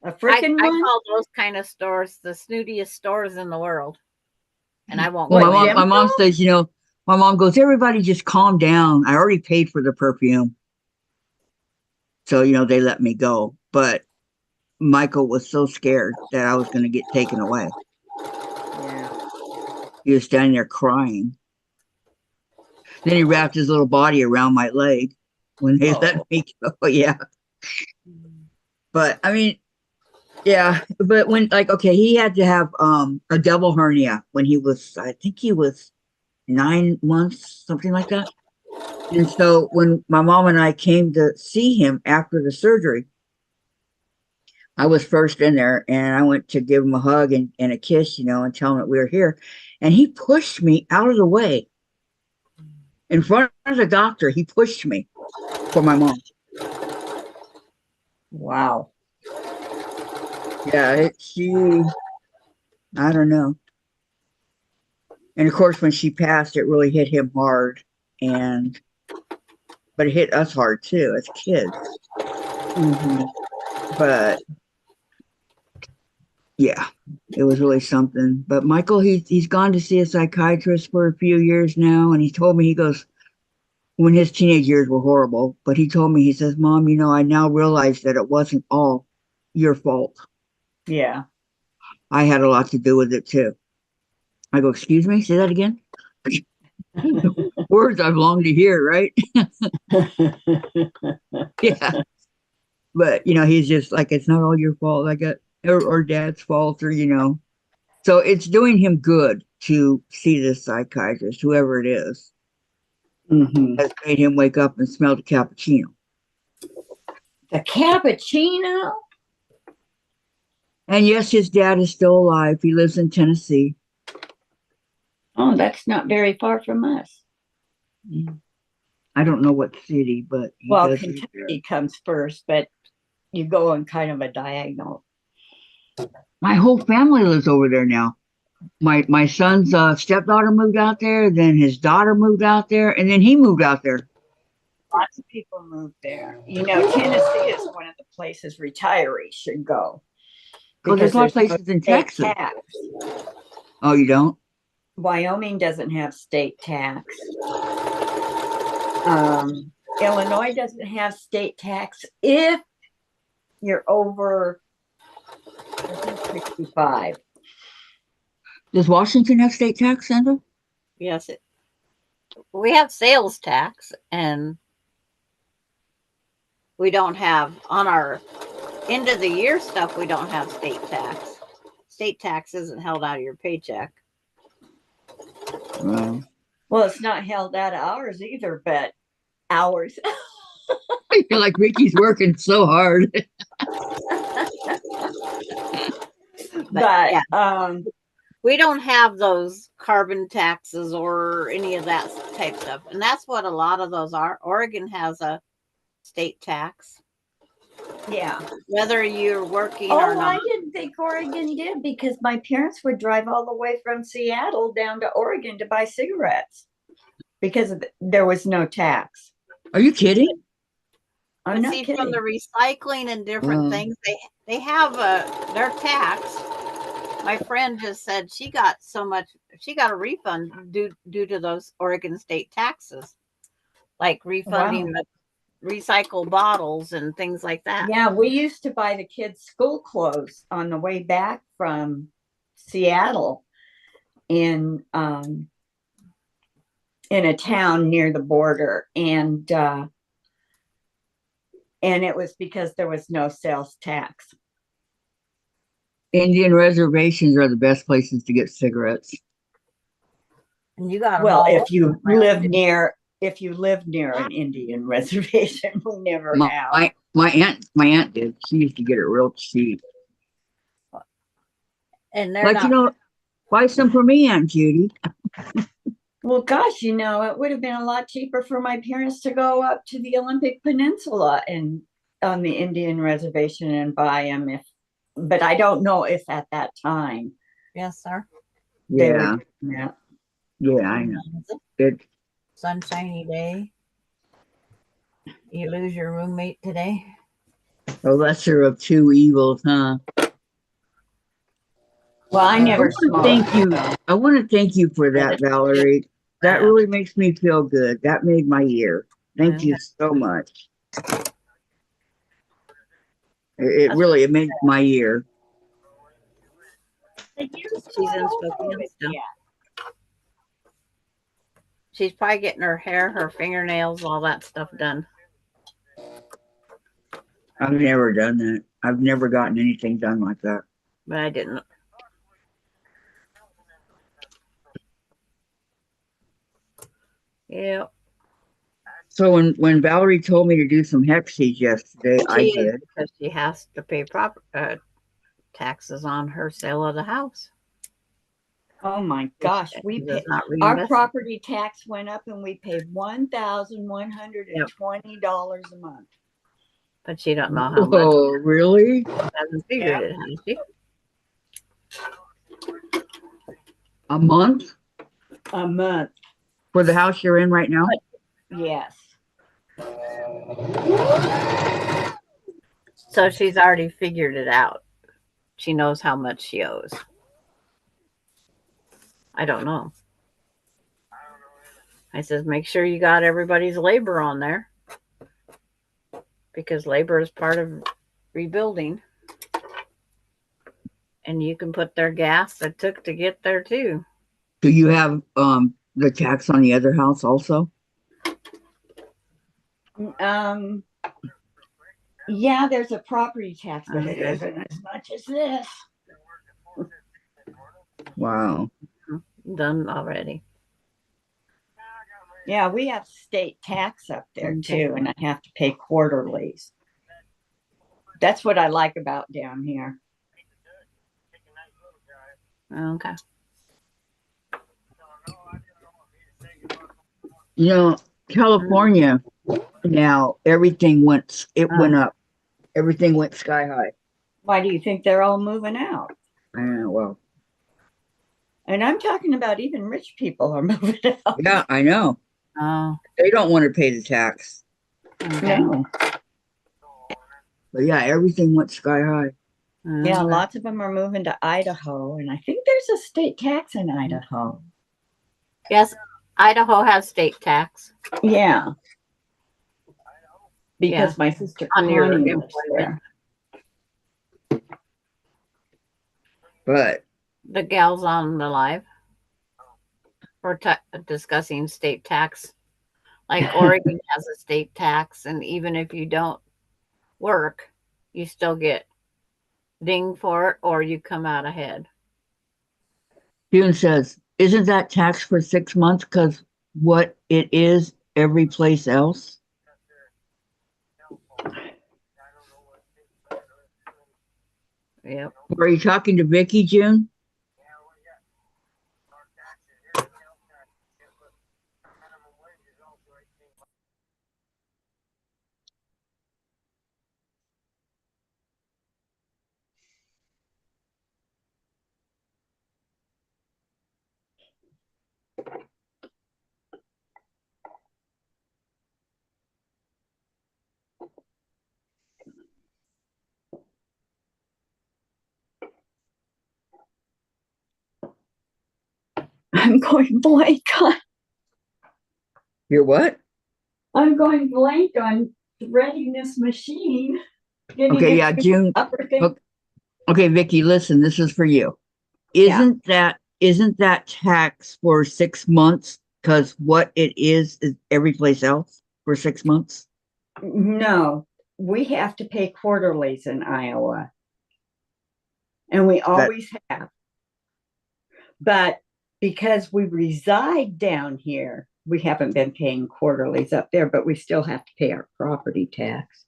A freaking I one? call those kind of stores the snootiest stores in the world. And I won't Well, go in. my mom says, my mom goes, everybody just calm down. I already paid for the perfume. So, they let me go. But Michael was so scared that I was going to get taken away. Yeah. He was standing there crying. Then he wrapped his little body around my leg when they let me go. Yeah. But I mean, yeah. But when okay, he had to have a double hernia when I think he was 9 months, something like that. And so when my mom and I came to see him after the surgery, I was first in there and I went to give him a hug and a kiss, and tell him that we were here. And he pushed me out of the way. In front of the doctor, he pushed me for my mom. Wow. Yeah, I don't know. And of course, when she passed, it really hit him hard. But it hit us hard too as kids. Mm-hmm. But yeah, it was really something. But Michael, he's gone to see a psychiatrist for a few years now, and he told me, he goes, when his teenage years were horrible, but he told me, he says, Mom, I now realize that it wasn't all your fault. Yeah. I had a lot to do with it too. I go, excuse me, say that again. Words I've longed to hear, right? Yeah. But he's just like, it's not all your fault. I got or dad's fault, or So it's doing him good to see this psychiatrist, whoever it is, Mm-hmm. has made him wake up and smell the cappuccino. The cappuccino? And yes, his dad is still alive. He lives in Tennessee. Oh, that's not very far from us. I don't know what city, but Well, Kentucky comes first, but you go on kind of a diagonal. My whole family lives over there now. My son's stepdaughter moved out there, then his daughter moved out there, and then he moved out there. Lots of people move there. Tennessee is one of the places retirees should go. Because there's a lot of places in Texas. Tax. Oh, you don't? Wyoming doesn't have state tax. Illinois doesn't have state tax if you're over 65. Does Washington have state tax, Sandra? Yes. We have sales tax, and we don't have, on our end of the year stuff, we don't have state tax. State tax isn't held out of your paycheck. Well, it's not held out of ours either, but hours. I feel like Ricky's working so hard. But yeah. We don't have those carbon taxes or any of that type stuff. And that's what a lot of those are. Oregon has a state tax, yeah. whether you're working or Oh, not. I didn't think Oregon did because my parents would drive all the way from Seattle down to Oregon to buy cigarettes because there was no tax. Are you kidding? I'm But not see, kidding. from the recycling and different Wow. things, they have their tax. My friend just said she got a refund due to those Oregon state taxes, like refunding the recycled bottles and things like that. Yeah, we used to buy the kids school clothes on the way back from Seattle in a town near the border, and it was because there was no sales tax. Indian reservations are the best places to get cigarettes. And you got Well, if you live near an Indian reservation, we never have. My aunt did. She used to get it real cheap. and they're Like, not. you know, buy some for me, Aunt Judy. Well, gosh, it would have been a lot cheaper for my parents to go up to the Olympic Peninsula and on the Indian reservation and buy them but I don't know if at that time Yes, sir. they Yeah, were doing that. yeah, I know. It, Sunshiny day. You lose your roommate today. the lesser of two evils, huh? Well, I never smoked. Thank you. I want to thank you for that, Valerie. That really makes me feel good. That made my year. Thank you so much. It really made my year. She's in Spokane still. Yeah. She's probably getting her hair, her fingernails, all that stuff done. I've never done that. I've never gotten anything done like that. But I didn't. Yeah. So when Valerie told me to do some hep seeds yesterday, I did. Because she has to pay taxes on her sale of the house. Oh my gosh, our property tax went up and we paid $1,120 a month. But she don't know how much. Oh, really? She hasn't figured it, has she? A month? A month. For the house you're in right now? Yes. So she's already figured it out. She knows how much she owes. I don't know. I says, make sure you got everybody's labor on there. Because labor is part of rebuilding. And you can put their gas that took to get there too. Do you have the tax on the other house also? Yeah, there's a property tax, but it isn't as much as this. Wow. Done already. Yeah, we have state tax up there too, and I have to pay quarterlies. That's what I like about down here. Okay. You know, California now everything went up. Everything went sky high. Why do you think they're all moving out? Well. And I'm talking about even rich people are moving out. Yeah, I know. Oh. They don't want to pay the tax. Okay. No. But yeah, everything went sky high. Yeah, lots of them are moving to Idaho, and I think there's a state tax in Idaho. Yes, Idaho has state tax. Yeah. Because my sister on your Connie lives there. But the gals on the live we're discussing state tax. Like Oregon has a state tax, and even if you don't work, you still get dinged for it, or you come out ahead. June says, isn't that tax for 6 months because what it is every place else? Yep. Are you talking to Vicky, June? I'm going blank on. You're what? I'm going blank on threading this machine. Okay, yeah, June. Okay, Vicky, listen, this is for you. Isn't that tax for 6 months? Because what it is every place else for 6 months? No, we have to pay quarterlies in Iowa. And we always have. But because we reside down here, we haven't been paying quarterlies up there, but we still have to pay our property tax.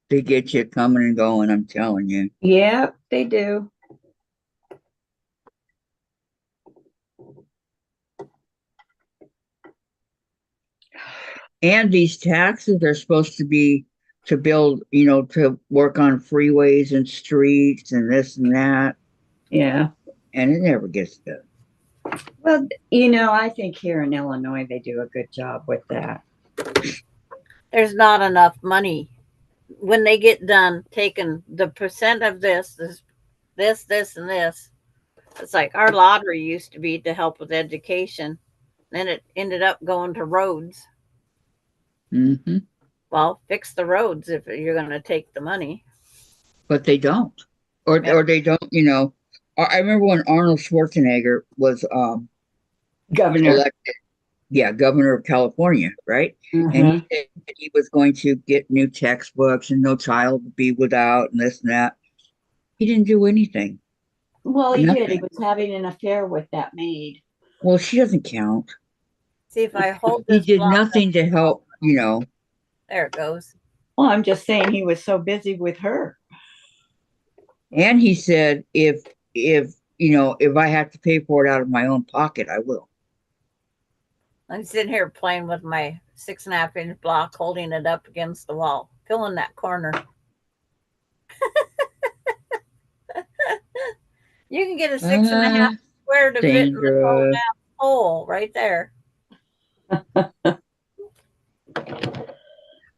They get you coming and going, I'm telling you. Yep, they do. And these taxes are supposed to be to build, to work on freeways and streets and this and that. Yeah. And it never gets done. Well, I think here in Illinois, they do a good job with that. There's not enough money. When they get done taking the percent of this, and this, it's like our lottery used to be to help with education. Then it ended up going to roads. Mm-hmm. Well, fix the roads if you're going to take the money. But they don't. Or they don't, I remember when Arnold Schwarzenegger was Governor. elected. Yeah, governor of California, right? And he said he was going to get new textbooks and no child would be without and this and that. He didn't do anything. Well, he Nothing. did. He was having an affair with that maid. Well, she doesn't count. See if I hold He this did block nothing to help, There it goes. Well, I'm just saying he was so busy with her. And he said, if I have to pay for it out of my own pocket, I will. I'm sitting here playing with my 6.5-inch block, holding it up against the wall, filling that corner. You can get a 6.5 square to fit in the whole hole right there. I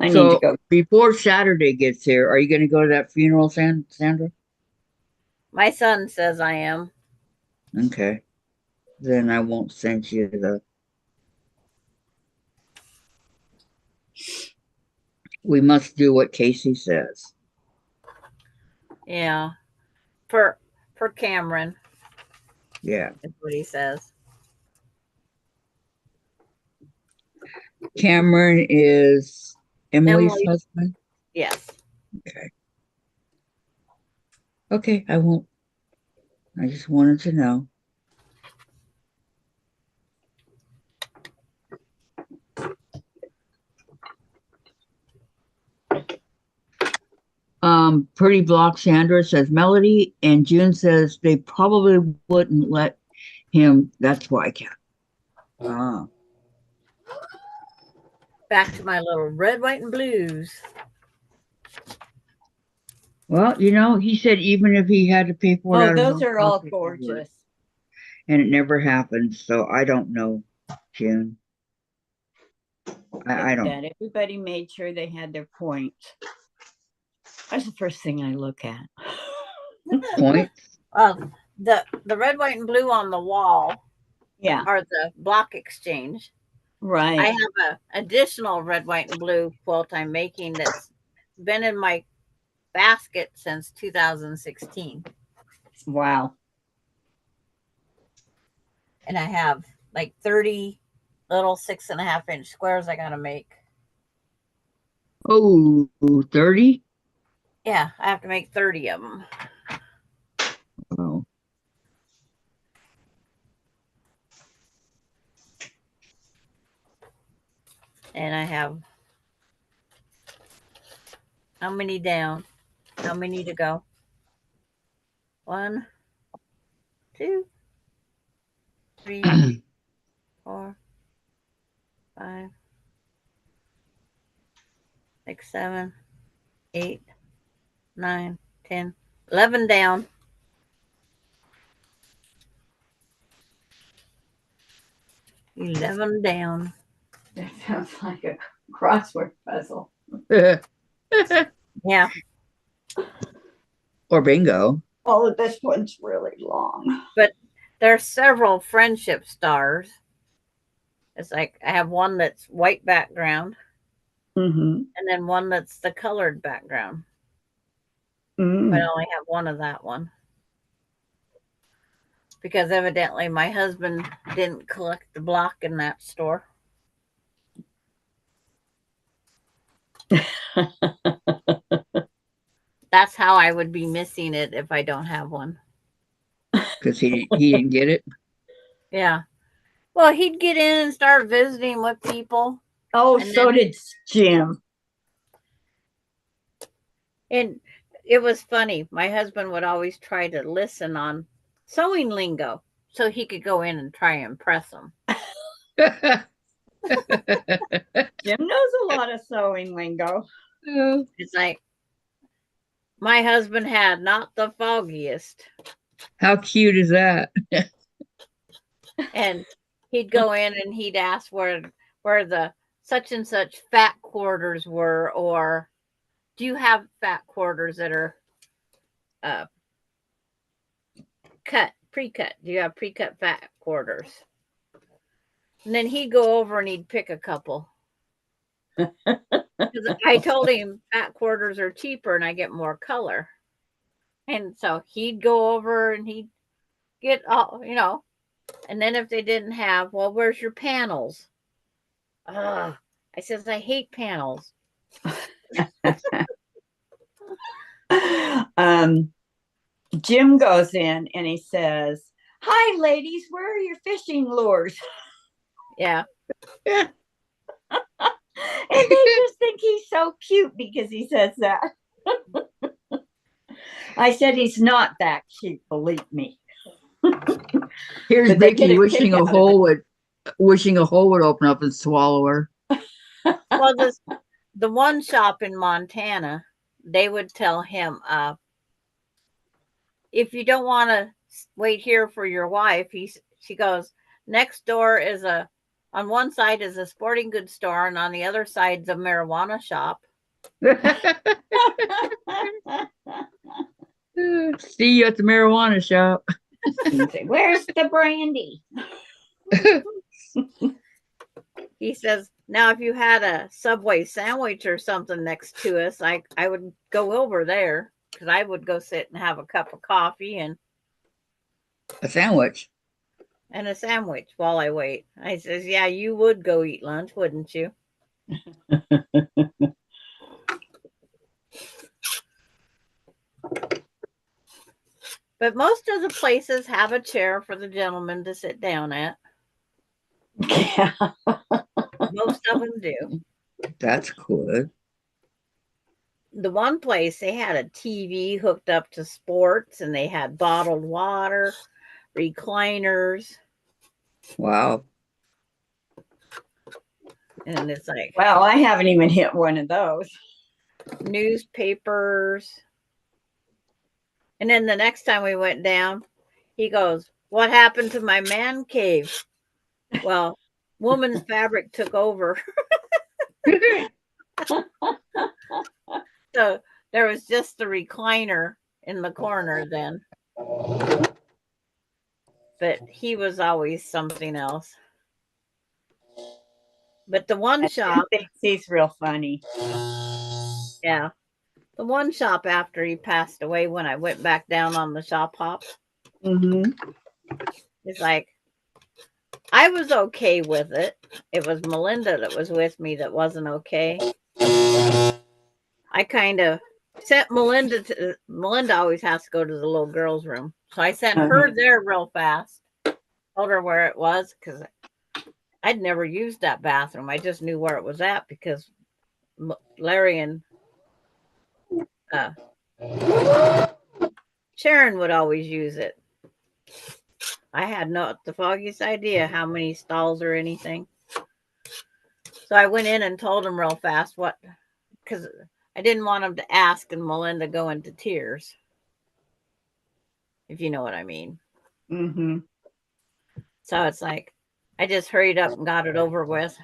need to go. Before Saturday gets here, are you going to go to that funeral, Sandra? My son says I am. Okay. Then I won't send you the. We must do what Casey says. Yeah. For Cameron. Yeah. That's what he says. Cameron is Emily's husband? Yes. Okay. Okay, I won't. I just wanted to know. Pretty Block Sandra says Melody, and June says they probably wouldn't let him. That's why I can't. Back to my little red, white, and blues. Well, he said even if he had to pay for it. Oh, those are all gorgeous. And it never happened, so I don't know, June. I don't. Everybody made sure they had their point. That's the first thing I look at. Points? Well, the red, white, and blue on the wall are the block exchange. Right. I have an additional red, white, and blue quilt I'm making that's been in my basket since 2016. Wow. And I have like 30 little 6.5-inch squares I got to make. Oh, 30? Yeah, I have to make 30 of them. Oh. And I have How many down? How many to go? 1, 2, 3, 4, 5, 6, 7, 8, 9, 10, 11 down. Eleven down. That sounds like a crossword puzzle. Yeah. Or bingo. Oh, this one's really long. But there are several friendship stars. It's like I have one that's white background Mm-hmm. and then one that's the colored background. Mm. But I only have one of that one. Because evidently my husband didn't collect the block in that store. That's how I would be missing it if I don't have one. Because he didn't get it. Yeah. Well, he'd get in and start visiting with people. Oh, And so then- did Jim. And it was funny. My husband would always try to listen on sewing lingo so he could go in and try and impress them. Jim knows a lot of sewing lingo. It's like my husband had not the foggiest. How cute is that? And he'd go in and he'd ask where the such and such fat quarters were, or do you have fat quarters that are pre-cut? Do you have pre-cut fat quarters? And then he'd go over and he'd pick a couple. 'Cause I told him fat quarters are cheaper and I get more color. And so he'd go over and he'd get all, and then if they didn't have, well, where's your panels? I says, I hate panels. Jim goes in and he says, "Hi, ladies, where are your fishing lures?" Yeah. And they just think he's so cute because he says that. I said he's not that cute, believe me. Here's But they get Vicky a wishing kick a out of hole would open up and swallow her. Well, the one shop in Montana, they would tell him, if you don't want to wait here for your wife, she goes, next door is on one side is a sporting goods store, and on the other side is a marijuana shop. See you at the marijuana shop. Where's the brandy? He says, now if you had a Subway sandwich or something next to us, I would go over there because I would go sit and have a cup of coffee and A sandwich. a sandwich while I wait. I says, yeah, you would go eat lunch, wouldn't you? But most of the places have a chair for the gentleman to sit down at. Yeah. Most of them do. That's good. The one place, they had a TV hooked up to sports, and they had bottled water, recliners, Wow. and it's like Well, I haven't even hit one of those. newspapers. And then the next time we went down, he goes, what happened to my man cave? Well, woman's fabric took over. So there was just the recliner in the corner then. But he was always something else. But the one shop, Thinks he's real funny. yeah. The one shop after he passed away, when I went back down on the shop hop, Mm-hmm. it's like, I was okay with it. It was Melinda that was with me that wasn't okay. I kind of sent Melinda always has to go to the little girl's room. So I sent her there real fast. Told her where it was because I'd never used that bathroom. I just knew where it was at because Larry and Sharon would always use it. I had not the foggiest idea how many stalls or anything. So I went in and told him real fast what, because I didn't want him to ask and Melinda go into tears. If you know what I mean. Mm-hmm. So it's like, I just hurried up and got it over with.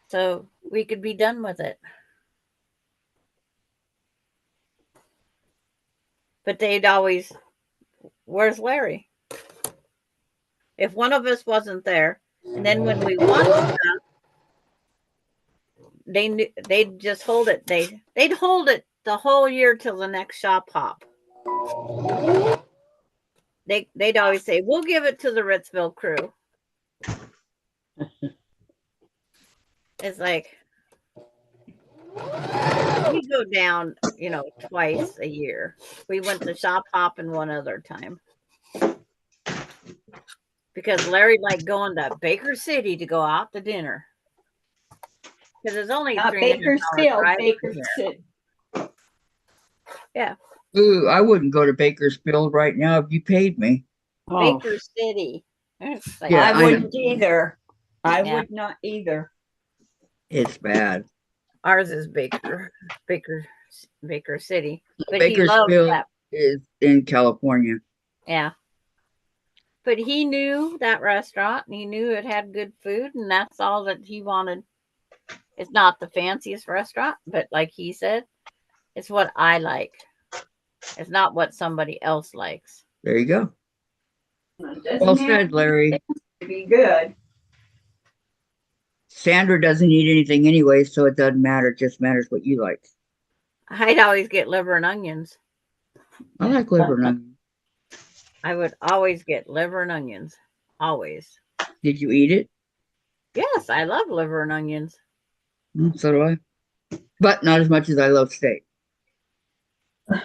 So we could be done with it. But they'd always, where's Larry? If one of us wasn't there, and then when we wanted stuff, they knew they'd just hold it. They'd hold it the whole year till the next shop hop. They'd always say, "We'll give it to the Ritzville crew." It's like we go down, twice a year. We went to shop hopping one other time because Larry liked going to Baker City to go out to dinner because it's only Not 300 Bakersfield, drive Baker from City. Yeah, Ooh, I wouldn't go to Bakersfield right now if you paid me. Oh, Baker City. It's like, Yeah, I I know. wouldn't either. I Yeah. would not either. It's bad. Ours is Baker City, but he loves Bakersfield that. is in California. Yeah. But he knew that restaurant and he knew it had good food, and that's all that he wanted. It's not the fanciest restaurant, but like he said, it's what I like. It's not what somebody else likes. There you go. It doesn't Well have said, Larry. to be good. Sandra doesn't eat anything anyway, so it doesn't matter. It just matters what you like. I'd always get liver and onions. I like liver and onions. I would always get liver and onions. Always. Did you eat it? Yes, I love liver and onions. So do I. But not as much as I love steak. In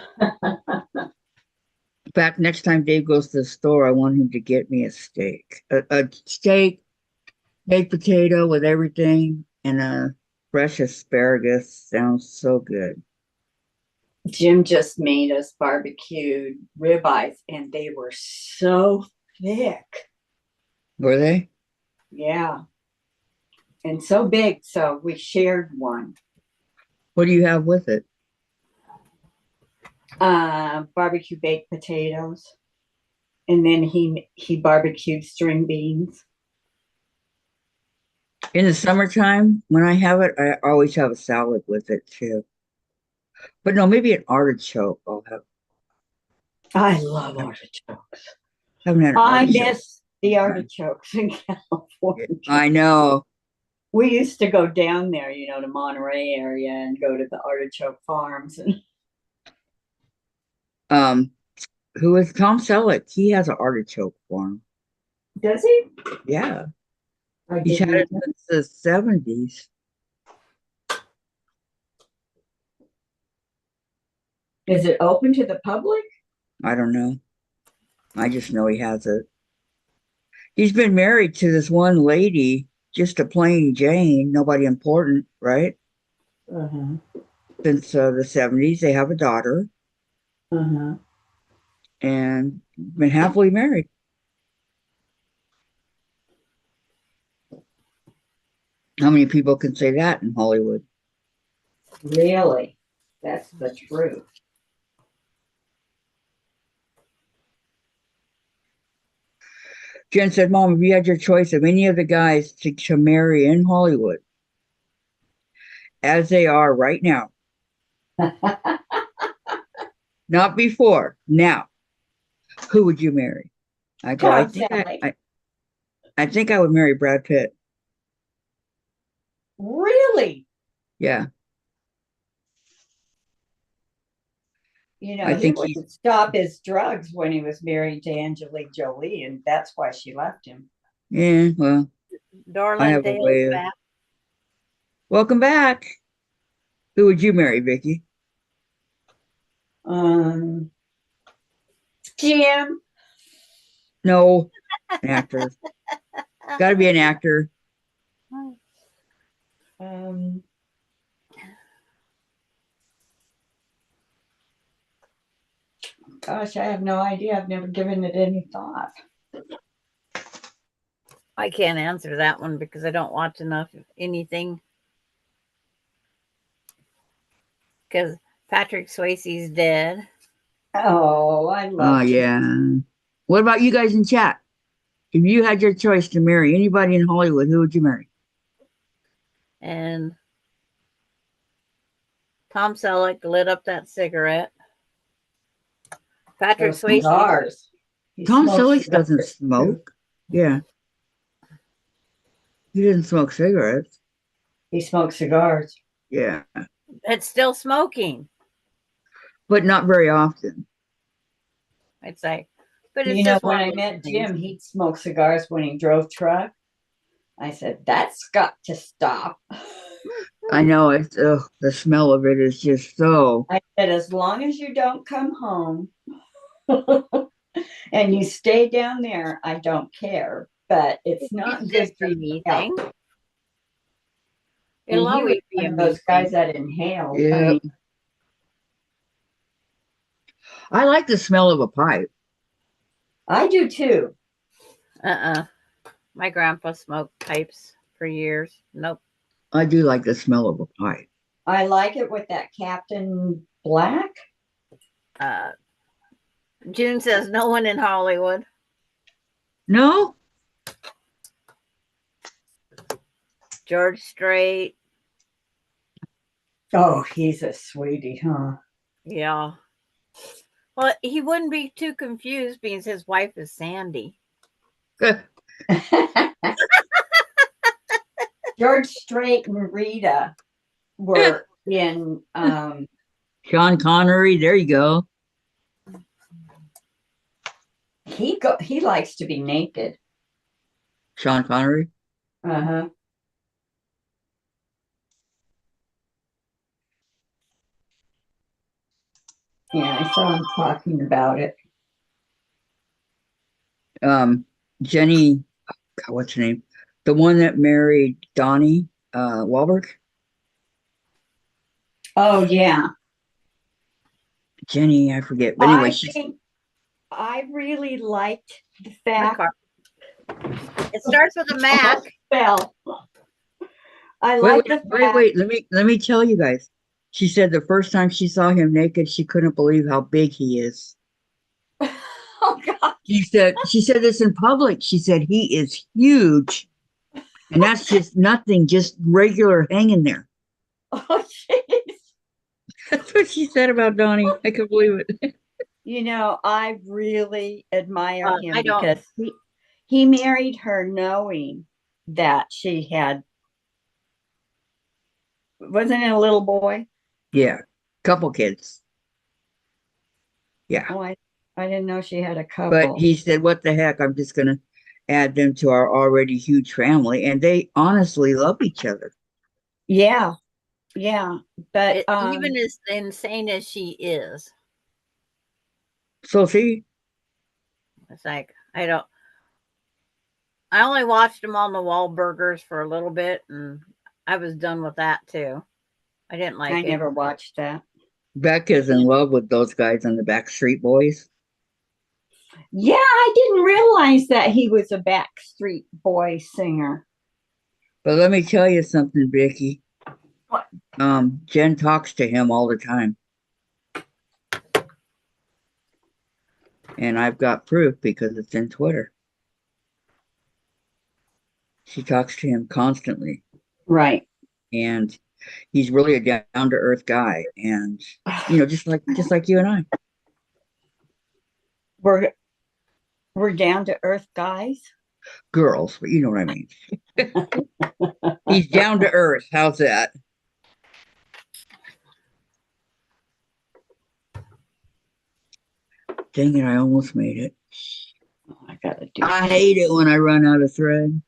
fact, next time Dave goes to the store, I want him to get me a steak. A steak, baked potato with everything, and a fresh asparagus. Sounds so good. Jim just made us barbecued ribeyes, and they were so thick. Were they? Yeah. And so big, so we shared one. What do you have with it? Barbecue baked potatoes. And then he barbecued string beans. In the summertime, when I have it, I always have a salad with it too. But no, maybe an artichoke I'll have. I love artichokes. Haven't had an I artichoke. miss the artichokes in California. I know. We used to go down there, to Monterey area and go to the artichoke farms. And Who is Tom Selleck? He has an artichoke farm. does he? Yeah. I He's had it didn't. since the 70s. Is it open to the public? I don't know. I just know he has it. He's been married to this one lady, just a plain Jane, nobody important, right? Uh-huh. Since the 70s, they have a daughter Uh-huh. and been happily married. How many people can say that in Hollywood? Really? That's the truth. Jen said, Mom, if you had your choice of any of the guys to marry in Hollywood, as they are right now, not before, now, who would you marry? I go, Tom Selleck. I think I would marry Brad Pitt. Really? Yeah. I He think wouldn't stop his drugs when he was married to Angelique Jolie, and that's why she left him. Yeah, well, I have a Dorland way Dale's of. back. Welcome back. Who would you marry, Vicky? Jim. No, an actor. Got to be an actor. Gosh, I have no idea. I've never given it any thought. I can't answer that one because I don't watch enough of anything. Because Patrick Swayze's dead. Oh, I Oh, love yeah. What about you guys in chat? If you had your choice to marry anybody in Hollywood, who would you marry? And Tom Selleck lit up that cigarette. Patrick those Swayze. cigars. He Tom smokes Selleck doesn't cigars, too. smoke. Yeah. He didn't smoke cigarettes. He smokes cigars. Yeah. It's still smoking. But not very often. It's like, but it's You know, just when one I of those met things. Jim, he'd smoke cigars when he drove truck. I said, that's got to stop. I know it's the smell of it is just so. I said, as long as you don't come home and you stay down there, I don't care. But it's not It's good just for a you. me health. thing. And It'll he was always be one a of me those guys thing. that inhaled. Yeah. I mean, I like the smell of a pipe. I do too. My grandpa smoked pipes for years. Nope. I do like the smell of a pipe. I like it with that Captain Black. June says no one in Hollywood. No? George Strait. Oh, he's a sweetie, huh? Yeah. Well, he wouldn't be too confused being his wife is Sandy. George Strait and Rita were in Sean Connery, there you go. he likes to be naked. Sean Connery. Uh-huh. Yeah, I saw him talking about it. Jenny, God, what's her name? The one that married Donnie Wahlberg. Oh yeah. Jenny, I forget. But anyway, I really liked the fact It starts with a Mac. spell. I like the fact. wait. Let me tell you guys. She said the first time she saw him naked, she couldn't believe how big he is. Oh God. She said this in public. She said he is huge. And that's just nothing, just regular hanging there. Oh jeez. That's what she said about Donnie. I can't believe it. You know, I really admire him I don't- because he married her knowing that she had, wasn't it a little boy? Yeah. Couple kids. Yeah. Oh, I didn't know she had a couple. But he said, what the heck? I'm just going to add them to our already huge family. And they honestly love each other. Yeah. Yeah. But Even as insane as she is, So see, it's like, I only watched them on the Wahlburgers for a little bit and I was done with that too. I didn't like I it. never watched that. Beck is in love with those guys on the Backstreet Boys. Yeah, I didn't realize that he was a Backstreet Boy singer. But let me tell you something, Vicky. What? Jen talks to him all the time. And I've got proof because it's in Twitter. She talks to him constantly. Right. And he's really a down-to-earth guy. And just like you and I. We're down to earth guys. Girls, but you know what I mean. He's down to earth. How's that? Dang it, I almost made it. Oh, I gotta do. I hate it when I run out of thread.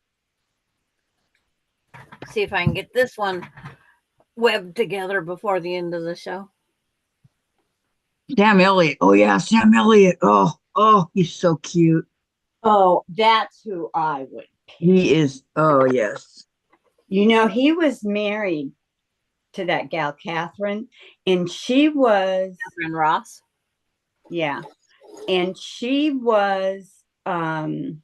See if I can get this one webbed together before the end of the show. Sam Elliott. Oh yeah, Sam Elliott. Oh, he's so cute. Oh, that's who I would pick. He is. Oh yes. You know, he was married to that gal, Catherine, and she was, Catherine Ross. yeah, And she was a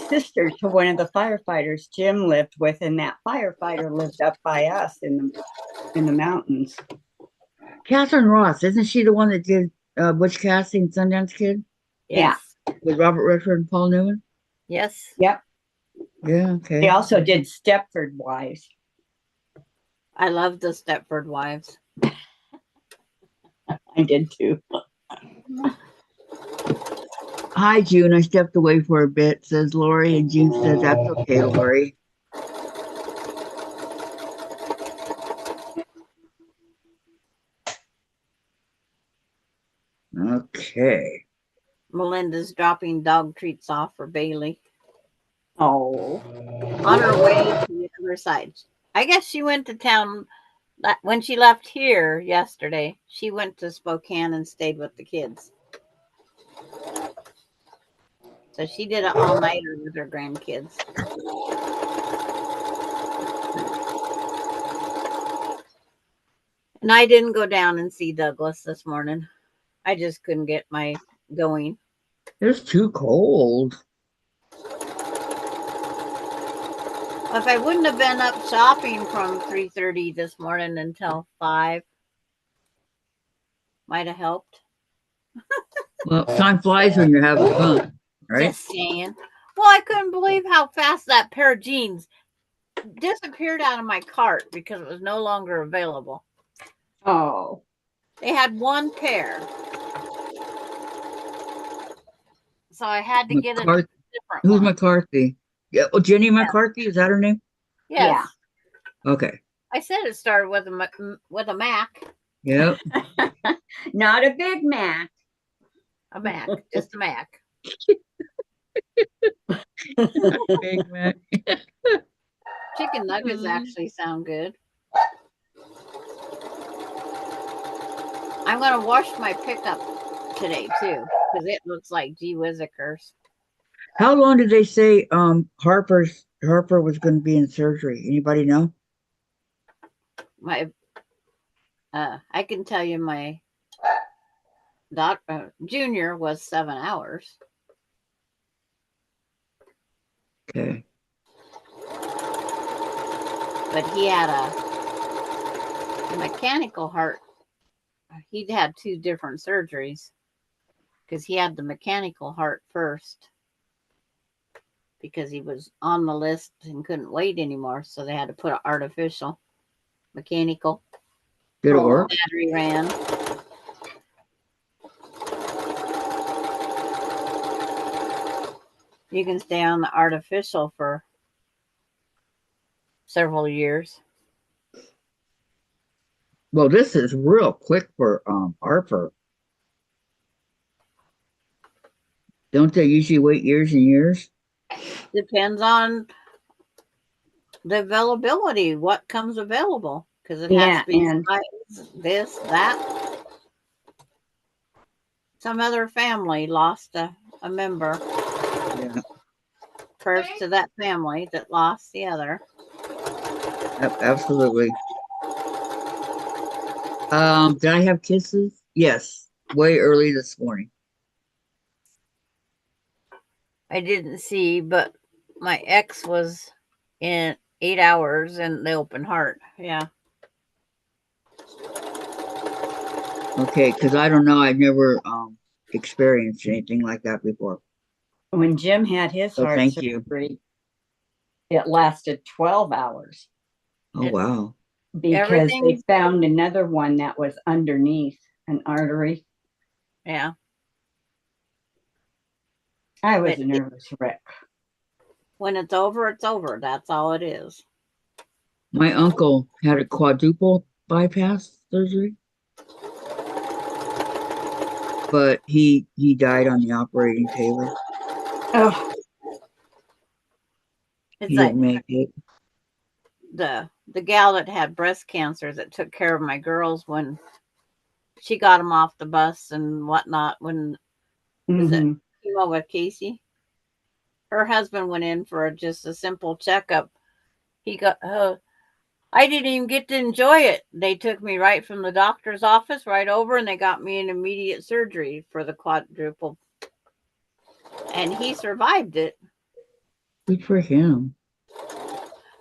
sister to one of the firefighters Jim lived with, and that firefighter lived up by us in the mountains. Catherine Ross, isn't she the one that did Butch Cassidy and Sundance Kid Yes. with Robert Redford and Paul Newman? Yes. Yep. Yeah, okay. They also did Stepford Wives. I love the Stepford Wives. I did too. Hi, June. I stepped away for a bit, says Lori, and June says, that's okay, Lori. Okay. Melinda's dropping dog treats off for Bailey Oh. on her way to the other side. I guess she went to town when she left here yesterday. She went to Spokane and stayed with the kids. So she did an all-nighter with her grandkids. And I didn't go down and see Douglas this morning. I just couldn't get my going. It's too cold. If I wouldn't have been up shopping from 3:30 this morning until 5, might have helped. Well, time flies when you're having fun, right? Just saying. Well, I couldn't believe how fast that pair of jeans disappeared out of my cart because it was no longer available. Oh. They had one pair. So I had to get a different Who's one. McCarthy? Yeah, oh, Jenny McCarthy, is that her name? Yes. Yeah. Okay. I said it started with a Mac. Yep. Not a Big Mac. A Mac. Just a Mac. Big Mac. Chicken nuggets actually sound good. I'm going to wash my pickup today, too, because it looks like gee whizzikers. How long did they say Harper was going to be in surgery? Anybody know? I can tell you my junior was 7 hours. Okay. But he had a mechanical heart. He'd had 2 different surgeries because he had the mechanical heart first because he was on the list and couldn't wait anymore. So they had to put an artificial mechanical. Did it work? Battery ran. You can stay on the artificial for several years. Well, this is real quick for Harper. Don't they usually wait years and years? Depends on the availability, what comes available, because it has to be this, that. Some other family lost a member. Yeah. Prayers to that family that lost the other. Absolutely. Did I have kisses? Yes. Way early this morning. I didn't see, but my ex was in 8 hours in the open heart. Yeah. Okay, because I don't know. I've never experienced anything like that before. When Jim had his So heart thank surgery, it lasted 12 hours. Oh, wow. Because they found another one that was underneath an artery. Yeah. I was a nervous wreck. When it's over, it's over. That's all it is. My uncle had a quadruple bypass surgery, but he died on the operating table. Oh. It's He like didn't make it. The gal that had breast cancer that took care of my girls when she got them off the bus and whatnot when was it chemo with Casey. Her husband went in for just a simple checkup. He got I didn't even get to enjoy it. They took me right from the doctor's office right over, and they got me an immediate surgery for the quadruple. And he survived it. Good for him.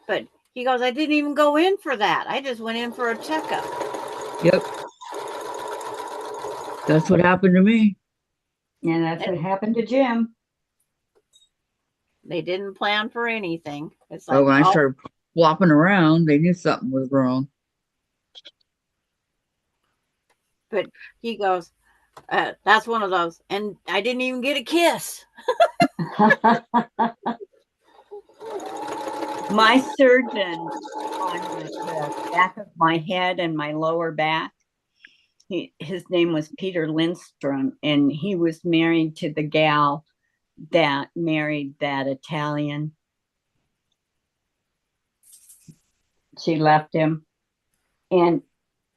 But he goes, I didn't even go in for that. I just went in for a checkup. Yep. That's what happened to me. And that's what happened to Jim. They didn't plan for anything. It's like, Oh, when I started flopping around, they knew something was wrong. But he goes, that's one of those. And I didn't even get a kiss. My surgeon on the back of my head and my lower back, his name was Peter Lindstrom, and he was married to the gal that married that Italian. She left him, and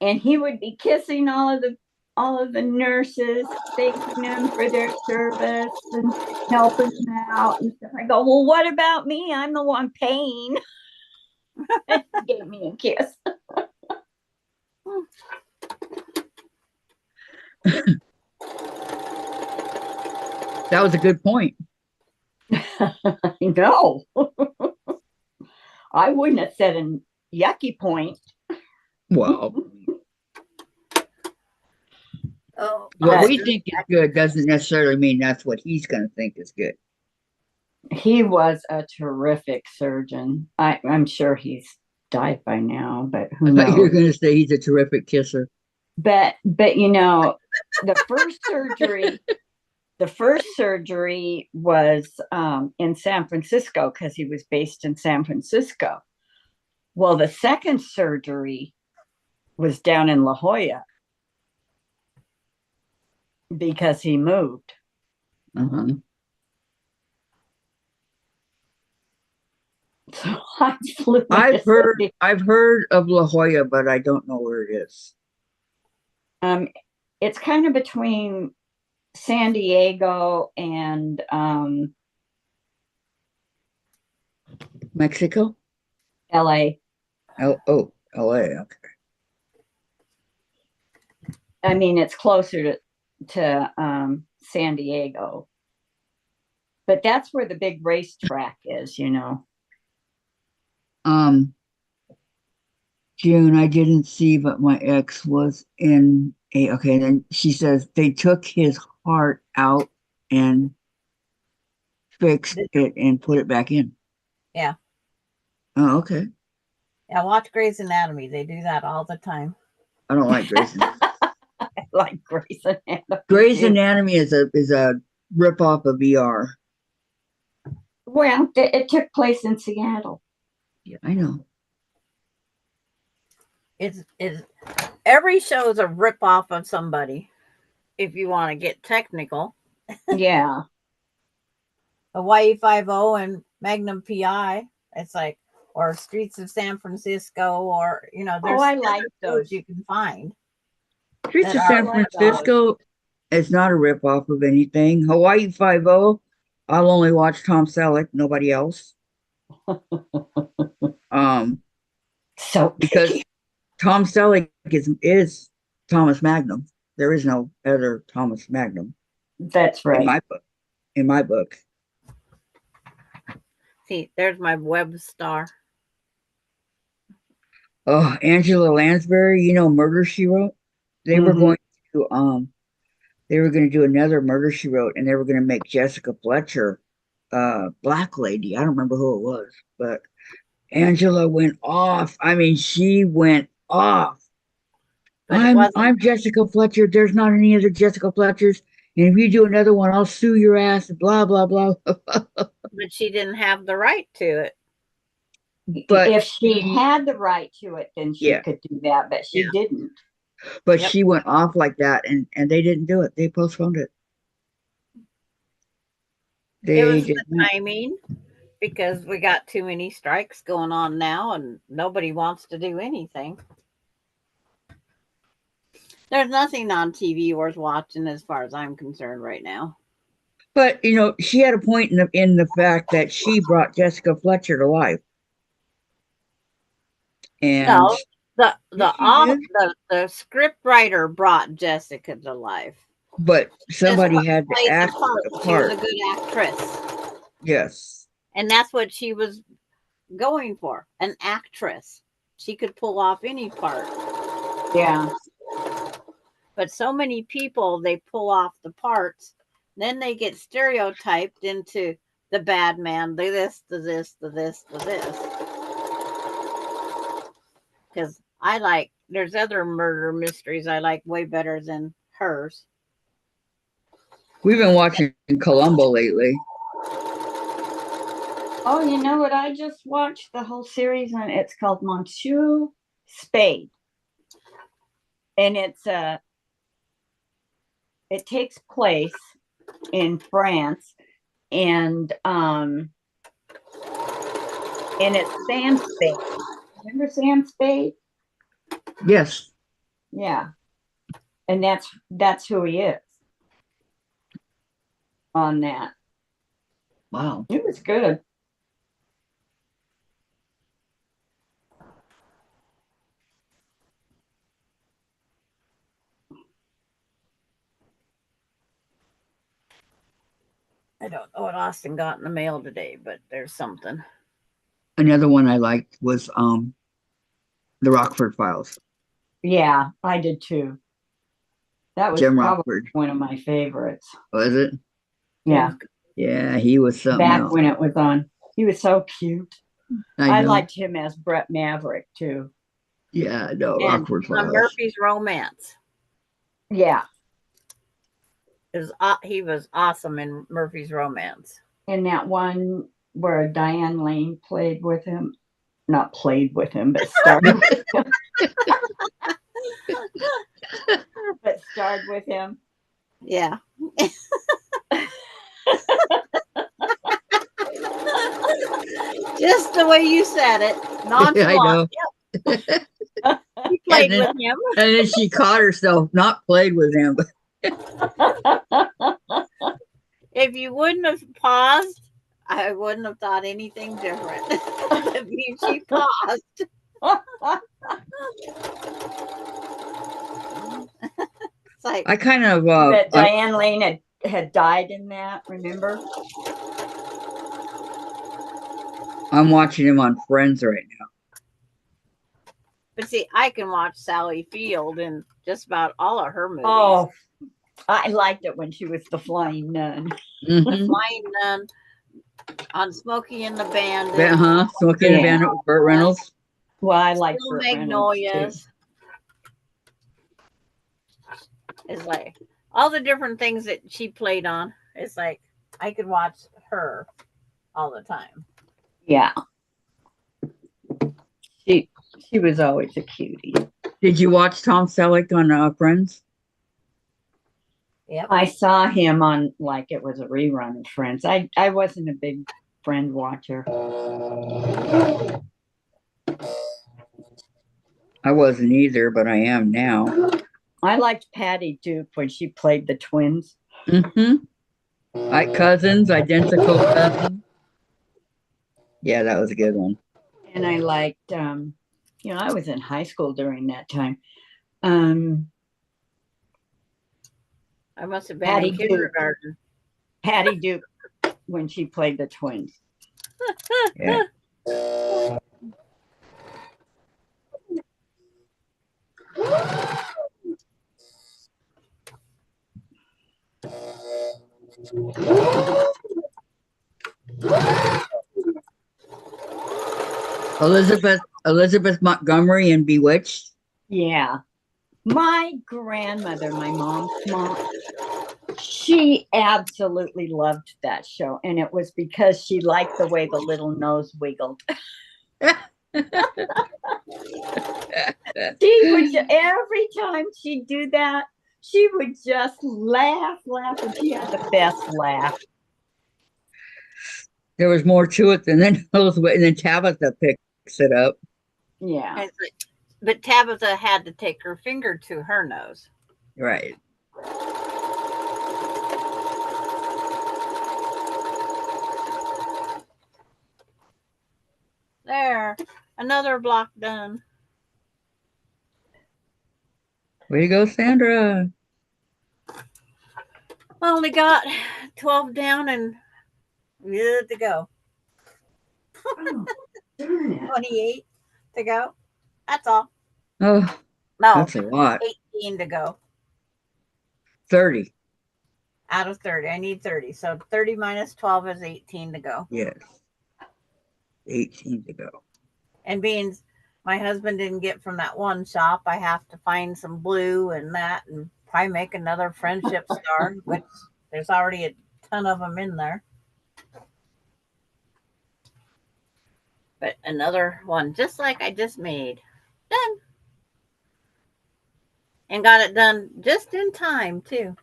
he would be kissing all of the nurses, thanking them for their service and helping them out and stuff. I go, well, what about me? I'm the one paying. He gave me a kiss. That was a good point. No. I wouldn't have said a yucky point. Well, what we think is good doesn't necessarily mean that's what he's going to think is good. He was a terrific surgeon. I'm sure he's died by now, but who knows? You're going to say he's a terrific kisser. But you know, the first surgery was in San Francisco because he was based in San Francisco. Well, the second surgery was down in La Jolla because he moved. Uh-huh. So I flew. I've heard of La Jolla, but I don't know where it is. It's kind of between San Diego and Mexico? LA. LA, okay. I mean, it's closer to San Diego, but that's where the big racetrack is, you know. June, I didn't see, but my ex was in okay, then she says they took his heart out and fixed it and put it back in. Yeah. Oh, okay. Yeah, watch Grey's Anatomy. They do that all the time. I don't like Grey's Anatomy. I like Grey's Anatomy. Grey's Anatomy is a ripoff of ER. Well, it took place in Seattle. Yeah, I know. It's every show is a ripoff of somebody, if you want to get technical. Yeah. Hawaii 5-0 and Magnum PI. It's like, or Streets of San Francisco, or you know, there's I like those you can find. Streets of San Francisco is not a ripoff of anything. Hawaii 5-0, I'll only watch Tom Selleck, nobody else. So because Tom Selleck is Thomas Magnum. There is no other Thomas Magnum. That's right. In my book. See, there's my web star. Oh, Angela Lansbury, you know Murder, She Wrote? They were going to do another Murder, She Wrote, and they were going to make Jessica Fletcher black lady. I don't remember who it was, but Angela went off. I mean, she went off. I'm Jessica Fletcher. There's not any other Jessica Fletchers. And if you do another one, I'll sue your ass. Blah, blah, blah. But she didn't have the right to it. But if she had the right to it, then she could do that. But she didn't. But she went off like that, and they didn't do it. They postponed it. It was the timing, because we got too many strikes going on now, and nobody wants to do anything. There's nothing on TV worth watching as far as I'm concerned right now. But, you know, she had a point in the fact that she brought Jessica Fletcher to life. And No, the Yes, she did. the script writer brought Jessica to life. But somebody Jessica had to played act the the part. She was part. a good actress, Yes. and that's what she was going for, an actress. She could pull off any part. Yeah. But so many people, they pull off the parts, then they get stereotyped into the bad man, the this, the this, the this, the this. Because there's other murder mysteries I like way better than hers. We've been watching Columbo lately. Oh, you know what? I just watched the whole series and it's called Monsieur Spade. And it takes place in France and it's Sam Spade. Remember Sam Spade? Yes. Yeah. And that's who he is on that. Wow. It was good. I don't know what Austin got in the mail today, but there's something. Another one I liked was the Rockford Files. Yeah, I did too. That was Jim probably Rockford. one of my favorites. Was it? Yeah. Yeah, he was something Back else. when it was on. He was so cute. I know. liked him as Brett Maverick too. Yeah, no, And Rockford on Files. Murphy's Romance. Yeah. He was awesome in Murphy's Romance. And that one where Diane Lane played with him. Not played with him, but starred with him. But starred with him. Yeah. Just the way you said it. Nonchalant. I know. Yep. He played with him. And then she caught herself, not played with him. If you wouldn't have paused, I wouldn't have thought anything different. I mean, she paused. It's like I kind of that Diane Lane had died in that, remember? I'm watching him on Friends right now. but see, I can watch Sally Field in just about all of her movies. Oh, I liked it when she was the flying nun. The Mhm. Flying Nun, on Smokey and the Bandit, Smokey and the Bandit with Burt Reynolds. Well, I like Little Burt Reynolds, Magnolias. too. It's like all the different things that she played on. It's like I could watch her all the time. Yeah. She was always a cutie. Did you watch Tom Selleck on Friends? Yep. I saw him on, like, it was a rerun of Friends. I wasn't a big Friend watcher. I wasn't either, but I am now. I liked Patty Duke when she played the twins. Like cousins, identical cousins. Yeah, that was a good one. And I liked, I was in high school during that time. I must have been Patty in Duke. kindergarten. Patty Duke when she played the twins. Yeah. Elizabeth Montgomery in Bewitched. Yeah. My grandmother, my mom's mom, she absolutely loved that show. And it was because she liked the way the little nose wiggled. She would, every time she'd do that, she would just laugh, and she had the best laugh. There was more to it than those, and then Tabitha picks it up. Yeah. But Tabitha had to take her finger to her nose. Right. There, another block done. Way to go, Sandra. Only got 12 down and good to go. Oh, darn it. 28 to go. That's all. Oh, No, that's a lot. 18 to go 30. out of 30. I need 30. So 30 minus 12 is 18 to go. Yes. 18 to go. And being my husband didn't get from that one shop, I have to find some blue and that and probably make another friendship star, which there's already a ton of them in there. But another one, just like I just made. Done. And got it done just in time, too.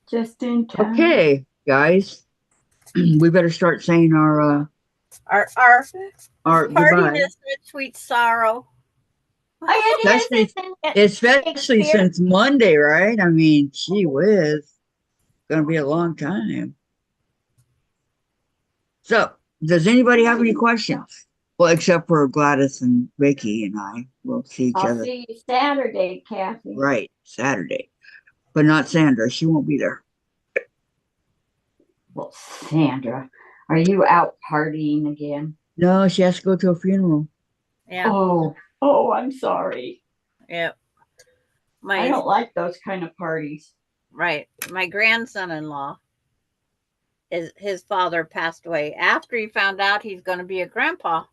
Just in time. Okay, guys. We better start saying our Our goodbye. partiness with sweet sorrow. Oh, it is, Especially since Monday, right? I mean, gee whiz. Gonna be a long time. So, does anybody have any questions? Well, except for Gladys and Vicky and I. We'll see each I'll other. see you Saturday, Kathy. Right, Saturday. But not Sandra. She won't be there. Well, Sandra, are you out partying again? No, she has to go to a funeral. Yeah. Oh, I'm sorry. Yeah. I don't like those kind of parties. Right. My grandson-in-law, his father passed away after he found out he's going to be a grandpa.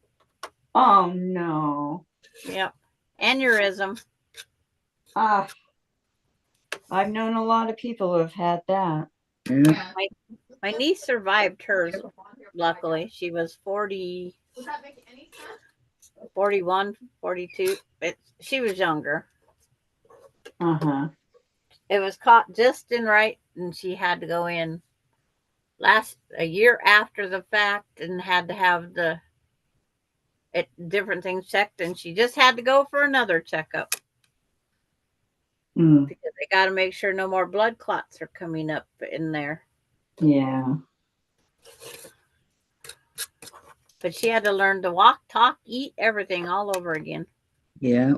Oh, no. Yep. Aneurysm. I've known a lot of people who have had that. Yeah. My niece survived hers, luckily. She was 40, 41, 42. She was younger. Uh-huh. It was caught just in right, and she had to go in a year after the fact and had to have different things checked, and she just had to go for another checkup because they got to make sure no more blood clots are coming up in there. Yeah. But she had to learn to walk, talk, eat, everything all over again. Yeah.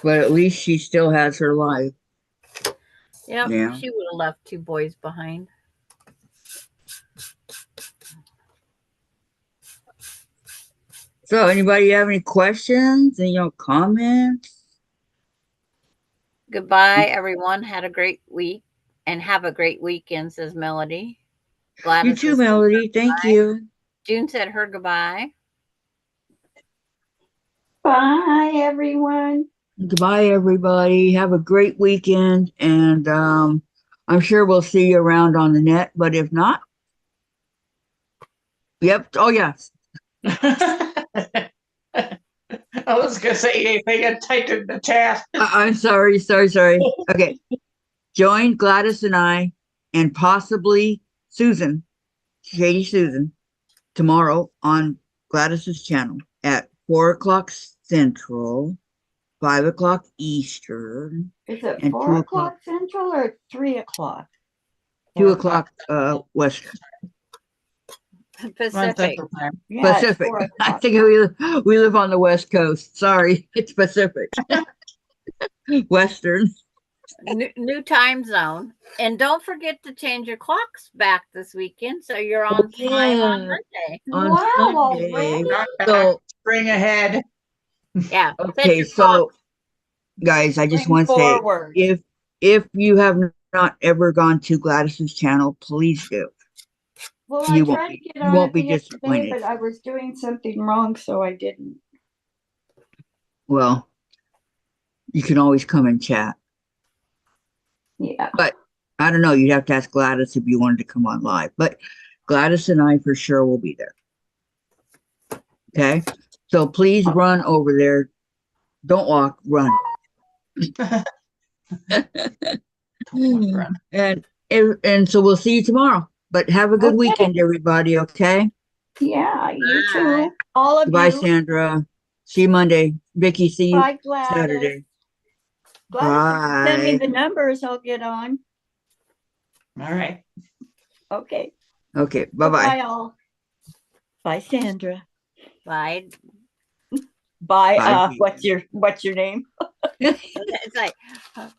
But at least she still has her life. Yep. Yeah. She would have left 2 boys behind. So, anybody have any questions? Any comments? Goodbye, everyone. Had a great week and have a great weekend, says Melody. Gladys You too, Melody. Thank you. June said her goodbye. Bye, everyone. Goodbye, everybody. Have a great weekend. And I'm sure we'll see you around on the net. But if not, yep. Oh, yes. I was gonna say anything and typed in the chat. I'm sorry. Okay. Join Gladys and I and possibly Susan, Shady Susan, tomorrow on Gladys's channel at 4 o'clock Central, 5 o'clock Eastern. Is it and 4 2 o'clock Central or 3 o'clock? 2 o'clock Western. Pacific. Yeah, it's Pacific. 4 I o'clock. think we live on the West Coast. Sorry, it's Pacific. Western. New time zone. And don't forget to change your clocks back this weekend so you're on time on Monday. On Wow, Sunday. already? Not back, So, spring ahead. Yeah. set okay, your so guys, I just want to say, Forward. if you have not ever gone to Gladys's channel, please do. Well, You I won't tried be- to get you on won't it be the other day, disappointed. but I was doing something wrong, so I didn't. Well, you can always come and chat. Yeah. I don't know. You'd have to ask Gladys if you wanted to come on live, but Gladys and I for sure will be there. Okay. So please run over there. Don't walk, run. And so we'll see you tomorrow. But have a good Okay. weekend, everybody. Okay. Yeah, you Bye. too. All of Goodbye, you. Sandra. See you Monday. Vicky, see you Bye, Gladys. Saturday. Gladys, send me Bye. the numbers. I'll get on. All right. Okay. Okay. Bye bye. Bye, all. Bye, Sandra. Bye. by Bye. what's your name? It's like, I